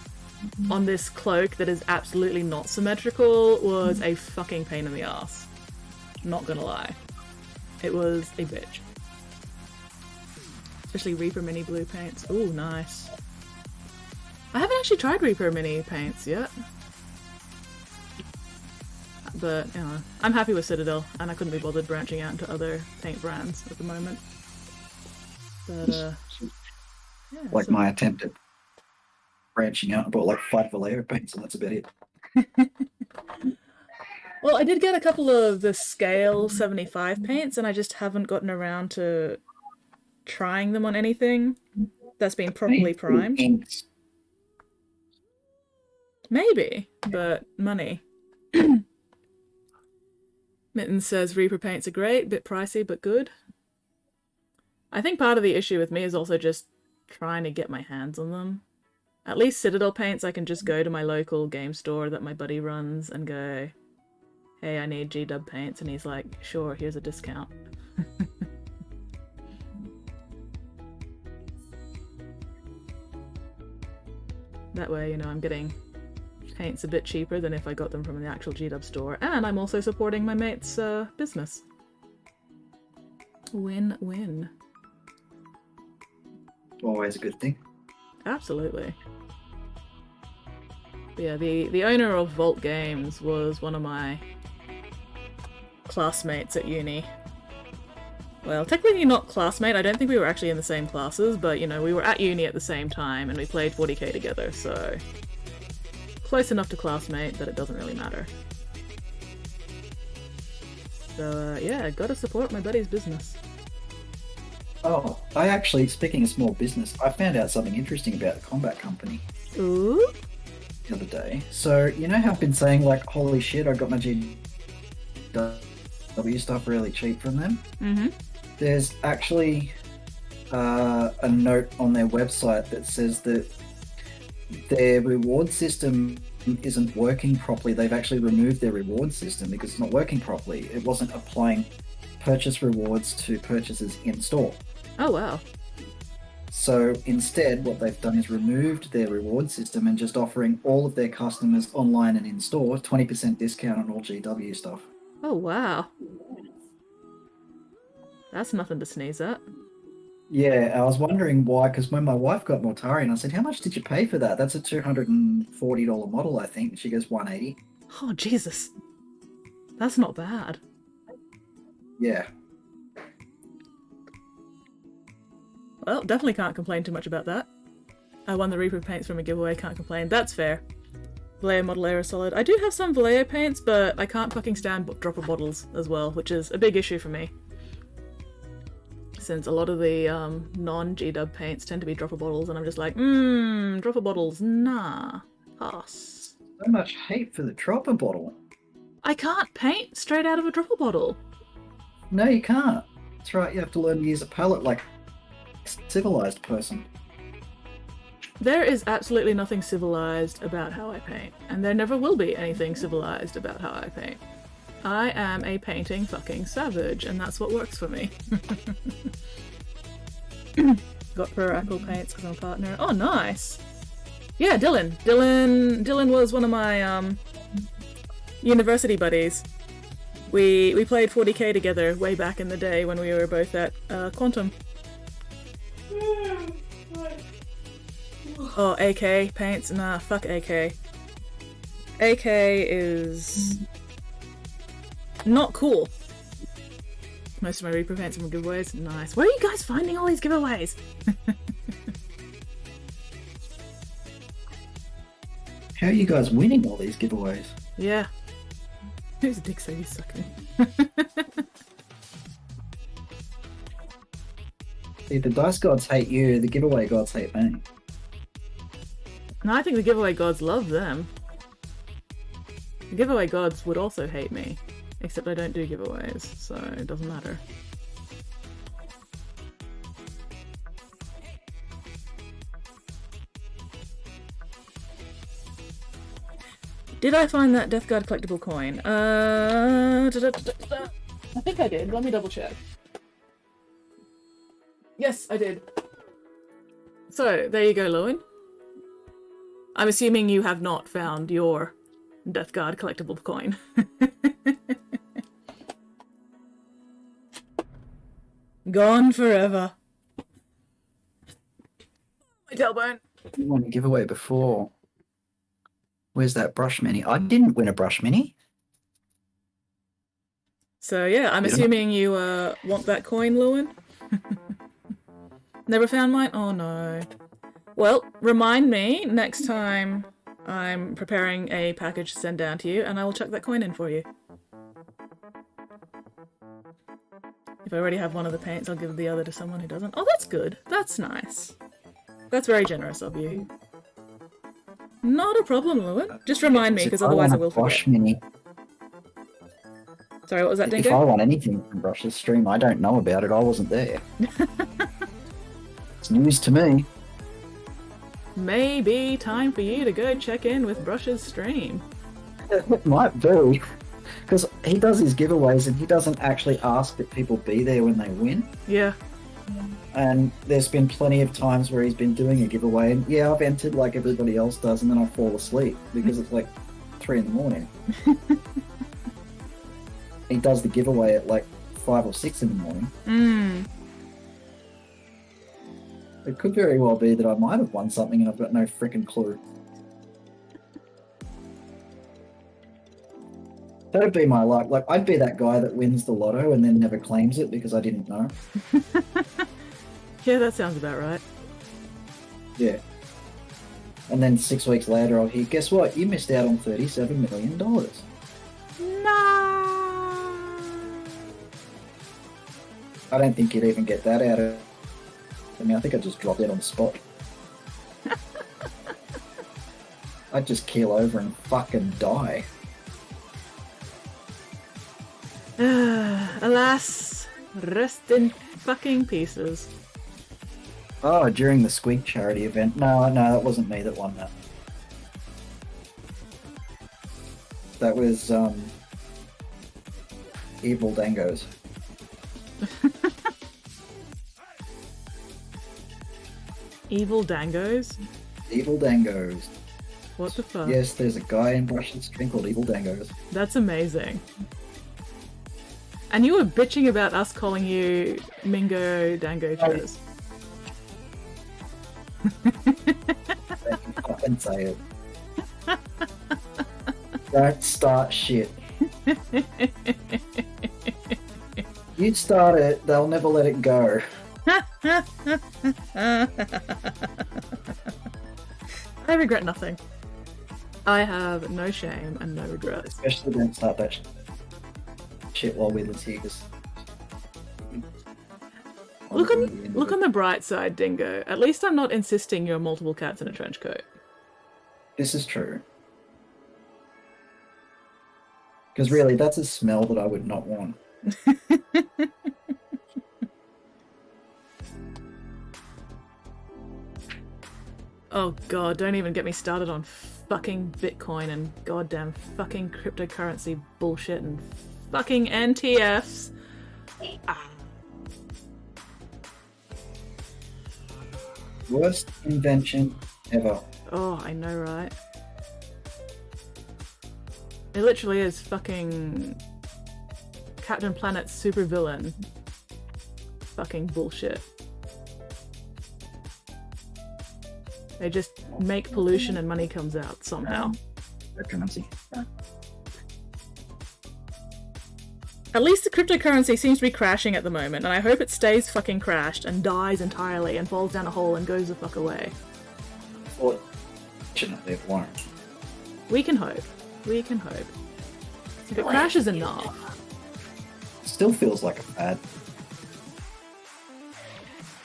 on this cloak that is absolutely not symmetrical was a fucking pain in the ass. Not gonna lie. It was a bitch. Especially Reaper Mini blue paints. Ooh, nice. I haven't actually tried Reaper Mini paints yet. But, you know, I'm happy with Citadel, and I couldn't be bothered branching out into other paint brands at the moment. But, yeah, Like so... my attempt at branching out, I bought like 5 Vallejo paints and that's about it. Well, I did get a couple of the scale 75 paints, and I just haven't gotten around to trying them on anything that's been properly primed. Inks. Maybe, but money. Mitten says Reaper paints are great, bit pricey, but good. I think part of the issue with me is also just trying to get my hands on them. At least Citadel paints, I can just go to my local game store that my buddy runs and go, hey, I need G-Dub paints, and he's like, sure, here's a discount. That way, you know, I'm getting paints a bit cheaper than if I got them from the actual G-Dub store, and I'm also supporting my mate's business. Win-win. Always a good thing. Absolutely. But yeah, the owner of Vault Games was one of my classmates at uni. Well, technically not classmate, I don't think we were actually in the same classes, but you know, we were at uni at the same time and we played 40k together, so close enough to classmate that it doesn't really matter. So yeah, gotta support my buddy's business. Oh, I actually, speaking of small business, I found out something interesting about the combat company Ooh? the other day. So, you know how I've been saying, like, holy shit, I got my GW stuff really cheap from them? Mm-hmm. There's actually a note on their website that says that their reward system isn't working properly. They've actually removed their reward system because it's not working properly. It wasn't applying purchase rewards to purchases in store. Oh wow. So instead, what they've done is removed their reward system and just offering all of their customers online and in store 20% discount on all GW stuff. Oh wow. That's nothing to sneeze at. Yeah, I was wondering why, because when my wife got Mortarion, I said, how much did you pay for that? That's a $240 model, I think. And she goes, 180. Oh Jesus. That's not bad. Yeah. Well, definitely can't complain too much about that. I won the Reaper paints from a giveaway, can't complain. That's fair. Vallejo model air is solid. I do have some Vallejo paints, but I can't fucking stand dropper bottles as well, which is a big issue for me. Since a lot of the non-G-Dub paints tend to be dropper bottles, and I'm just like, dropper bottles, nah. Pass. So much hate for the dropper bottle. I can't paint straight out of a dropper bottle. No, you can't. That's right, you have to learn to use a palette like a civilized person. There is absolutely nothing civilized about how I paint, and there never will be anything civilized about how I paint. I am a painting fucking savage, and that's what works for me. Got Puracle paints because I'm a partner. Oh, nice! Yeah, Dylan. Dylan was one of my university buddies. We played 40k together way back in the day when we were both at Quantum. Oh, AK paints? Nah, fuck AK. AK is not cool. Most of my Reaper paints from giveaways. Nice. Where are you guys finding all these giveaways? How are you guys winning all these giveaways? Yeah. Whose dicks are you sucking? See, the dice gods hate you, the giveaway gods hate me. No, I think the giveaway gods love them. The giveaway gods would also hate me. Except I don't do giveaways, so it doesn't matter. Did I find that Death Guard collectible coin? I think I did. Let me double check. Yes, I did. So, there you go, Lowen. I'm assuming you have not found your Death Guard collectible coin. Gone forever. My tailbone. You won a giveaway before. Where's that brush mini? I didn't win a brush mini. So yeah, I'm assuming you want that coin, Lewin? Never found mine? Oh no. Well, remind me next time I'm preparing a package to send down to you, and I will chuck that coin in for you. If I already have one of the paints, I'll give the other to someone who doesn't. Oh, that's good. That's nice. That's very generous of you. Not a problem, Lewin. Just remind me, because otherwise I will forget. Mini, Sorry, what was that, if Dingo? I want anything from Brush's stream, I don't know about it. I wasn't there. It's news to me. Maybe time for you to go check in with Brush's stream. It might be. Because he does his giveaways and he doesn't actually ask that people be there when they win. Yeah. And there's been plenty of times where he's been doing a giveaway and yeah, I've entered like everybody else does and then I fall asleep because it's like 3 in the morning. He does the giveaway at like 5 or 6 in the morning. Mm. It could very well be that I might have won something and I've got no freaking clue. That'd be my luck. Like, I'd be that guy that wins the lotto and then never claims it because I didn't know. Yeah, that sounds about right. Yeah. And then 6 weeks later I'll hear, guess what? You missed out on $37 million. No. I don't think you'd even get that out of... I mean, I think I'd just drop it on the spot. I'd just keel over and fucking die. Alas, rest in fucking pieces. Oh, during the Squeak charity event. No, that wasn't me that won that. That was, Evil Dangos. Evil Dangos? Evil Dangos. What the fuck? Yes, there's a guy in Brush's stream called Evil Dangos. That's amazing. And you were bitching about us calling you Mingo Dango Chairs. Fucking say it. Don't start shit. You start it, they'll never let it go. I regret nothing. I have no shame and no regrets. Especially don't start that shit while we're litigious. Look on the bright side, Dingo. At least I'm not insisting you're multiple cats in a trench coat. This is true. Because really, that's a smell that I would not want. Oh god, don't even get me started on fucking Bitcoin and goddamn fucking cryptocurrency bullshit and fucking NTFs. Ah. Worst invention ever. Oh, I know, right? It literally is fucking Captain Planet's supervillain. Fucking bullshit. They just make pollution and money comes out somehow. Cryptocurrency. At least the cryptocurrency seems to be crashing at the moment, and I hope it stays fucking crashed and dies entirely and falls down a hole and goes the fuck away. Fortunately, it won't. We can hope. We can hope. If it crashes enough. Still feels like a fad.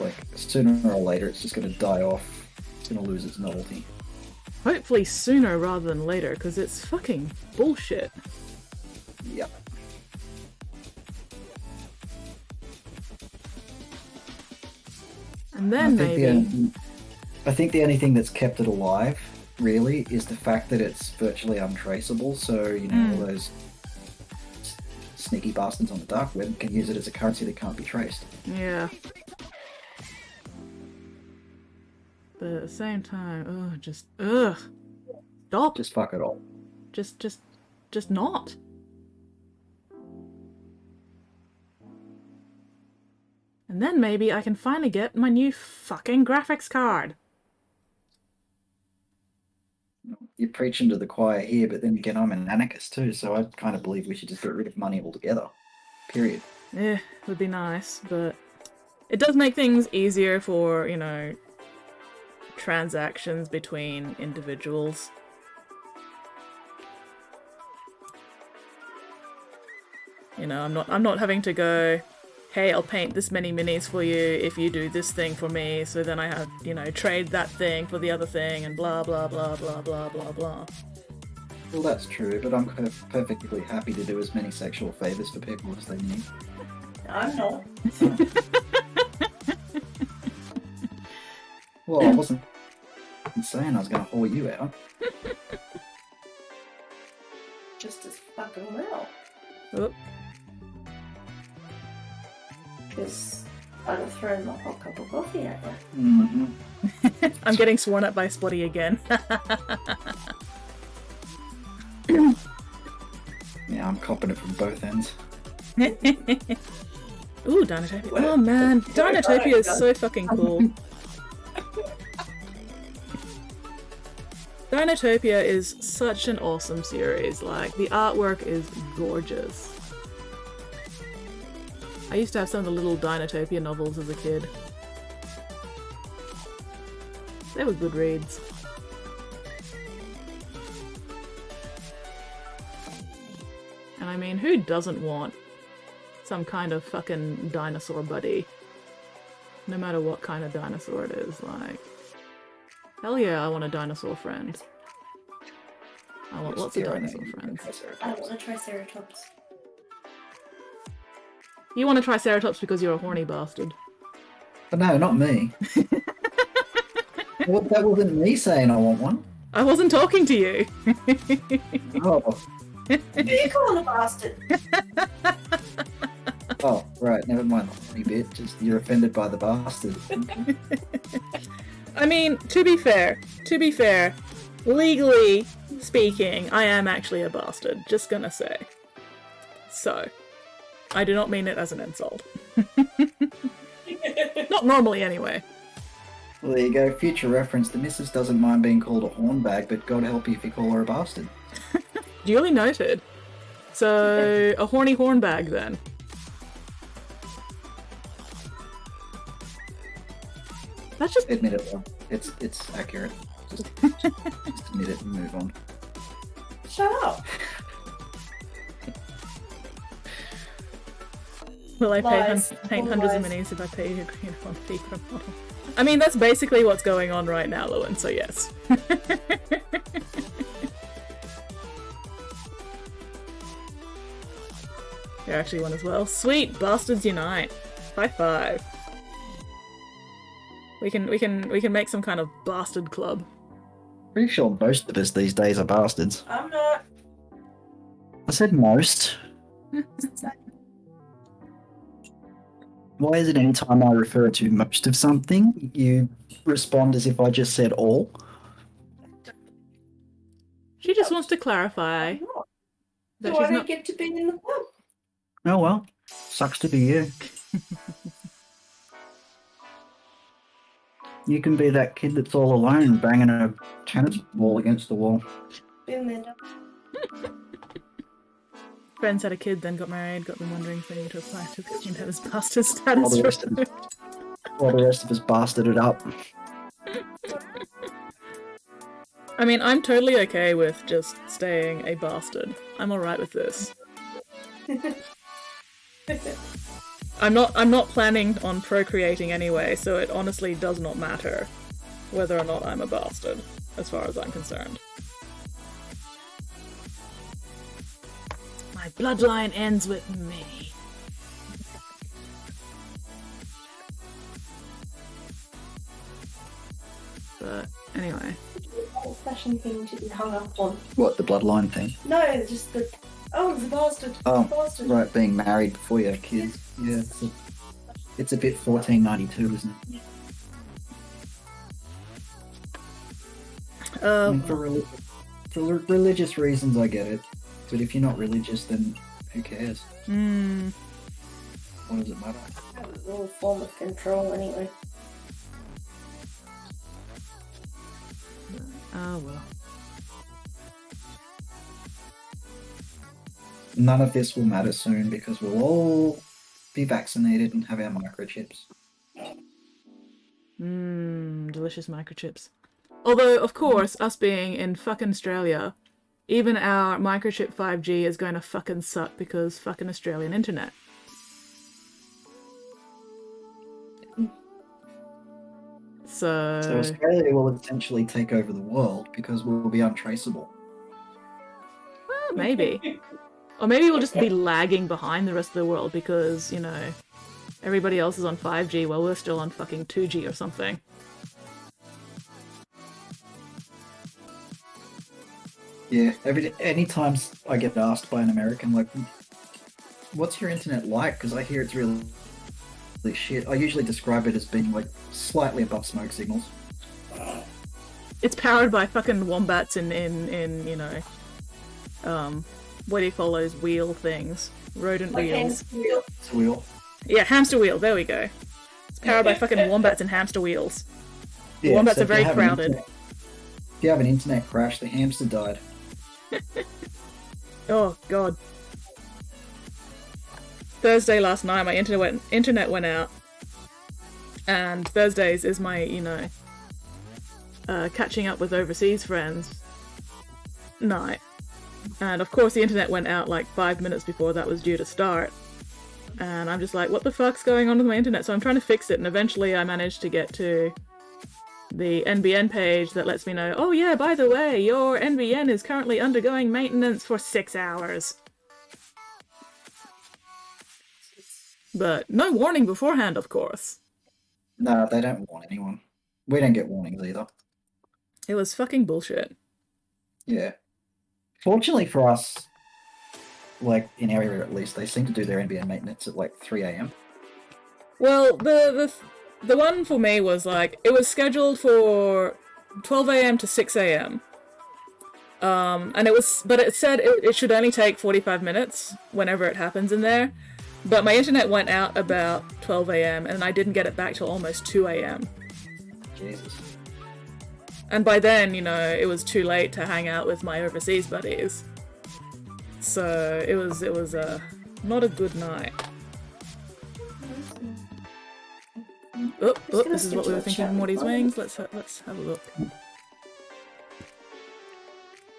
Like, sooner or later, it's just going to die off. It's going to lose its novelty. Hopefully sooner rather than later, because it's fucking bullshit. Yep. And then I think the only thing that's kept it alive, really, is the fact that it's virtually untraceable. So, you know, all those sneaky bastards on the dark web can use it as a currency that can't be traced. Yeah. But at the same time, ugh. Stop. Just fuck it all. Just not. And then maybe I can finally get my new fucking graphics card. You're preaching to the choir here, but then again, I'm an anarchist too, so I kind of believe we should just get rid of money altogether. Period. Yeah, would be nice, but it does make things easier for, you know, transactions between individuals. You know, I'm not having to go, hey, I'll paint this many minis for you if you do this thing for me, so then I have, you know, trade that thing for the other thing and blah blah blah blah blah blah blah. Well, that's true, but I'm perfectly happy to do as many sexual favors for people as they need. I'm not. Well, I wasn't saying I was going to haul you out. Just as fucking well. Oop. Because I'd have thrown my hot cup of coffee at you. Mm-hmm. I'm getting sworn at by Spotty again. Yeah, I'm copping it from both ends. Ooh, Dinotopia. Oh man, Dinotopia is so fucking cool. Dinotopia is such an awesome series. Like, the artwork is gorgeous. I used to have some of the little Dinotopia novels as a kid. They were good reads. And I mean, who doesn't want some kind of fucking dinosaur buddy? No matter what kind of dinosaur it is, like... Hell yeah, I want a dinosaur friend. I want lots of dinosaur friends. I want a Triceratops. You want a Triceratops because you're a horny bastard. But no, not me. Well, that wasn't me saying I want one. I wasn't talking to you. Oh. Who you calling a bastard? Oh, right, never mind the funny bit. Just you're offended by the bastard. I mean, to be fair, legally speaking, I am actually a bastard. Just gonna say. So, I do not mean it as an insult. Not normally, anyway. Well, there you go. Future reference. The missus doesn't mind being called a hornbag, but God help you if you call her a bastard. Duly noted. So, a horny hornbag then. That's just... Admit it, though. It's accurate. Just admit it and move on. Shut up. Will I Lies. paint All hundreds of lies. minis if I pay you green on secret model? I mean, that's basically what's going on right now, Lewin, so yes. You're actually one as well. Sweet! Bastards unite! High five. We can make some kind of bastard club. Pretty sure most of us these days are bastards. I'm not. I said most. Why is it any time I refer to most of something, you respond as if I just said all? She just wants to clarify I'm not. that So I she's don't not... get to be in the club. Oh well, sucks to be you. You can be that kid that's all alone banging a tennis ball against the wall. Been there, done. Friends had a kid, then got married, got them wondering if they need to apply to the Teen Tennis Bastard While status. the rest of us, while the rest of us bastarded up. I mean, I'm totally okay with just staying a bastard. I'm alright with this. I'm not planning on procreating anyway, so it honestly does not matter whether or not I'm a bastard, as far as I'm concerned. My bloodline ends with me. But anyway. Old fashioned thing to be hung up on. What, the bloodline thing? No, just the. Oh, it's a bastard. Oh, It's a bastard. right, being married before you have kids. Yeah, it's a bit 1492, isn't it? I mean, for religious reasons, I get it. But if you're not religious, then who cares? What does it matter? It's all a form of control anyway. Oh well. None of this will matter soon because we'll all be vaccinated and have our microchips. Delicious microchips. Although, of course, us being in fucking Australia, even our microchip 5G is going to fucking suck because fucking Australian internet. So Australia will essentially take over the world because we'll be untraceable. Maybe. Or maybe we'll just be lagging behind the rest of the world because, you know, everybody else is on 5G while we're still on fucking 2G or something. Yeah, anytime I get asked by an American, like, what's your internet like? Because I hear it's really shit. I usually describe it as being, like, slightly above smoke signals. It's powered by fucking wombats in you know, what do you call those wheel things? Rodent Like wheels. hamster wheel. It's a wheel. Yeah, hamster wheel, there we go. It's powered by fucking wombats and hamster wheels. The Yeah, wombats so are very crowded. If you have an internet crash, the hamster died. Oh, God. Thursday last night, my internet went out. And Thursdays is my, you know, catching up with overseas friends night. And of course the internet went out like 5 minutes before that was due to start. And I'm just like, what the fuck's going on with my internet? So I'm trying to fix it, and eventually I managed to get to the NBN page that lets me know, oh yeah, by the way, your NBN is currently undergoing maintenance for 6 hours. But no warning beforehand, of course. No, they don't warn anyone. We don't get warnings either. It was fucking bullshit. Yeah. Fortunately for us, like in area at least, they seem to do their NBN maintenance at like 3 a.m. Well, the one for me was like, it was scheduled for 12 a.m. to 6 a.m. And it said it should only take 45 minutes whenever it happens in there. But my internet went out about 12 a.m. and I didn't get it back till almost 2 a.m. Jesus. And by then, you know, it was too late to hang out with my overseas buddies. So it was not a good night. Oh, this is what we were thinking of Morty's Wings. Let's have a look.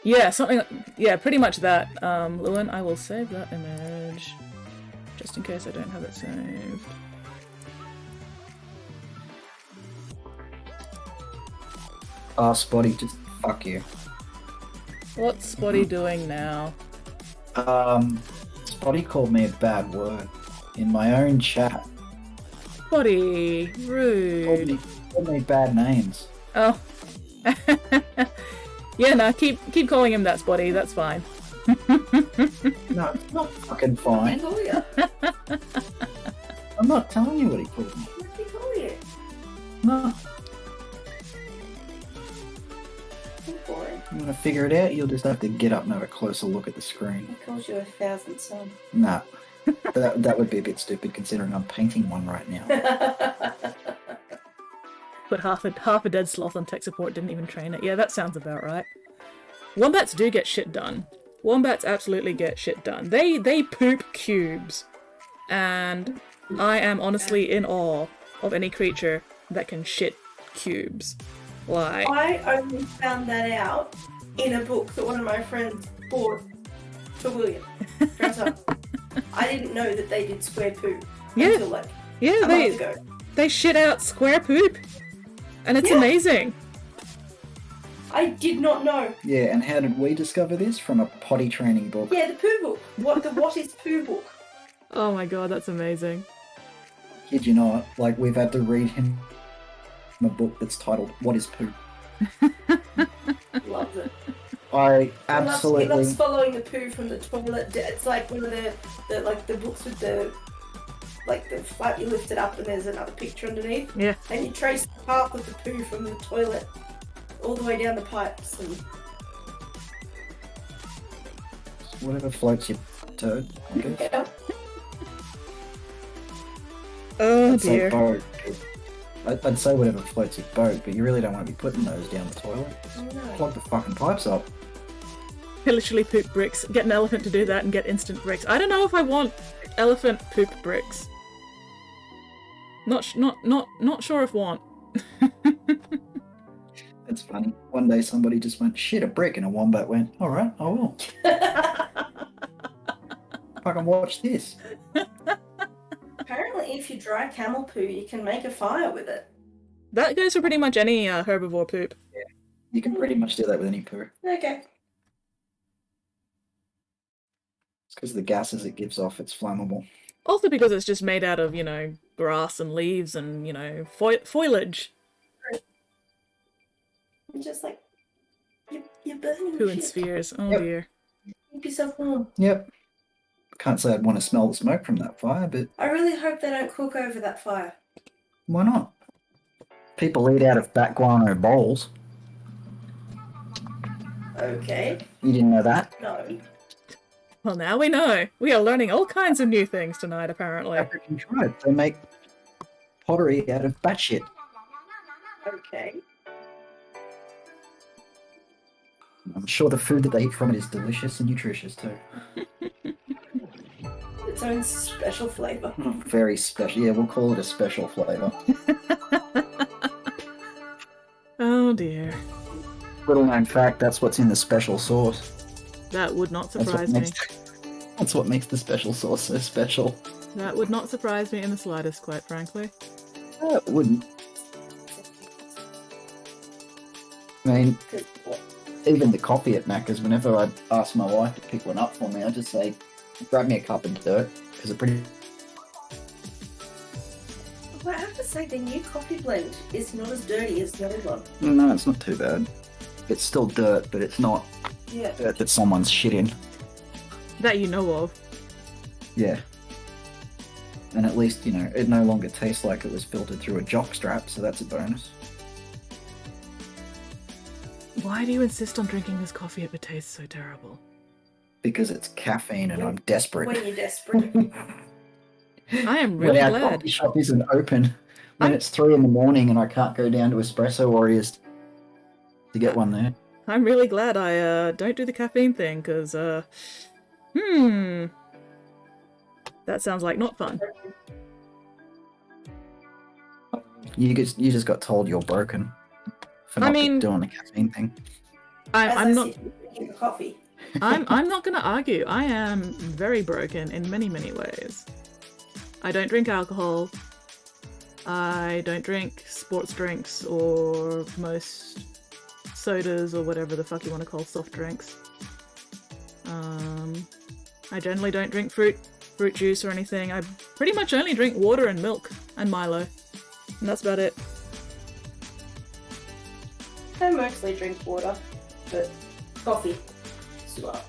Yeah, pretty much that. Lewin, I will save that image just in case I don't have it saved. Spotty, just fuck you. What's Spotty doing now? Spotty called me a bad word in my own chat. Spotty, rude. Called me bad names. Oh. Yeah, no, keep calling him that, Spotty. That's fine. No, it's not fucking fine. I'm not telling you what he called me. What did he call you? No. Boring. You want to figure it out? You'll just have to get up and have a closer look at the screen. He calls you 1,000 son. Nah. that would be a bit stupid considering I'm painting one right now. Put half a dead sloth on tech support, didn't even train it. Yeah, that sounds about right. Wombats do get shit done. Wombats absolutely get shit done. They poop cubes. And I am honestly in awe of any creature that can shit cubes. Like, I only found that out in a book that one of my friends bought for William. Dress up. I didn't know that they did square poo until like a month ago. They shit out square poop. And it's amazing. I did not know. Yeah, and how did we discover this? From a potty training book. Yeah, the poo book. What is poo book? Oh my god, that's amazing. Kid you not, like we've had to read him a book that's titled "What Is Poo." Loves it. I absolutely He loves following the poo from the toilet. It's like one of the books with the flap you lift it up and there's another picture underneath. Yeah. And you trace the path of the poo from the toilet all the way down the pipes and whatever floats your turd. I guess. yeah. Oh I'd say dear. boat. I'd say whatever floats your boat, but you really don't want to be putting those down the toilet. No. Plug the fucking pipes up. I literally poop bricks. Get an elephant to do that and get instant bricks. I don't know if I want elephant poop bricks. Not sure if want. It's funny. One day somebody just went, shit, a brick, and a wombat went, alright, I will. Fucking watch this. Apparently if you dry camel poo you can make a fire with it. That goes for pretty much any herbivore poop. You can pretty much do that with any poo. Okay. It's because the gases it gives off, it's flammable. Also because it's just made out of, grass and leaves and, foliage. I'm just like, you're burning Poo and shit. spheres. Oh Yep. dear. Keep yourself warm. Yep. Can't say I'd want to smell the smoke from that fire, but I really hope they don't cook over that fire. why not? People eat out of bat guano bowls. Okay. You didn't know that? No. Well, now we know. We are learning all kinds of new things tonight, apparently. African tribe. They make pottery out of bat shit. Okay. I'm sure the food that they eat from it is delicious and nutritious too. Its own special flavour. Very special. Yeah, we'll call it a special flavour. Oh dear. Little known fact, that's what's in the special sauce. That would not That's surprise me. That's what makes the special sauce so special. That would not surprise me in the slightest, quite frankly. It wouldn't. I mean, even the coffee at Macca's, whenever I ask my wife to pick one up for me, I just say, grab me a cup and dirt, because it pretty... Well, I have to say, the new coffee blend is not as dirty as the old one. No, it's not too bad. It's still dirt, but it's not Yeah. dirt that someone's shit in. That you know of. Yeah. And at least, it no longer tastes like it was filtered through a jock strap, so that's a bonus. Why do you insist on drinking this coffee if it tastes so terrible? Because it's caffeine and I'm desperate. When you're desperate. I am When really our glad. coffee shop isn't open, when it's 3 in the morning and I can't go down to Espresso Warriors to get one there. I'm really glad I don't do the caffeine thing, because that sounds like not fun. You just got told you're broken for not doing the caffeine thing. I'm not. Drinking the coffee. I'm not going to argue. I am very broken in many, many ways. I don't drink alcohol. I don't drink sports drinks or most sodas or whatever the fuck you want to call soft drinks. I generally don't drink fruit juice or anything. I pretty much only drink water and milk and Milo. And that's about it. I mostly drink water, but coffee as well.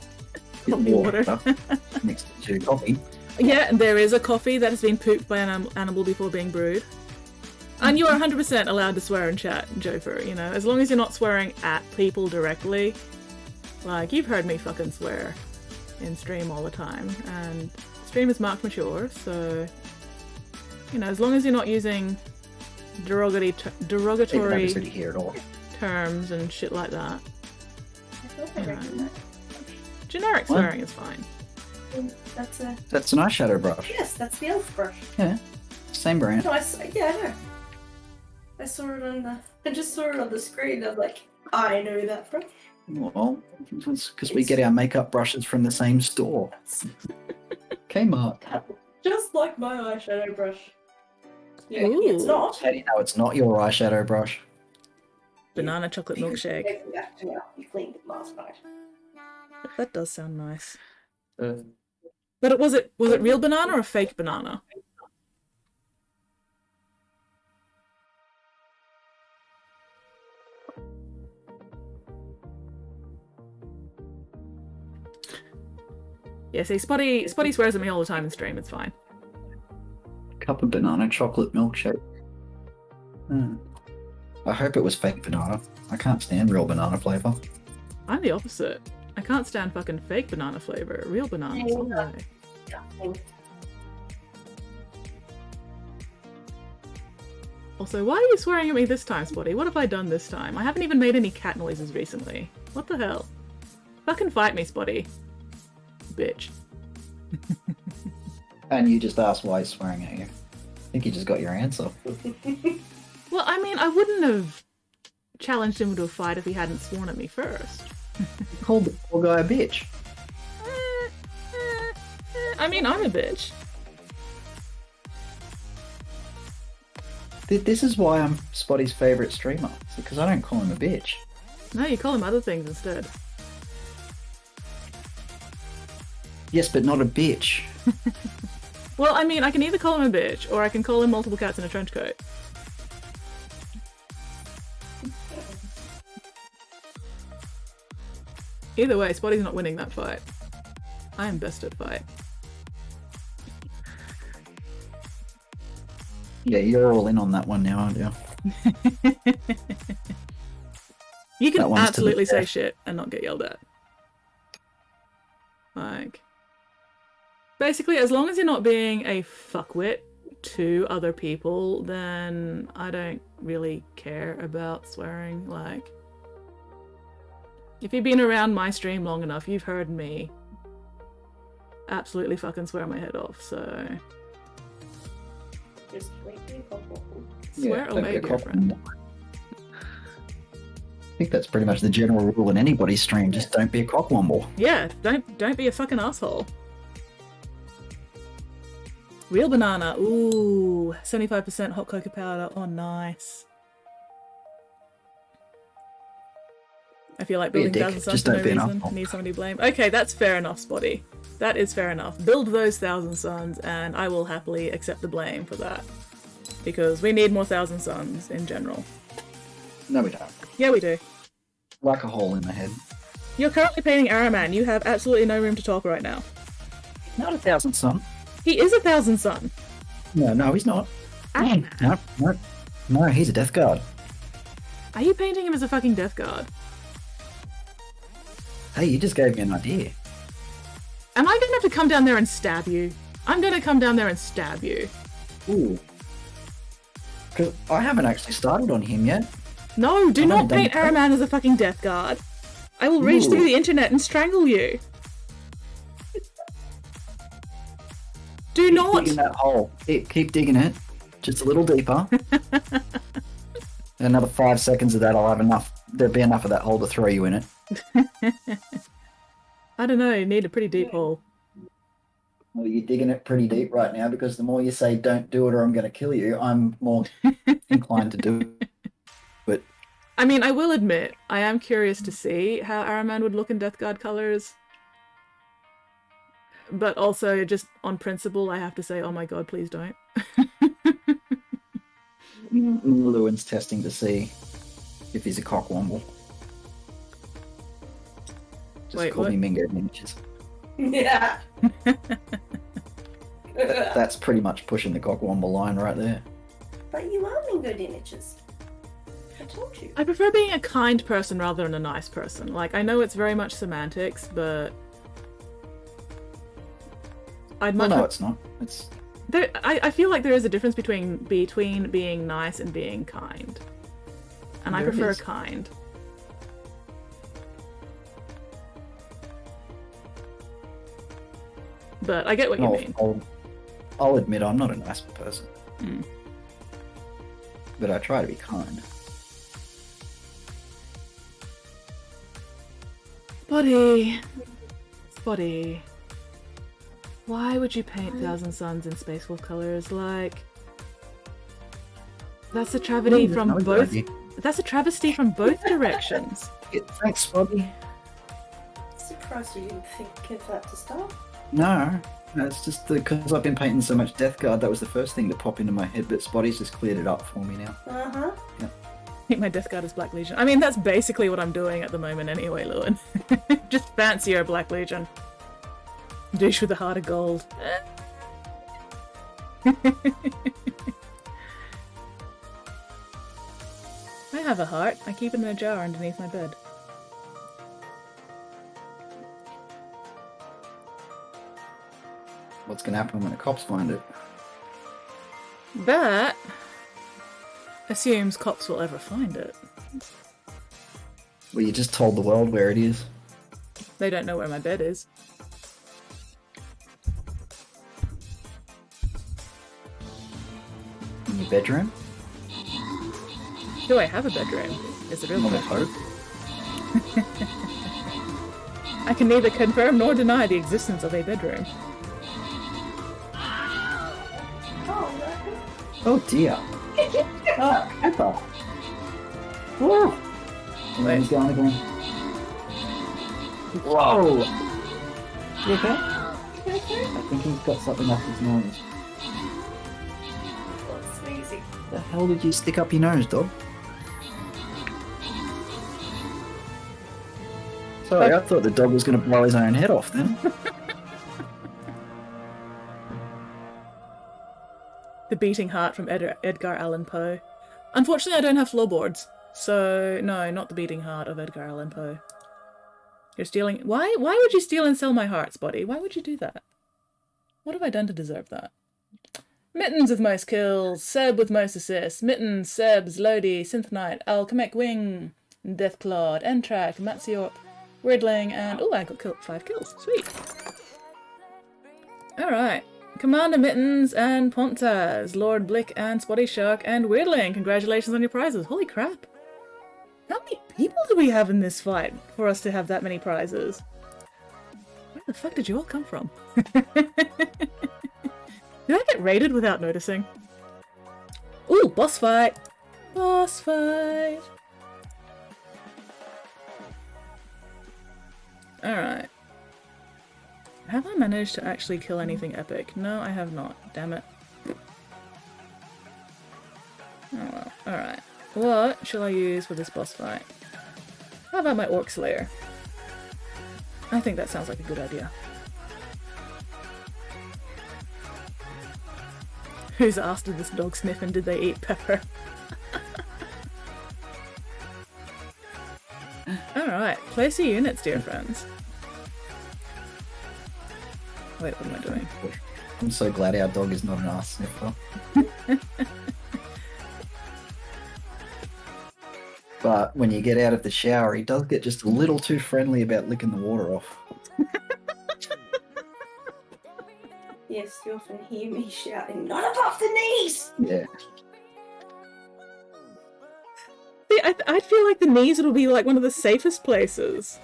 Coffee water. Mixed to coffee. Yeah, and there is a coffee that has been pooped by an animal before being brewed. And you are 100% allowed to swear in chat, Jofer, as long as you're not swearing at people directly. Like, you've heard me fucking swear in stream all the time, and stream is marked mature, so, as long as you're not using derogatory Here at all. terms and shit like that. I thought I recognised. Generic What? swearing is fine. That's That's an eyeshadow brush. yes, that's the elf brush. Yeah. Same brand. No, I know. I saw it I just saw it on the screen. I'm like, I know that brush. Well, it's because we get our makeup brushes from the same store. Kmart. Just like my eyeshadow brush. Yeah, Ooh. it's not. How do you know it's not your eyeshadow brush? Banana chocolate milkshake. You cleaned it last night. That does sound nice. But was it real banana or fake banana? Yeah, see, Spotty swears at me all the time in stream, it's fine. Cup of banana chocolate milkshake. I hope it was fake banana. I can't stand real banana flavour. I'm the opposite. I can't stand fucking fake banana flavor. Real bananas all the way. Also, why are you swearing at me this time, Spotty? What have I done this time? I haven't even made any cat noises recently. What the hell? Fucking fight me, Spotty. Bitch. And you just asked why he's swearing at you. I think you just got your answer. Well, I mean, I wouldn't have challenged him to a fight if he hadn't sworn at me first. You called the poor guy a bitch. I mean, I'm a bitch. This is why I'm Spotty's favourite streamer. Because I don't call him a bitch. No, you call him other things instead. Yes, but not a bitch. Well, I mean, I can either call him a bitch, or I can call him multiple cats in a trench coat. Either way, Spotty's not winning that fight. I am best at fight. Yeah, you're all in on that one now, aren't you? You That can one's to the absolutely say death. shit and not get yelled at. Like... Basically, as long as you're not being a fuckwit to other people, then I don't really care about swearing. Like... If you've been around my stream long enough, you've heard me absolutely fucking swear my head off, so... Just wait for your cockle. Swear don't away, be a dear cock friend. womble. I think that's pretty much the general rule in anybody's stream. Just don't be a cockwomble. Yeah, don't be a fucking asshole. Real banana. Ooh, 75% hot cocoa powder. Oh, nice. I feel like Be a building dick, 1,000 suns just for no don't be an reason. asshole. Need somebody to blame. Okay, that's fair enough, Spotty. That is fair enough. Build those 1,000 suns, and I will happily accept the blame for that. Because we need more 1,000 suns in general. No, we don't. Yeah, we do. Like a hole in the head. You're currently painting Araman. You have absolutely no room to talk right now. Not 1,000 sun. He is 1,000 sun. No, he's not. Araman. No, he's a death guard. Are you painting him as a fucking death guard? Hey, you just gave me an idea. Am I gonna have to come down there and stab you? I'm gonna come down there and stab you. Ooh. Because I haven't actually started on him yet. No, do I not haven't done paint that. Araman as a fucking death guard. I will reach Ooh. through the internet and strangle you. Do Keep not! digging that hole. Keep digging it. Just a little deeper. Another 5 seconds of that, I'll have enough. There'll be enough of that hole to throw you in it. I don't know, you need a pretty deep hole. Well, you're digging it pretty deep right now because the more you say don't do it or I'm going to kill you, I'm more inclined to do it. But I mean, I will admit, I am curious to see how Araman would look in Death Guard colours. But also, just on principle, I have to say, oh my god, please don't. Lewin's testing to see if he's a cockwomble. Just Wait, call what? me Mingo Miniatures. Yeah. That's pretty much pushing the cockwomble line right there. But you are Mingo Diniches. I told you. I prefer being a kind person rather than a nice person. Like, I know it's very much semantics, but... I'd Well, much no, it's not. It's I feel like there is a difference between being nice and being kind. And I There prefer is. kind. But I get what you mean. I'll admit I'm not a nice person. Hmm. But I try to be kind. Spotty. Why would you paint Thousand Suns in Space Wolf colors? Like, that's a travesty Ooh, from that was both. good. That's a travesty from both directions. Thanks, Spotty. Surprised you didn't think of that to start. No, it's just because I've been painting so much Death Guard, that was the first thing to pop into my head, but Spotty's just cleared it up for me now. Uh-huh. I think my Death Guard is Black Legion. I mean, that's basically what I'm doing at the moment anyway, Lewin. Just fancier Black Legion. Douche with a heart of gold. I have a heart. I keep it in a jar underneath my bed. What's going to happen when the cops find it? That assumes cops will ever find it. Well, you just told the world where it is. They don't know where my bed is. In your bedroom? Do I have a bedroom? Is the real Not a question. hope. I can neither confirm nor deny the existence of a bedroom. Oh, that Oh dear. Ah, Pepper. Woo! And then he's going again. Whoa! You okay? I think he's got something up his nose. That's sneezing. The hell did you stick up your nose, dog? Sorry, I thought the dog was going to blow his own head off then. The Beating Heart from Edgar Allan Poe. Unfortunately, I don't have floorboards, so no, not the Beating Heart of Edgar Allan Poe. You're stealing. Why would you steal and sell my heart, Spotty? Why would you do that? What have I done to deserve that? Mittens with most kills, Seb with most assists, Mittens, Sebs, Lodi, Synth Knight, Alchemic Wing, Deathclawed, Entrak, Matsiorp, Weirdling, and oh, I got 5 kills. Sweet. Alright. Commander Mittens and Pontaz, Lord Blick and Spotty Shark and Weirdling. Congratulations on your prizes. Holy crap. How many people do we have in this fight for us to have that many prizes? Where the fuck did you all come from? Did I get raided without noticing? Ooh, boss fight! Boss fight! Alright. Have I managed to actually kill anything epic? No, I have not. Damn it. Oh well. Alright. What shall I use for this boss fight? How about my Orc Slayer? I think that sounds like a good idea. Who's asked did this dog sniff and did they eat pepper? Alright, place your units, dear friends. Wait, what am I doing? I'm so glad our dog is not an ass sniffer. But when you get out of the shower, he does get just a little too friendly about licking the water off. Yes, you often hear me shouting, not above the knees! Yeah. See, I feel like the knees would be like one of the safest places.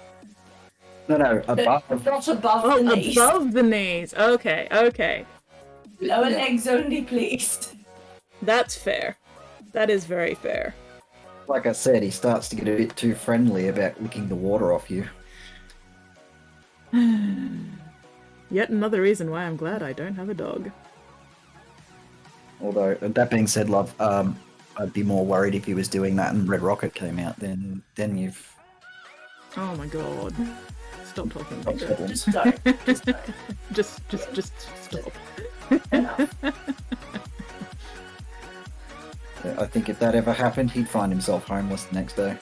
No, above. Not above Oh, the knees. above the knees. Okay, okay. Lower legs only, please. That's fair. That is very fair. Like I said, he starts to get a bit too friendly about licking the water off you. Yet another reason why I'm glad I don't have a dog. Although, that being said, love, I'd be more worried if he was doing that and Red Rocket came out, then you've Oh my god. Stop talking got about problems. Just don't. Just don't. Just stop. Enough. I think if that ever happened, he'd find himself homeless the next day.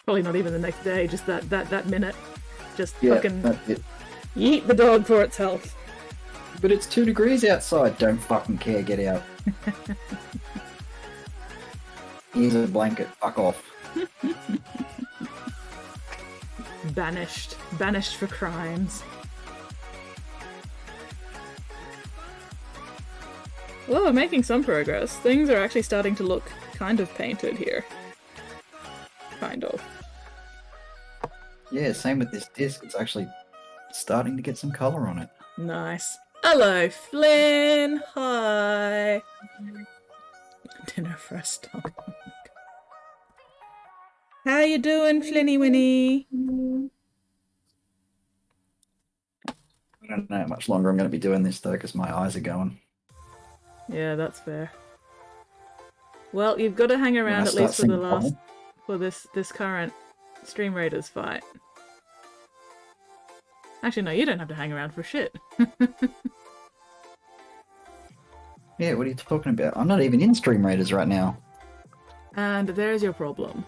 Probably not even the next day, just that minute. Just Yeah, fucking that's it. eat the dog for its health. But it's 2 degrees outside. Don't fucking care. Get out. Here's a blanket. Fuck off. Banished. Banished for crimes. Well, we're making some progress. Things are actually starting to look kind of painted here. Kind of. Yeah, same with this disc. It's actually starting to get some colour on it. Nice. Hello, Flynn. Hi. Dinner for a stomach. How you doing, Flinny Winnie? I don't know how much longer I'm going to be doing this though, because my eyes are going. Yeah, that's fair. Well, you've got to hang When I around at start least for the singing last Bubble, for this current Stream Raiders fight. Actually, no, you don't have to hang around for shit. Yeah, what are you talking about? I'm not even in Stream Raiders right now. And there's your problem.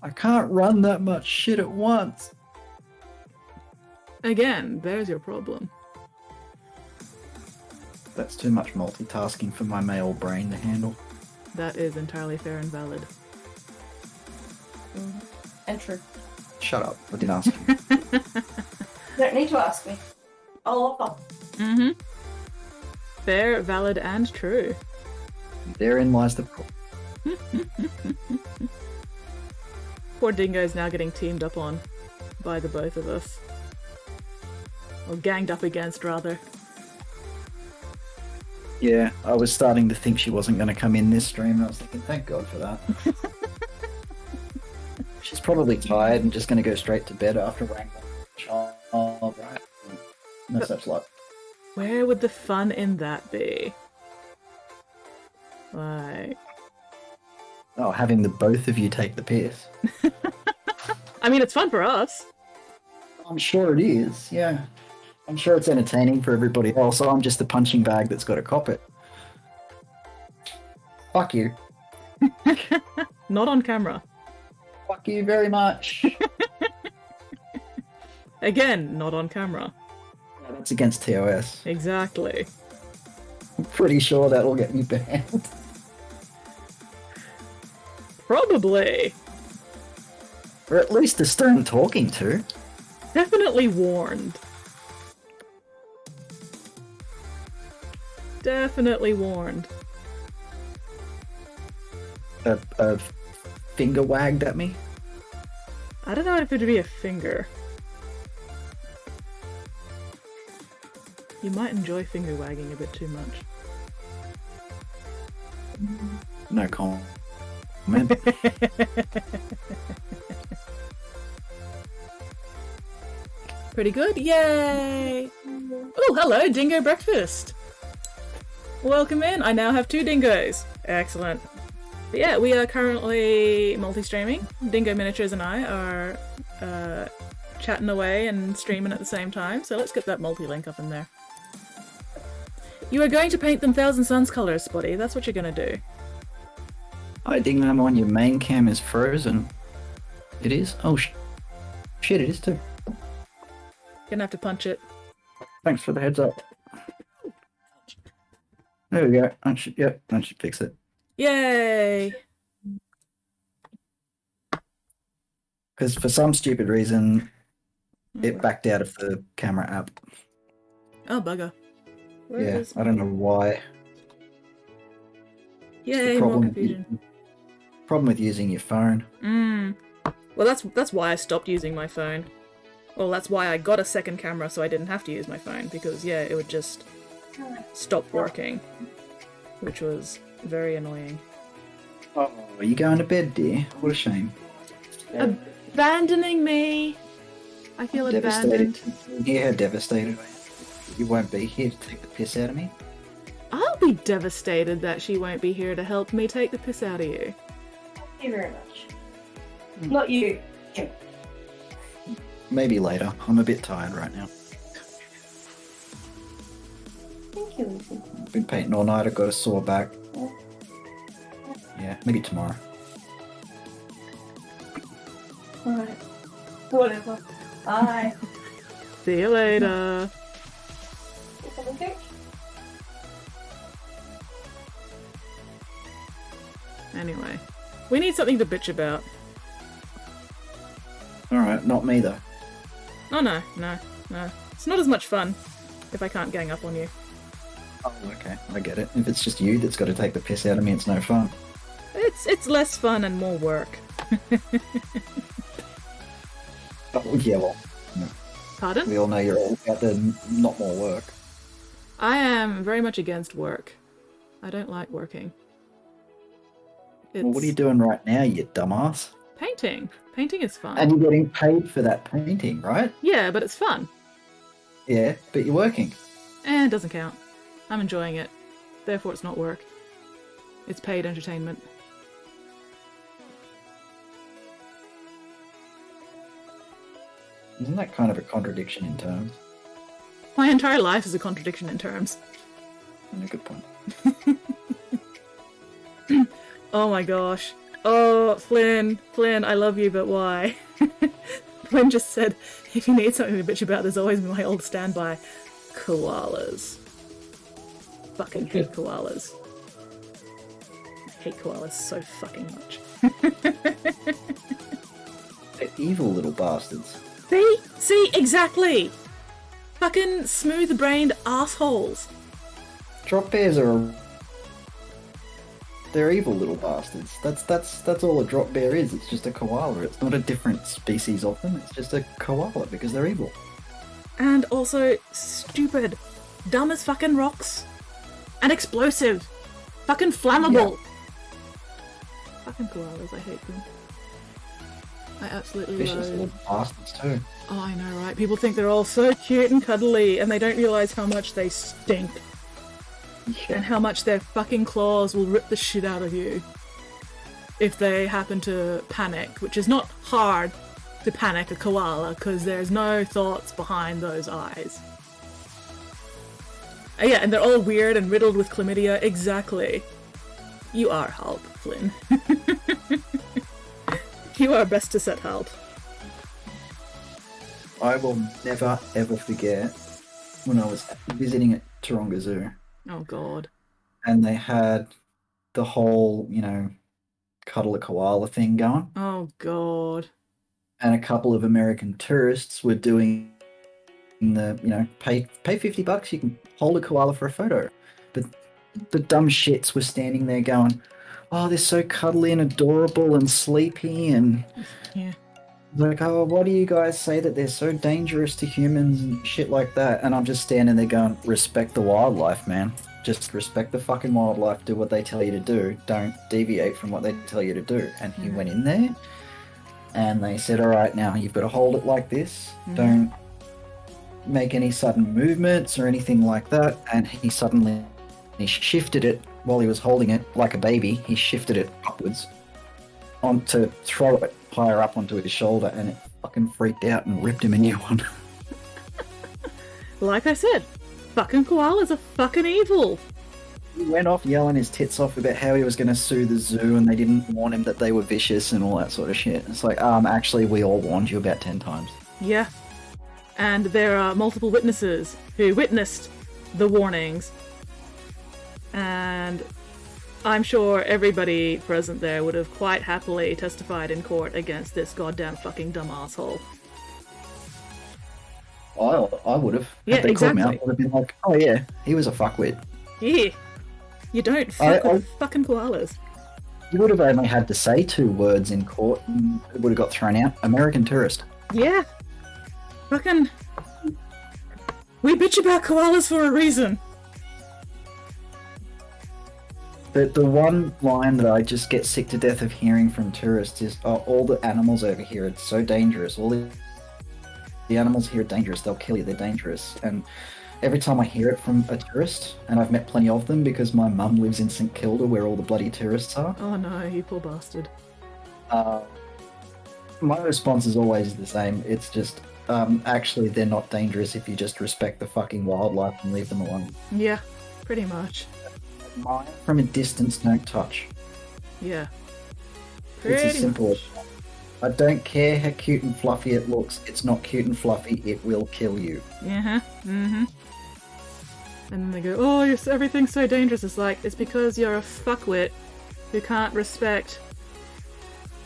I can't run that much shit at once. Again, there's your problem. That's too much multitasking for my male brain to handle. That is entirely fair and valid. And true. Shut up. I didn't ask you. You don't need to ask me. I'll offer. Mm-hmm. Fair, valid, and true. Therein lies the problem. Poor Dingo's now getting teamed up on by the both of us. Or ganged up against, rather. Yeah, I was starting to think she wasn't going to come in this stream. I was thinking, thank God for that. She's probably tired and just going to go straight to bed after wrangling the child, right? No such luck. Where would the fun in that be? Like, Oh, having the both of you take the piss. I mean, it's fun for us. I'm sure it is, yeah. I'm sure it's entertaining for everybody else. I'm just the punching bag that's got to cop it. Fuck you. Not on camera. Fuck you very much. Again, not on camera. That's against TOS. Exactly. I'm pretty sure that'll get me banned. Probably. Or at least a stern talking to. Definitely warned. Definitely warned. A finger wagged at me. I don't know if it'd be a finger. You might enjoy finger wagging a bit too much. No comment. Pretty good, yay! Oh, hello, Dingo Breakfast! Welcome in, I now have 2 dingoes. Excellent. But yeah, we are currently multi-streaming. Dingo Miniatures and I are chatting away and streaming at the same time, so let's get that multi-link up in there. You are going to paint them Thousand Suns colours, Spotty, that's what you're gonna do. I think I'm on your main cam is frozen. It is? Oh shit, it is too. Gonna have to punch it. Thanks for the heads up. There we go. That should fix it. Yay! Because for some stupid reason, it backed out of the camera app. Oh, bugger. Where Yeah, is- I don't know why. Yay, more confusion. Problem with using your phone. Well, that's why I stopped using my phone. Well, that's why I got a second camera so I didn't have to use my phone, because, yeah, it would just stop working. Which was very annoying. Oh, are you going to bed, dear? What a shame. Abandoning me! I feel abandoned. Devastated. Yeah, devastated. You won't be here to take the piss out of me. I'll be devastated that she won't be here to help me take the piss out of you. Thank you very much. Not you. Him. Maybe later. I'm a bit tired right now. Thank you, Lucy. I've been painting all night. I've got a sore back. Yeah, maybe tomorrow. Alright. Whatever. Bye. See you later. Okay. Anyway, we need something to bitch about. Alright, not me though. Oh no. It's not as much fun if I can't gang up on you. Oh, okay. I get it. If it's just you that's got to take the piss out of me, it's no fun. It's less fun and more work. Oh, yeah, well, Pardon? we all know you're all about the not more work. I am very much against work. I don't like working. Well, what are you doing right now, you dumbass? Painting. Painting is fun. And you're getting paid for that painting, right? Yeah, but it's fun. Yeah, but you're working. It doesn't count. I'm enjoying it. Therefore, it's not work. It's paid entertainment. Isn't that kind of a contradiction in terms? My entire life is a contradiction in terms. And a good point. Oh my gosh. Oh, Flynn, I love you, but why? Flynn just said, if you need something to bitch about, there's always my old standby. Koalas. Fucking hate koalas. I hate koalas so fucking much. They're evil little bastards. See, exactly! Fucking smooth-brained assholes. Drop bears are they're evil little bastards. That's all a drop bear is. It's just a koala. It's not a different species of them. It's just a koala because they're evil. And also stupid. Dumb as fucking rocks. And explosive. Fucking flammable. Fucking koalas, I hate them. I absolutely Vicious loathe. little bastards too. Oh, I know, right? People think they're all so cute and cuddly, and they don't realise how much they stink. Yeah. And how much their fucking claws will rip the shit out of you. If they happen to panic, which is not hard to panic a koala, because there's no thoughts behind those eyes. Yeah, and they're all weird and riddled with chlamydia. Exactly. You are Hulk, Flynn. You are best to set Hulk. I will never ever forget when I was visiting at Taronga Zoo Oh god. and they had the whole, cuddle a koala thing going, Oh god. and a couple of American tourists were doing pay $50, you can hold a koala for a photo. But the dumb shits were standing there going, oh, they're so cuddly and adorable and sleepy, and Yeah. like, oh, why do you guys say that they're so dangerous to humans and shit like that? And I'm just standing there going, respect the wildlife, man. Just respect the fucking wildlife. Do what they tell you to do. Don't deviate from what they tell you to do. And he went in there and they said, all right, now you've got to hold it like this. Don't make any sudden movements or anything like that. And he shifted it while he was holding it like a baby. He shifted it upwards to throw it higher up onto his shoulder, and it fucking freaked out and ripped him a new one. Like I said, fucking koalas are fucking evil. He went off yelling his tits off about how he was going to sue the zoo and they didn't warn him that they were vicious and all that sort of shit. It's like, actually, we all warned you about 10 times. Yeah. And there are multiple witnesses who witnessed the warnings. And I'm sure everybody present there would have quite happily testified in court against this goddamn fucking dumb asshole. I would have. Yeah, If they called me exactly. out, I would have been like, oh yeah, he was a fuckwit. Yeah. You don't fuck with fucking koalas. You would have only had to say 2 words in court and it would have got thrown out. American tourist. Yeah. Fucking... We bitch about koalas for a reason. The one line that I just get sick to death of hearing from tourists is, oh, all the animals over here, it's so dangerous. All the animals here are dangerous. They'll kill you. They're dangerous. And every time I hear it from a tourist, and I've met plenty of them because my mum lives in St Kilda where all the bloody tourists are, Oh no, you poor bastard. my response is always the same. It's just, actually, they're not dangerous if you just respect the fucking wildlife and leave them alone. Yeah, pretty much. Mine from a distance, don't touch. Yeah. It's as Pretty simple much. as that. I don't care how cute and fluffy it looks. It's not cute and fluffy. It will kill you. Uh-huh. Mm-hmm. And then they go, oh, everything's so dangerous. It's like, it's because you're a fuckwit who can't respect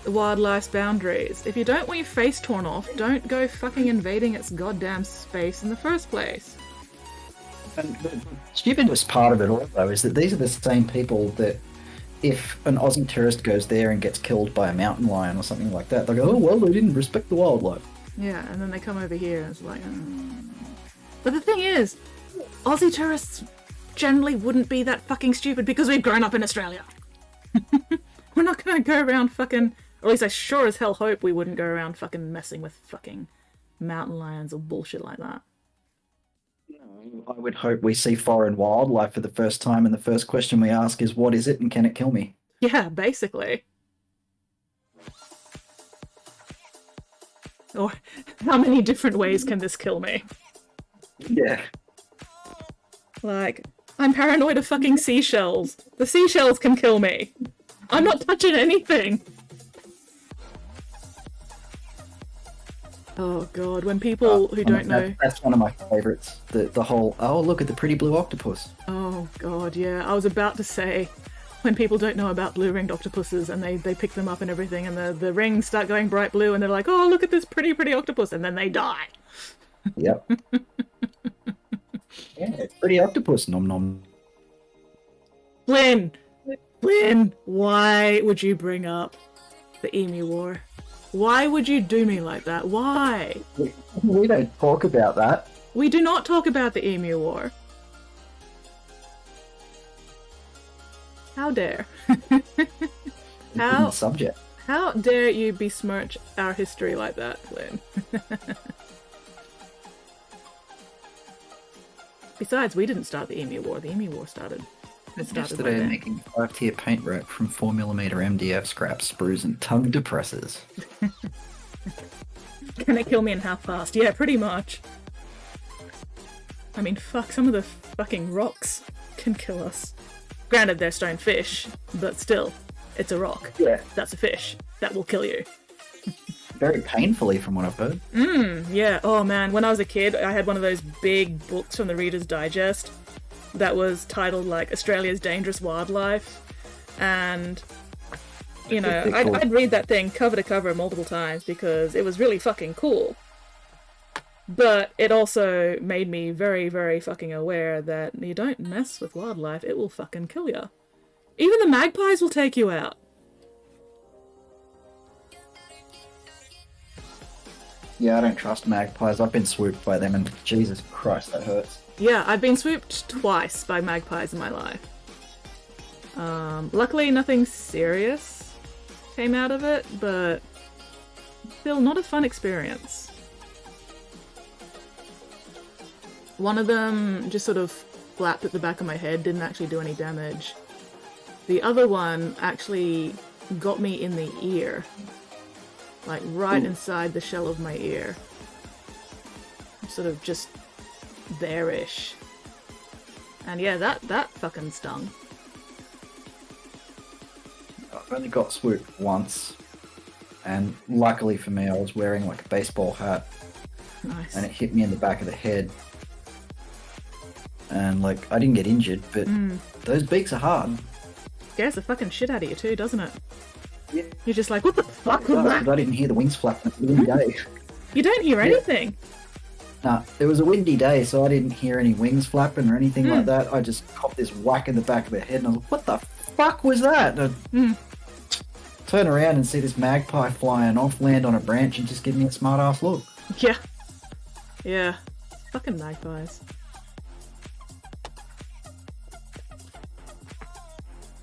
the wildlife's boundaries. If you don't want your face torn off, don't go fucking invading its goddamn space in the first place. And the stupidest part of it all, though, is that these are the same people that if an Aussie tourist goes there and gets killed by a mountain lion or something like that, they go, oh, well, they didn't respect the wildlife. Yeah, and then they come over here and it's like... But the thing is, Aussie tourists generally wouldn't be that fucking stupid because we've grown up in Australia. We're not gonna go around fucking... Or at least I sure as hell hope we wouldn't go around fucking messing with fucking mountain lions or bullshit like that. I would hope we see foreign wildlife for the first time, and the first question we ask is, what is it and can it kill me? Yeah, basically. Or how many different ways can this kill me? Yeah. Like, I'm paranoid of fucking seashells. The seashells can kill me. I'm not touching anything. Oh god, when people who don't know... That's one of my favourites. The whole, oh, look at the pretty blue octopus. Oh god, yeah. I was about to say, when people don't know about blue-ringed octopuses and they pick them up and everything and the rings start going bright blue and they're like, oh, look at this pretty octopus, and then they die. Yep. Yeah, it's pretty octopus. Nom nom. Flynn, why would you bring up the Emu War? Why would you do me like that? Why? We don't talk about that. We do not talk about the Emu War. How dare? The subject. How dare you besmirch our history like that, Flynn? Besides, we didn't start the Emu War. The Emu War started. It started Yesterday, like that. making 5-tier paint rack from 4mm MDF scrap sprues and tug depressors. Can it kill me and how fast? Yeah, pretty much. I mean, fuck, some of the fucking rocks can kill us. Granted, they're stone fish, but still, it's a rock. Yeah. That's a fish. That will kill you. Very painfully, from what I've heard. Yeah, oh man, when I was a kid, I had one of those big books from the Reader's Digest that was titled, like, Australia's Dangerous Wildlife, and, you know, I'd read that thing cover to cover multiple times because it was really fucking cool. But it also made me very, very fucking aware that you don't mess with wildlife, it will fucking kill you. Even the magpies will take you out. Yeah, I don't trust magpies. I've been swooped by them, and Jesus Christ, that hurts. Yeah, I've been swooped twice by magpies in my life. Luckily nothing serious came out of it, but still not a fun experience. One of them just sort of flapped at the back of my head, didn't actually do any damage. The other one actually got me in the ear. Like right inside the shell of my ear. Sort of just there-ish. And yeah, that fucking stung. I've only got swooped once, and luckily for me, I was wearing like a baseball hat, Nice. and it hit me in the back of the head. And like, I didn't get injured, but those beaks are hard. Scares the fucking shit out of you too, doesn't it? Yeah. You're just like, what the fuck was Because that? I didn't hear the wings flapping. It was a windy day. You don't hear anything. Nah, it was a windy day, so I didn't hear any wings flapping or anything like that. I just caught this whack in the back of the head, and I was like, what the fuck was that? And I turn around and see this magpie flying off, land on a branch, and just give me a smart ass look. Yeah. Yeah. Fucking magpies.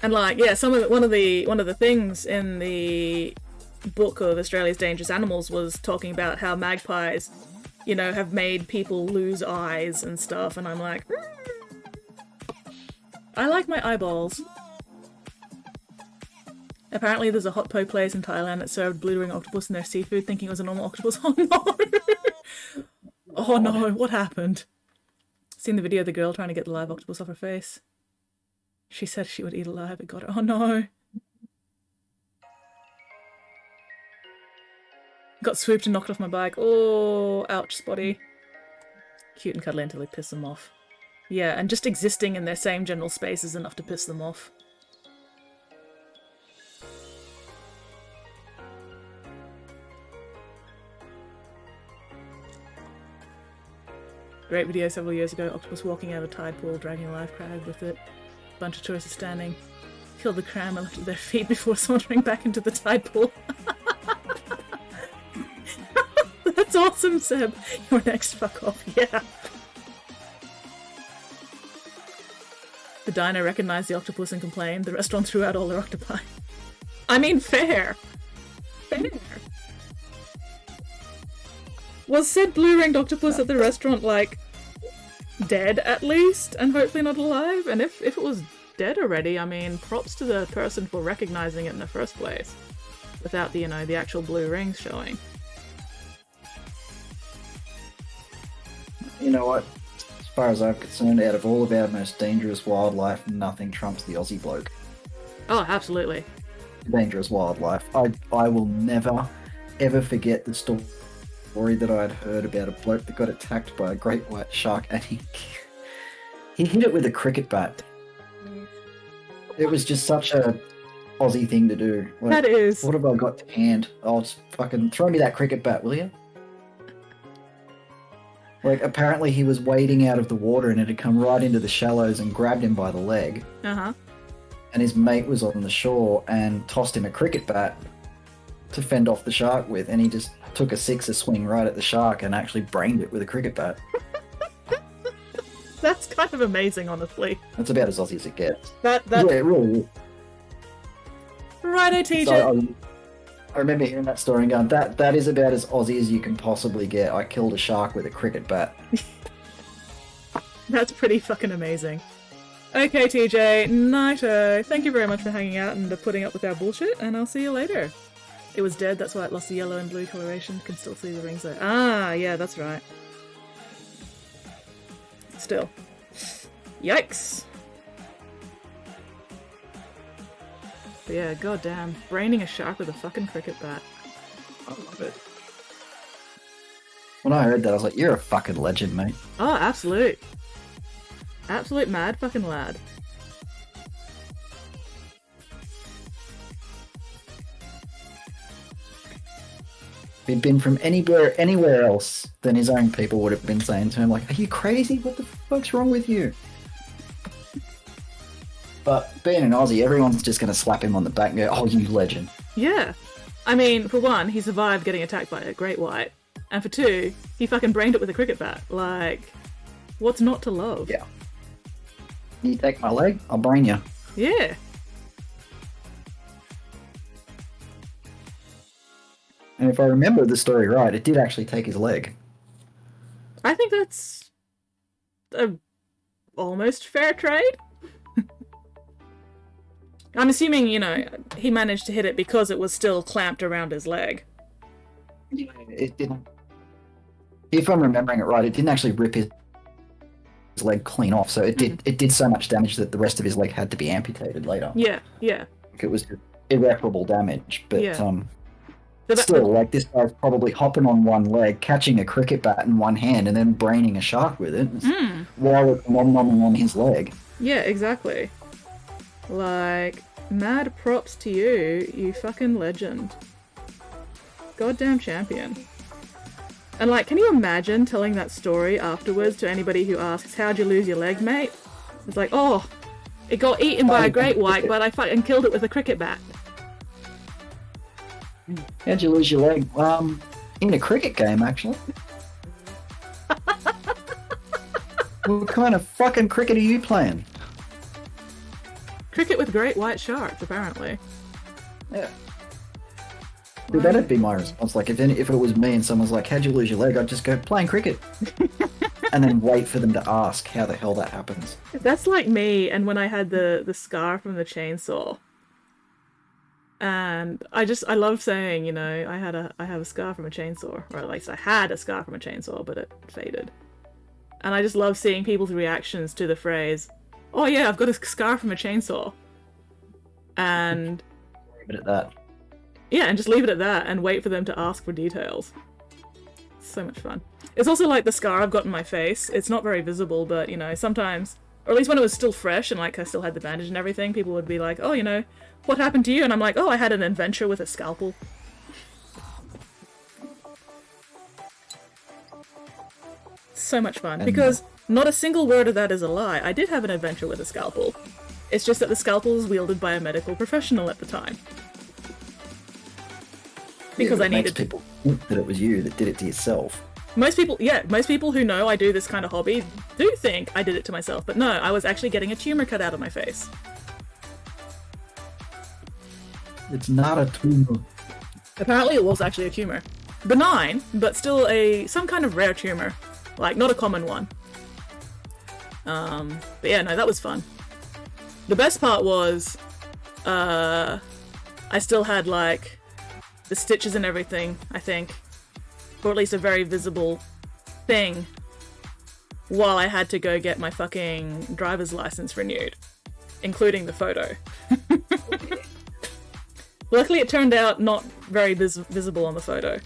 And like, yeah, one of the things in the book of Australia's Dangerous Animals was talking about how magpies, you know, have made people lose eyes and stuff, and I'm like, I like my eyeballs. Apparently there's a hot po place in Thailand that served blue ring octopus in their seafood thinking it was a normal octopus. Oh no! Oh no, what happened? Seen the video of the girl trying to get the live octopus off her face. She said she would eat it alive, it got her. Oh no! Got swooped and knocked off my bike. Oh, ouch, spotty. Cute and cuddly until they piss them off. Yeah, and just existing in their same general space is enough to piss them off. Great video several years ago, octopus walking out of a tide pool, dragging a live crab with it. Bunch of tourists standing. Killed the cram and left it at their feet before sauntering back into the tide pool. That's awesome, Seb. You're next, fuck off, yeah. The diner recognized the octopus and complained. The restaurant threw out all their octopi. I mean, fair. Fair. Was said blue-ringed octopus at the restaurant, like, dead at least, and hopefully not alive? And if it was dead already, I mean, props to the person for recognizing it in the first place. Without the, you know, the actual blue rings showing. You know what? As far as I'm concerned, out of all of our most dangerous wildlife, nothing trumps the Aussie bloke. Oh, absolutely. Dangerous wildlife. I will never, ever forget the story that I'd heard about a bloke that got attacked by a great white shark, and he hit it with a cricket bat. It was just such a Aussie thing to do. Like, that is. What have I got to hand? Oh, just fucking throw me that cricket bat, will you? Like, apparently he was wading out of the water and it had come right into the shallows and grabbed him by the leg. Uh-huh. And his mate was on the shore and tossed him a cricket bat to fend off the shark with, and he just took a sixer swing right at the shark and actually brained it with a cricket bat. That's kind of amazing, honestly. That's about as Aussie as it gets. That Yeah, it really is. Righto, TJ. So I remember hearing that story and going, that is about as Aussie as you can possibly get. I killed a shark with a cricket bat. That's pretty fucking amazing. Okay, TJ, nighto. Thank you very much for hanging out and putting up with our bullshit, and I'll see you later. It was dead, that's why it lost the yellow and blue coloration. Can still see the rings there. Ah, yeah, that's right. Still. Yikes. But yeah, goddamn. Braining a shark with a fucking cricket bat. I love it. When I heard that, I was like, you're a fucking legend, mate. Oh, absolute. Absolute mad fucking lad. If he'd been from anywhere else than his own people would have been saying to him, like, are you crazy? What the fuck's wrong with you? But being an Aussie, everyone's just going to slap him on the back and go, oh, you legend. Yeah. I mean, for one, he survived getting attacked by a great white. And for two, he fucking brained it with a cricket bat. Like, what's not to love? Yeah. You take my leg, I'll brain you. Yeah. And if I remember the story right, it did actually take his leg. I think that's a almost fair trade. I'm assuming, you know, he managed to hit it because it was still clamped around his leg. Yeah, it didn't. If I'm remembering it right, it didn't actually rip his leg clean off, so it did so much damage that the rest of his leg had to be amputated later. Yeah, yeah. It was irreparable damage, but Yeah. still, like, this guy's probably hopping on one leg, catching a cricket bat in one hand, and then braining a shark with it while it's nom-nomming on his leg. Yeah, exactly. Like, mad props to you, you fucking legend. Goddamn champion. And like, can you imagine telling that story afterwards to anybody who asks, how'd you lose your leg, mate? It's like, oh, it got eaten by a great white, but I fucking killed it with a cricket bat. How'd you lose your leg? In a cricket game, actually. What kind of fucking cricket are you playing? Cricket with great white sharks, apparently. Yeah. Dude, that'd be my response. Like, if it was me and someone's like, how'd you lose your leg? I'd just go, playing cricket. And then wait for them to ask how the hell that happens. That's like me and when I had the scar from the chainsaw. And I love saying, you know, I have a scar from a chainsaw, or at least I had a scar from a chainsaw, but it faded. And I just love seeing people's reactions to the phrase, oh yeah, I've got a scar from a chainsaw. And Leave it at that. yeah, and just leave it at that and wait for them to ask for details. So much fun. It's also like the scar I've got in my face. It's not very visible, but, you know, sometimes, or at least when it was still fresh and, like, I still had the bandage and everything, people would be like, oh, you know, what happened to you? And I'm like, oh, I had an adventure with a scalpel. So much fun. Because not a single word of that is a lie. I did have an adventure with a scalpel. It's just that the scalpel was wielded by a medical professional at the time. Because I needed to. People think that it was you that did it to yourself. Most people who know I do this kind of hobby do think I did it to myself, but no, I was actually getting a tumor cut out of my face. It's not a tumor. Apparently it was actually a tumor. Benign, but still some kind of rare tumor. Like, not a common one. But yeah, no, that was fun. The best part was, I still had, like, the stitches and everything, I think. Or at least a very visible thing. While I had to go get my fucking driver's license renewed. Including the photo. Luckily it turned out not very visible on the photo.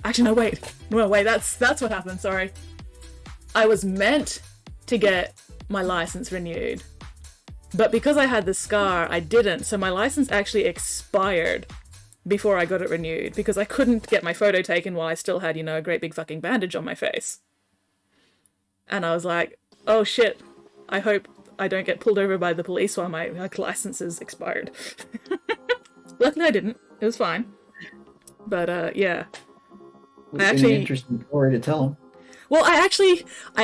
Actually, no, wait. No, wait, that's what happened, sorry. I was meant to get my license renewed. But because I had the scar, I didn't. So my license actually expired before I got it renewed. Because I couldn't get my photo taken while I still had, you know, a great big fucking bandage on my face. And I was like, oh shit, I hope I don't get pulled over by the police while my license is expired. Luckily I didn't. It was fine. But, yeah. It's an interesting story to tell them. Well, I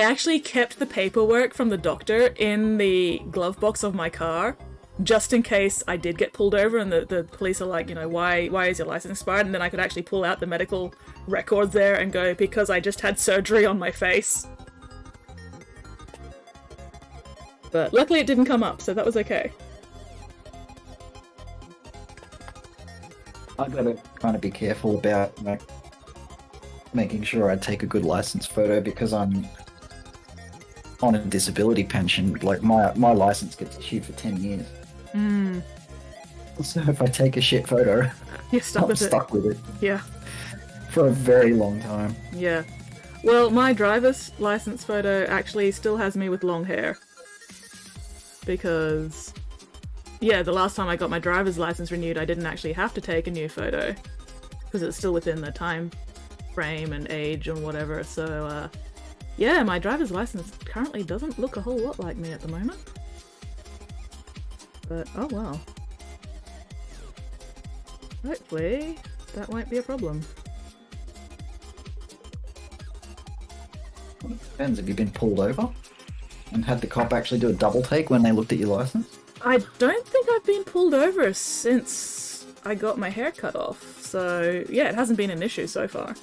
actually kept the paperwork from the doctor in the glove box of my car just in case I did get pulled over and the police are like, you know, why is your license expired? And then I could actually pull out the medical records there and go, because I just had surgery on my face. But luckily it didn't come up, so that was okay. I gotta kind of be careful about making sure I take a good license photo because I'm on a disability pension. Like my license gets issued for 10 years. So if I take a shit photo, You're stuck I'm with stuck with it Yeah. for a very long time. Yeah. Well, my driver's license photo actually still has me with long hair. Because, yeah, the last time I got my driver's license renewed, I didn't actually have to take a new photo. Because it's still within the time frame and age and whatever. So, yeah, my driver's license currently doesn't look a whole lot like me at the moment. But, oh well. Hopefully, that won't be a problem. Depends, have you been pulled over and had the cop actually do a double take when they looked at your license? I don't think I've been pulled over since I got my hair cut off, so yeah, it hasn't been an issue so far.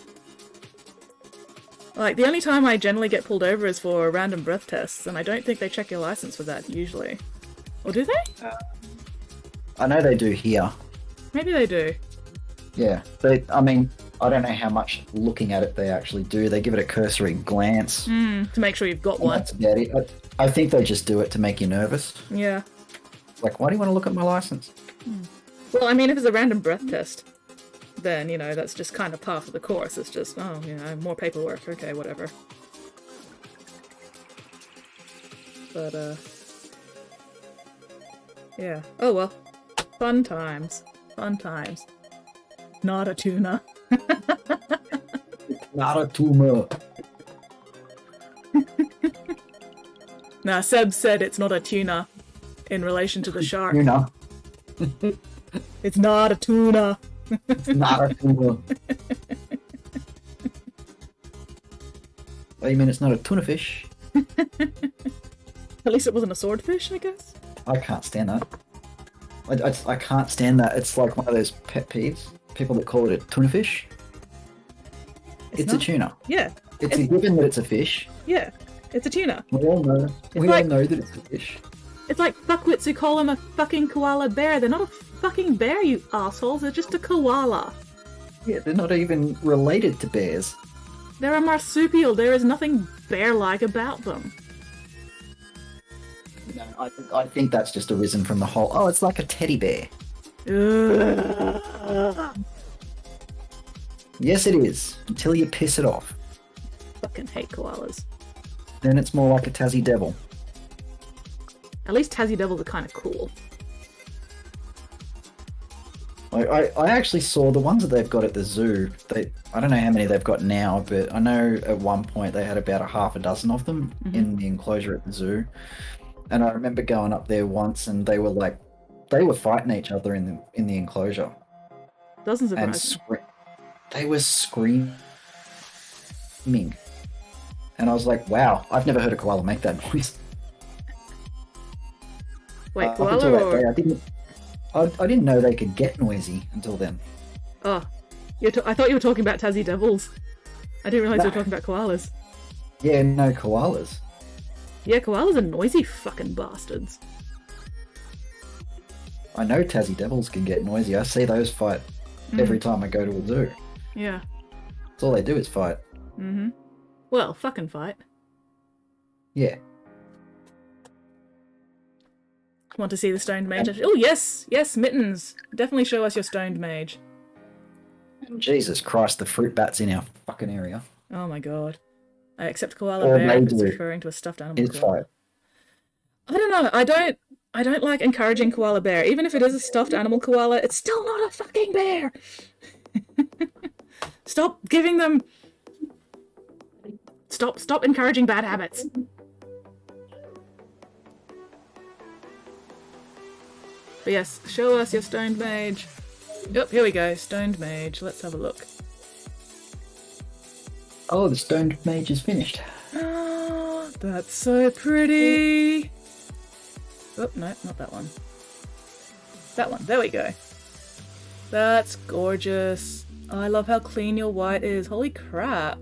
Like, the only time I generally get pulled over is for random breath tests, and I don't think they check your license for that usually. Or do they? I know they do here. Maybe they do. Yeah, I mean, I don't know how much looking at it they actually do. They give it a cursory glance. To make sure you've got And one. that's about it. I think they just do it to make you nervous. Yeah. Like, why do you want to look at my license? Well, I mean, if it's a random breath test, then, you know, that's just kind of part of the course. It's just, oh, you know, more paperwork. Okay, whatever. But, yeah. Oh, well. Fun times. Fun times. Not a tuna. Not a tumor. Nah, Seb said it's not a tuna in relation to the shark. You know, It's not a tuna. it's not a tumor. Oh, you mean it's not a tuna fish? At least it wasn't a swordfish, I guess. I can't stand that. I can't stand that. It's like one of those pet peeves. People that call it a tuna fish. It's a not. tuna. Yeah, It's a given that it's a fish. yeah. It's a tuna. We all know. We like- all know that it's a fish. It's like fuckwits who call him a fucking koala bear. They're not a fucking bear, you assholes. They're just a koala. Yeah, they're not even related to bears. They're a marsupial. There is nothing bear-like about them. No, I think that's just arisen from the whole. Oh, it's like a teddy bear. Ugh. Yes, it is. Until you piss it off, Fucking hate koalas. then it's more like a Tassie devil. At least Tassie devils are kind of cool. I actually saw the ones that they've got at the zoo. I don't know how many they've got now, but I know at one point they had about a half a dozen of them in the enclosure at the zoo. And I remember going up there once, and they were fighting each other in the enclosure, Doesn't and surprise me. they were screaming. And I was like, wow, I've never heard a koala make that noise. Wait, Up until koala that or... day, I didn't know they could get noisy until then. Oh, I thought you were talking about Tassie devils. I didn't realise you were No. talking about koalas. Yeah, no, koalas. Yeah, koalas are noisy fucking bastards. I know Tassie devils can get noisy. I see those fight every time I go to a zoo. Yeah. That's all they do is fight. Mm-hmm. Well, fucking fight. Yeah. Want to see the stoned mage? Oh, yes! Yes, Mittens! Definitely show us your stoned mage. Jesus Christ, the fruit bats in our fucking area. Oh my god. Except koala All bear, they if it's do referring to a stuffed animal. It's koala. fight. I don't know. I don't like encouraging koala bear. Even if it is a stuffed animal koala, it's still not a fucking bear. Stop giving them. Stop encouraging bad habits. But yes, show us your stoned mage. Yep, here we go. Stoned mage. Let's have a look. Oh, the stoned mage is finished. Oh, that's so pretty. Oh, no, not that one. That one. There we go. That's gorgeous. Oh, I love how clean your white is. Holy crap.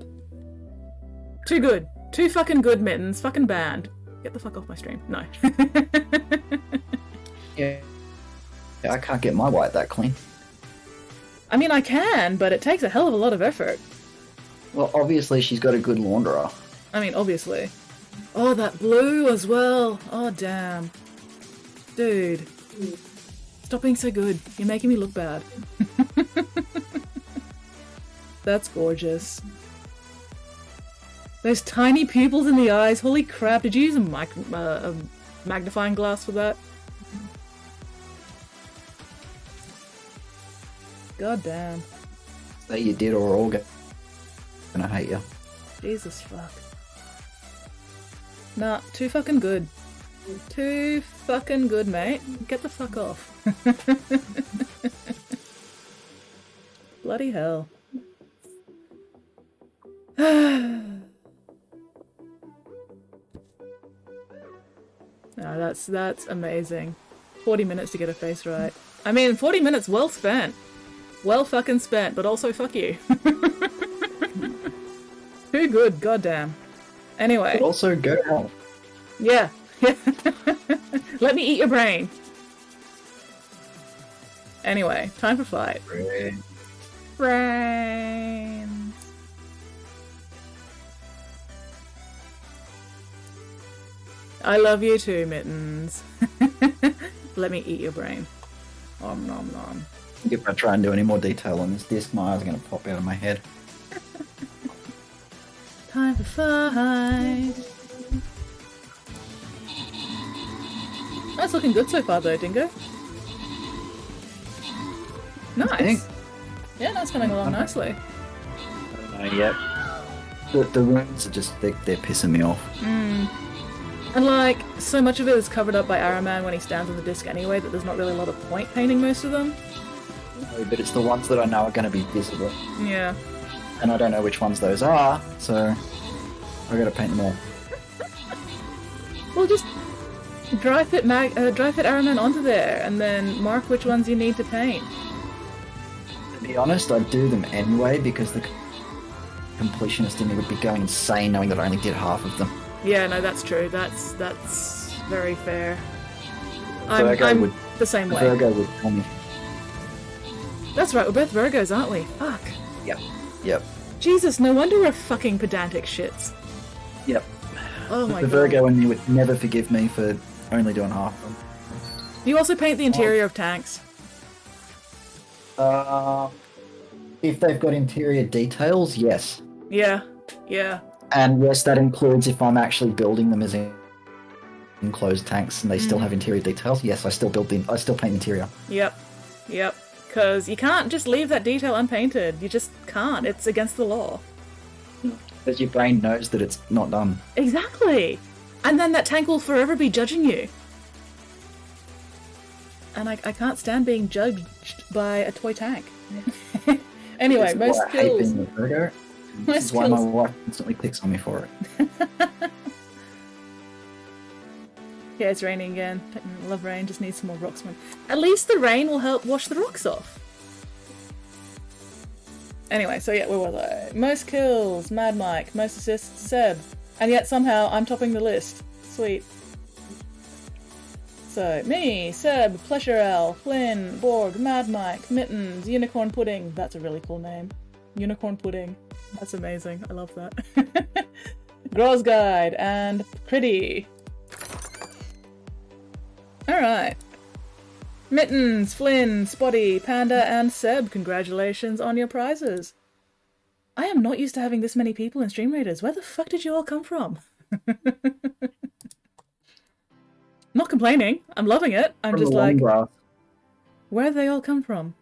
Too good. Too fucking good, Mittens. Fucking banned. Get the fuck off my stream. No. Yeah. I can't get my white that clean. I mean, I can, but it takes a hell of a lot of effort. Well, obviously she's got a good launderer. I mean, obviously. Oh, that blue as well. Oh, damn. Dude. Stop being so good. You're making me look bad. That's gorgeous. Those tiny pupils in the eyes. Holy crap. Did you use a magnifying glass for that? God damn. Say you did or we're all gonna hate you. Jesus fuck. Nah, too fucking good. Too fucking good, mate. Get the fuck off. Bloody hell. No, that's amazing. 40 minutes to get a face right. I mean, 40 minutes well spent. Well fucking spent, but also fuck you. Too good, goddamn. Anyway. But also go home. Yeah. Let me eat your brain. Anyway, time for fight. Brains. I love you too, Mittens. Let me eat your brain. Om nom nom. If I try and do any more detail on this disc, my eyes are going to pop out of my head. Time for fight. That's looking good so far though, Dingo. Nice. Yeah, that's coming along nicely. I don't know yet. The runes are just, they're pissing me off. And like, so much of it is covered up by Araman when he stands on the disc anyway that there's not really a lot of point painting most of them. No, but it's the ones that I know are going to be visible. Yeah. And I don't know which ones those are, so I got to paint them all. Well, just dry fit Araman onto there and then mark which ones you need to paint. To be honest, I'd do them anyway because the completionist in me would be going insane knowing that I only did half of them. Yeah, no, that's true. That's very fair. Virgo I'm would, the same way. Virgo would tell me. That's right, we're both Virgos, aren't we? Fuck. Yep. Jesus, no wonder we're fucking pedantic shits. Yep. Oh my the god. Virgo in me would never forgive me for only doing half of them. Do you also paint the interior of tanks? If they've got interior details, yes. Yeah. And yes, that includes if I'm actually building them as enclosed tanks and they still have interior details. Yes, I still paint the interior. Yep. Because you can't just leave that detail unpainted. You just can't. It's against the law. Because your brain knows that it's not done. Exactly. And then that tank will forever be judging you. And I can't stand being judged by a toy tank. Anyway, This is most why I hate skills. being a Virgo. This is why my wife constantly picks on me for it. Yeah, it's raining again. I love rain, just need some more rocks. At least the rain will help wash the rocks off. Anyway, so yeah, where was I? Most kills, Mad Mike. Most assists, Seb. And yet somehow I'm topping the list. Sweet. So, me, Seb, Pleasure L, Flynn, Borg, Mad Mike, Mittens, Unicorn Pudding. That's a really cool name. Unicorn Pudding. That's amazing. I love that. Groz Guide and Critty. Alright. Mittens, Flynn, Spotty, Panda, and Seb, congratulations on your prizes. I am not used to having this many people in Stream Raiders. Where the fuck did you all come from? Not complaining. I'm loving it. I'm From just the long like, grass. where have they all come from?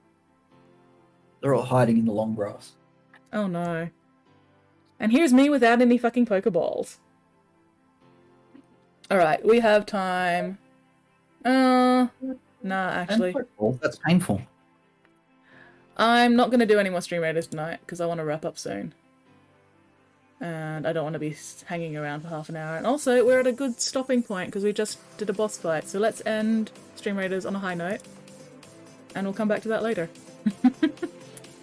They're all hiding in the long grass. Oh no. And here's me without any fucking Pokeballs. Alright, we have time. Nah, actually. That's painful. I'm not going to do any more Stream Raiders tonight because I want to wrap up soon. And I don't want to be hanging around for half an hour. And also, we're at a good stopping point because we just did a boss fight. So let's end Stream Raiders on a high note. and we'll come back to that later.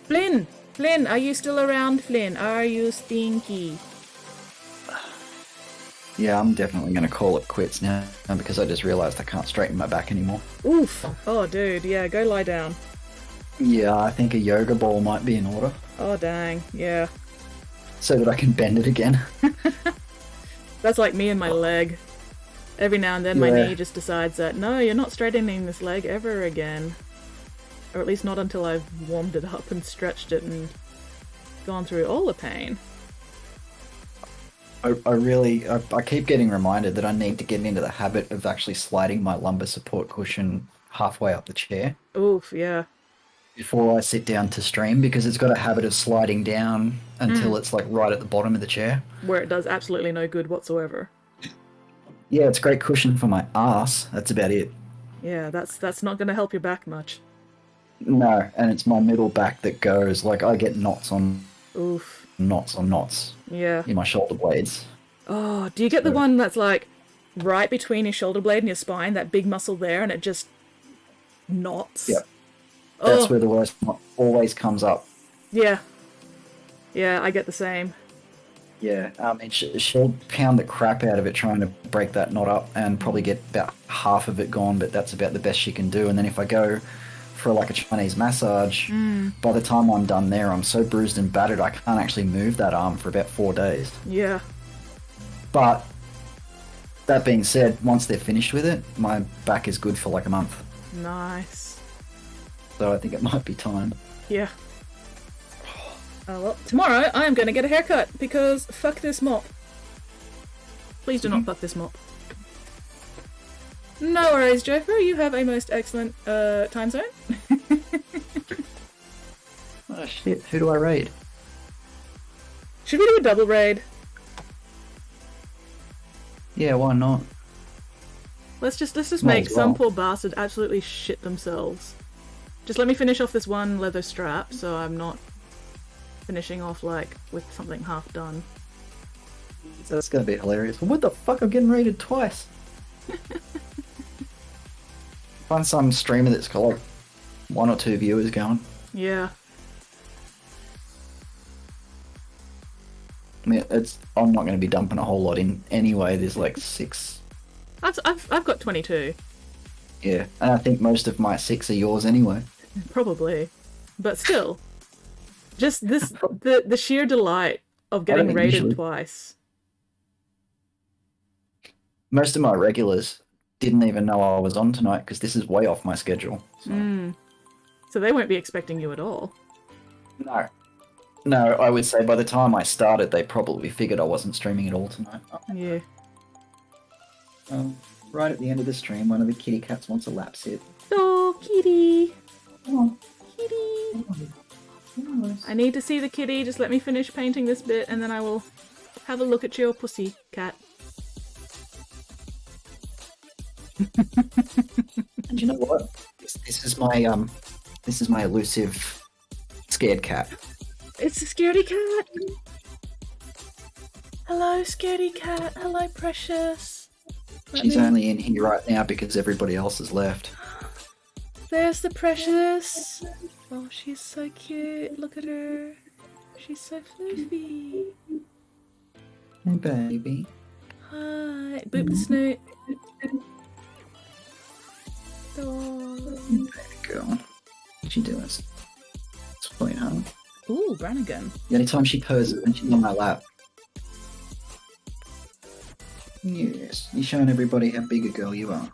Flynn! Flynn, are you still around, Flynn? Are you stinky? Yeah, I'm definitely going to call it quits now because I just realised I can't straighten my back anymore. Oof. Oh, dude, yeah, go lie down. Yeah, I think a yoga ball might be in order Oh, dang, yeah. so that I can bend it again. That's like me and my leg. Every now and then my Yeah. knee just decides that, no, you're not straightening this leg ever again. Or at least not until I've warmed it up and stretched it and gone through all the pain. I keep getting reminded that I need to get into the habit of actually sliding my lumbar support cushion halfway up the chair Oof, yeah. before I sit down to stream because it's got a habit of sliding down until it's like right at the bottom of the chair. Where it does absolutely no good whatsoever. Yeah, it's a great cushion for my ass. That's about it. Yeah, that's not going to help your back much. No, and it's my middle back that goes. Like I get knots on Oof. knots Yeah. in my shoulder blades. Oh, do you get the one that's like right between your shoulder blade and your spine, that big muscle there, and it just knots? Yep. That's Oh, where the worst knot always comes up. yeah. Yeah, I get the same. Yeah, she'll pound the crap out of it trying to break that knot up and probably get about half of it gone, but that's about the best she can do. And then if I go for like a Chinese massage, by the time I'm done there, I'm so bruised and battered I can't actually move that arm for about 4 days. Yeah. But that being said, once they're finished with it, my back is good for like a month. Nice. So I think it might be time. Yeah. Oh, well, tomorrow I am going to get a haircut because fuck this mop. Please do not fuck this mop. No worries, Jeffrey. You have a most excellent time zone. Oh shit, who do I raid? Should we do a double raid? Yeah, why not? Let's just Might make as some well. poor bastard absolutely shit themselves. Just let me finish off this one leather strap so I'm not finishing off like with something half done. That's gonna be hilarious. What the fuck? I'm getting raided twice. Find some streamer that's got like 1 or 2 viewers going. Yeah. I mean, I'm not going to be dumping a whole lot in anyway. There's like 6. I've got 22. Yeah, and I think most of my 6 are yours anyway. Probably. But still. Just the sheer delight of getting think raided usually- twice. Most of my regulars didn't even know I was on tonight because this is way off my schedule. So. So they won't be expecting you at all. No, I would say by the time I started, they probably figured I wasn't streaming at all tonight. Yeah. Right at the end of the stream, one of the kitty cats wants a lap sit. Oh, kitty. Oh, Kitty. nice. I need to see the kitty. Just let me finish painting this bit and then I will have a look at your pussy, cat. And you know what? This is my elusive scared cat. It's a scaredy cat. Hello, scaredy cat. Hello, precious. She's only in here right now because everybody else has left. There's the precious. Oh, she's so cute. Look at her. She's so fluffy. Hey, baby. Hi. Boop the snoot. Oh. Baby girl. What you doing? Sweetheart. Ooh, Brannigan. The only time she purrs is when she's on my lap. Yes, you're showing everybody how big a girl you are.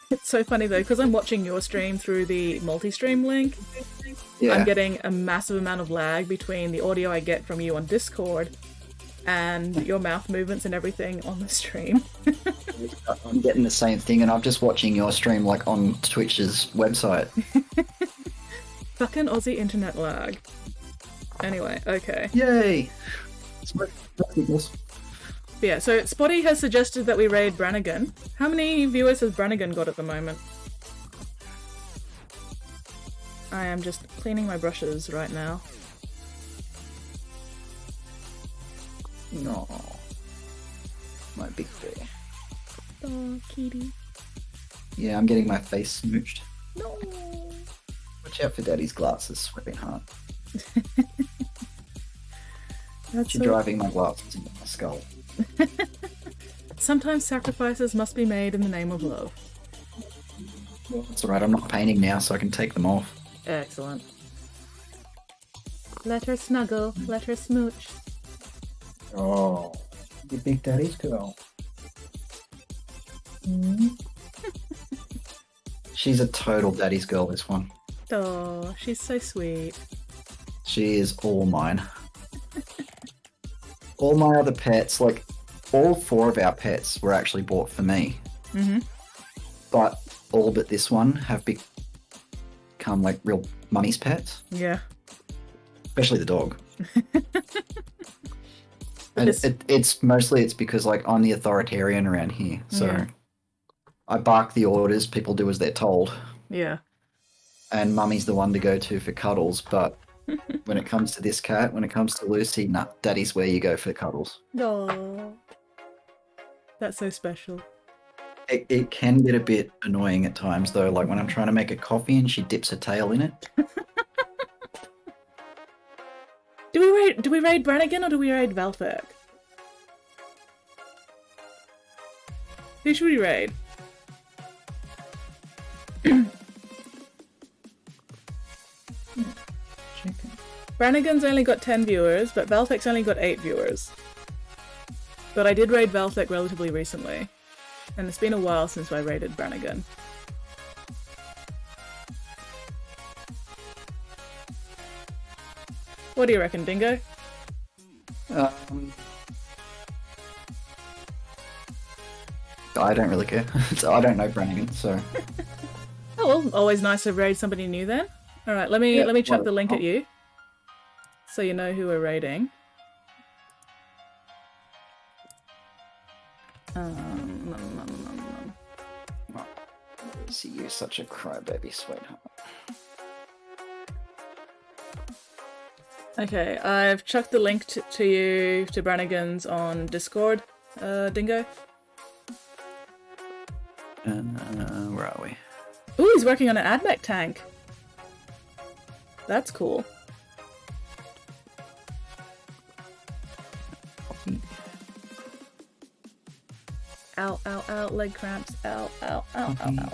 It's so funny though, because I'm watching your stream through the multi-stream link. Yeah. I'm getting a massive amount of lag between the audio I get from you on Discord and your mouth movements and everything on the stream. I'm getting the same thing, and I'm just watching your stream like on Twitch's website. Fucking Aussie internet lag. Anyway, okay. Yay! But yeah, so Spotty has suggested that we raid Brannigan. How many viewers has Brannigan got at the moment? I am just cleaning my brushes right now. No. My big bear. Oh, kitty. Yeah, I'm getting my face smooched. No. Watch out for Daddy's glasses, sweating hard. That's She's so... driving my glasses into my skull. Sometimes sacrifices must be made in the name of love. It's alright, I'm not painting now, so I can take them off. Excellent. Let her snuggle, let her smooch. Oh, you big Daddy's girl. She's a total Daddy's girl, this one. Oh, she's so sweet. She is all mine. All my other pets, like, all 4 of our pets were actually bought for me. Mm-hmm. But all but this one have become, like, real mummy's pets. Yeah. Especially the dog. And This- it's because, like, I'm the authoritarian around here. So Yeah. I bark the orders, people do as they're told. Yeah. And mummy's the one to go to for cuddles, but when it comes to this cat, when it comes to Lucy, nah, Daddy's where you go for cuddles. Oh. That's so special. It can get a bit annoying at times, though, like when I'm trying to make a coffee and she dips her tail in it. Do we raid Brannigan or do we raid Valfirk? Who should we raid? Brannigan's only got 10 viewers, but Valfek's only got 8 viewers. But I did raid Valfek relatively recently, and it's been a while since I raided Brannigan. What do you reckon, Dingo? I don't really care. So I don't know Brannigan, so Oh well, always nice to raid somebody new then. Alright, let me chuck the link at you. So you know who we're raiding. see you're such a crybaby, sweetheart. Okay, I've chucked the link to you to Brannigan's on Discord, Dingo. Where are we? Ooh, he's working on an AdMech tank. That's cool. Ow, ow, ow, leg cramps. Ow, ow, ow, ow, ow.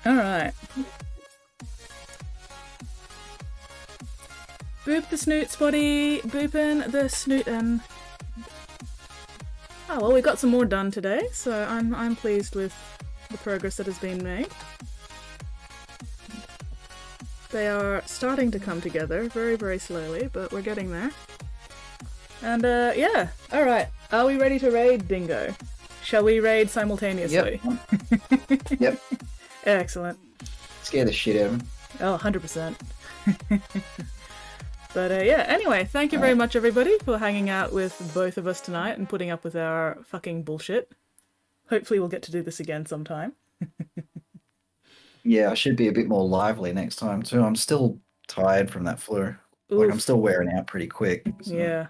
Alright. Boop the snoot, Spotty. Boopin' the snoot and... Oh, well, we got some more done today, so I'm pleased with the progress that has been made. They are starting to come together, very, very slowly, but we're getting there. And, yeah. Alright, are we ready to raid, Dingo? Shall we raid simultaneously? Yep. Yep. Excellent. Scare the shit out of him. Oh, 100%. But yeah, anyway, thank you very much everybody for hanging out with both of us tonight and putting up with our fucking bullshit. Hopefully we'll get to do this again sometime. Yeah, I should be a bit more lively next time too. I'm still tired from that flu. Like, I'm Oof. still wearing out pretty quick. So Yeah.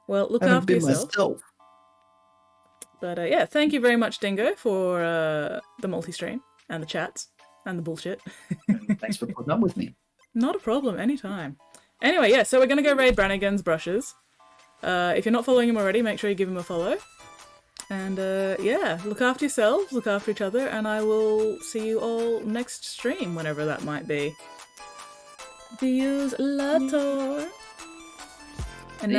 Well, look I haven't after been yourself. myself. But yeah, thank you very much, Dingo, for the multi-stream and the chats and the bullshit. And thanks for putting up with me. Not a problem, anytime. Anyway, yeah, so we're going to go raid Brannigan's brushes. If you're not following him already, make sure you give him a follow. And yeah, look after yourselves, look after each other, and I will see you all next stream, whenever that might be. Views later. And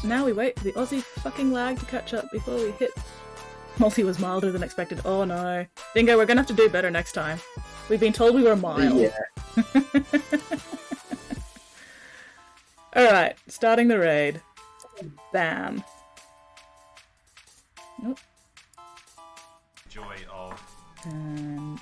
now we wait for the Aussie fucking lag to catch up before we hit. Multi was milder than expected. Oh no. Dingo, we're gonna have to do better next time. We've been told we were mild. Yeah. Alright, starting the raid. Bam. Nope. Joy of And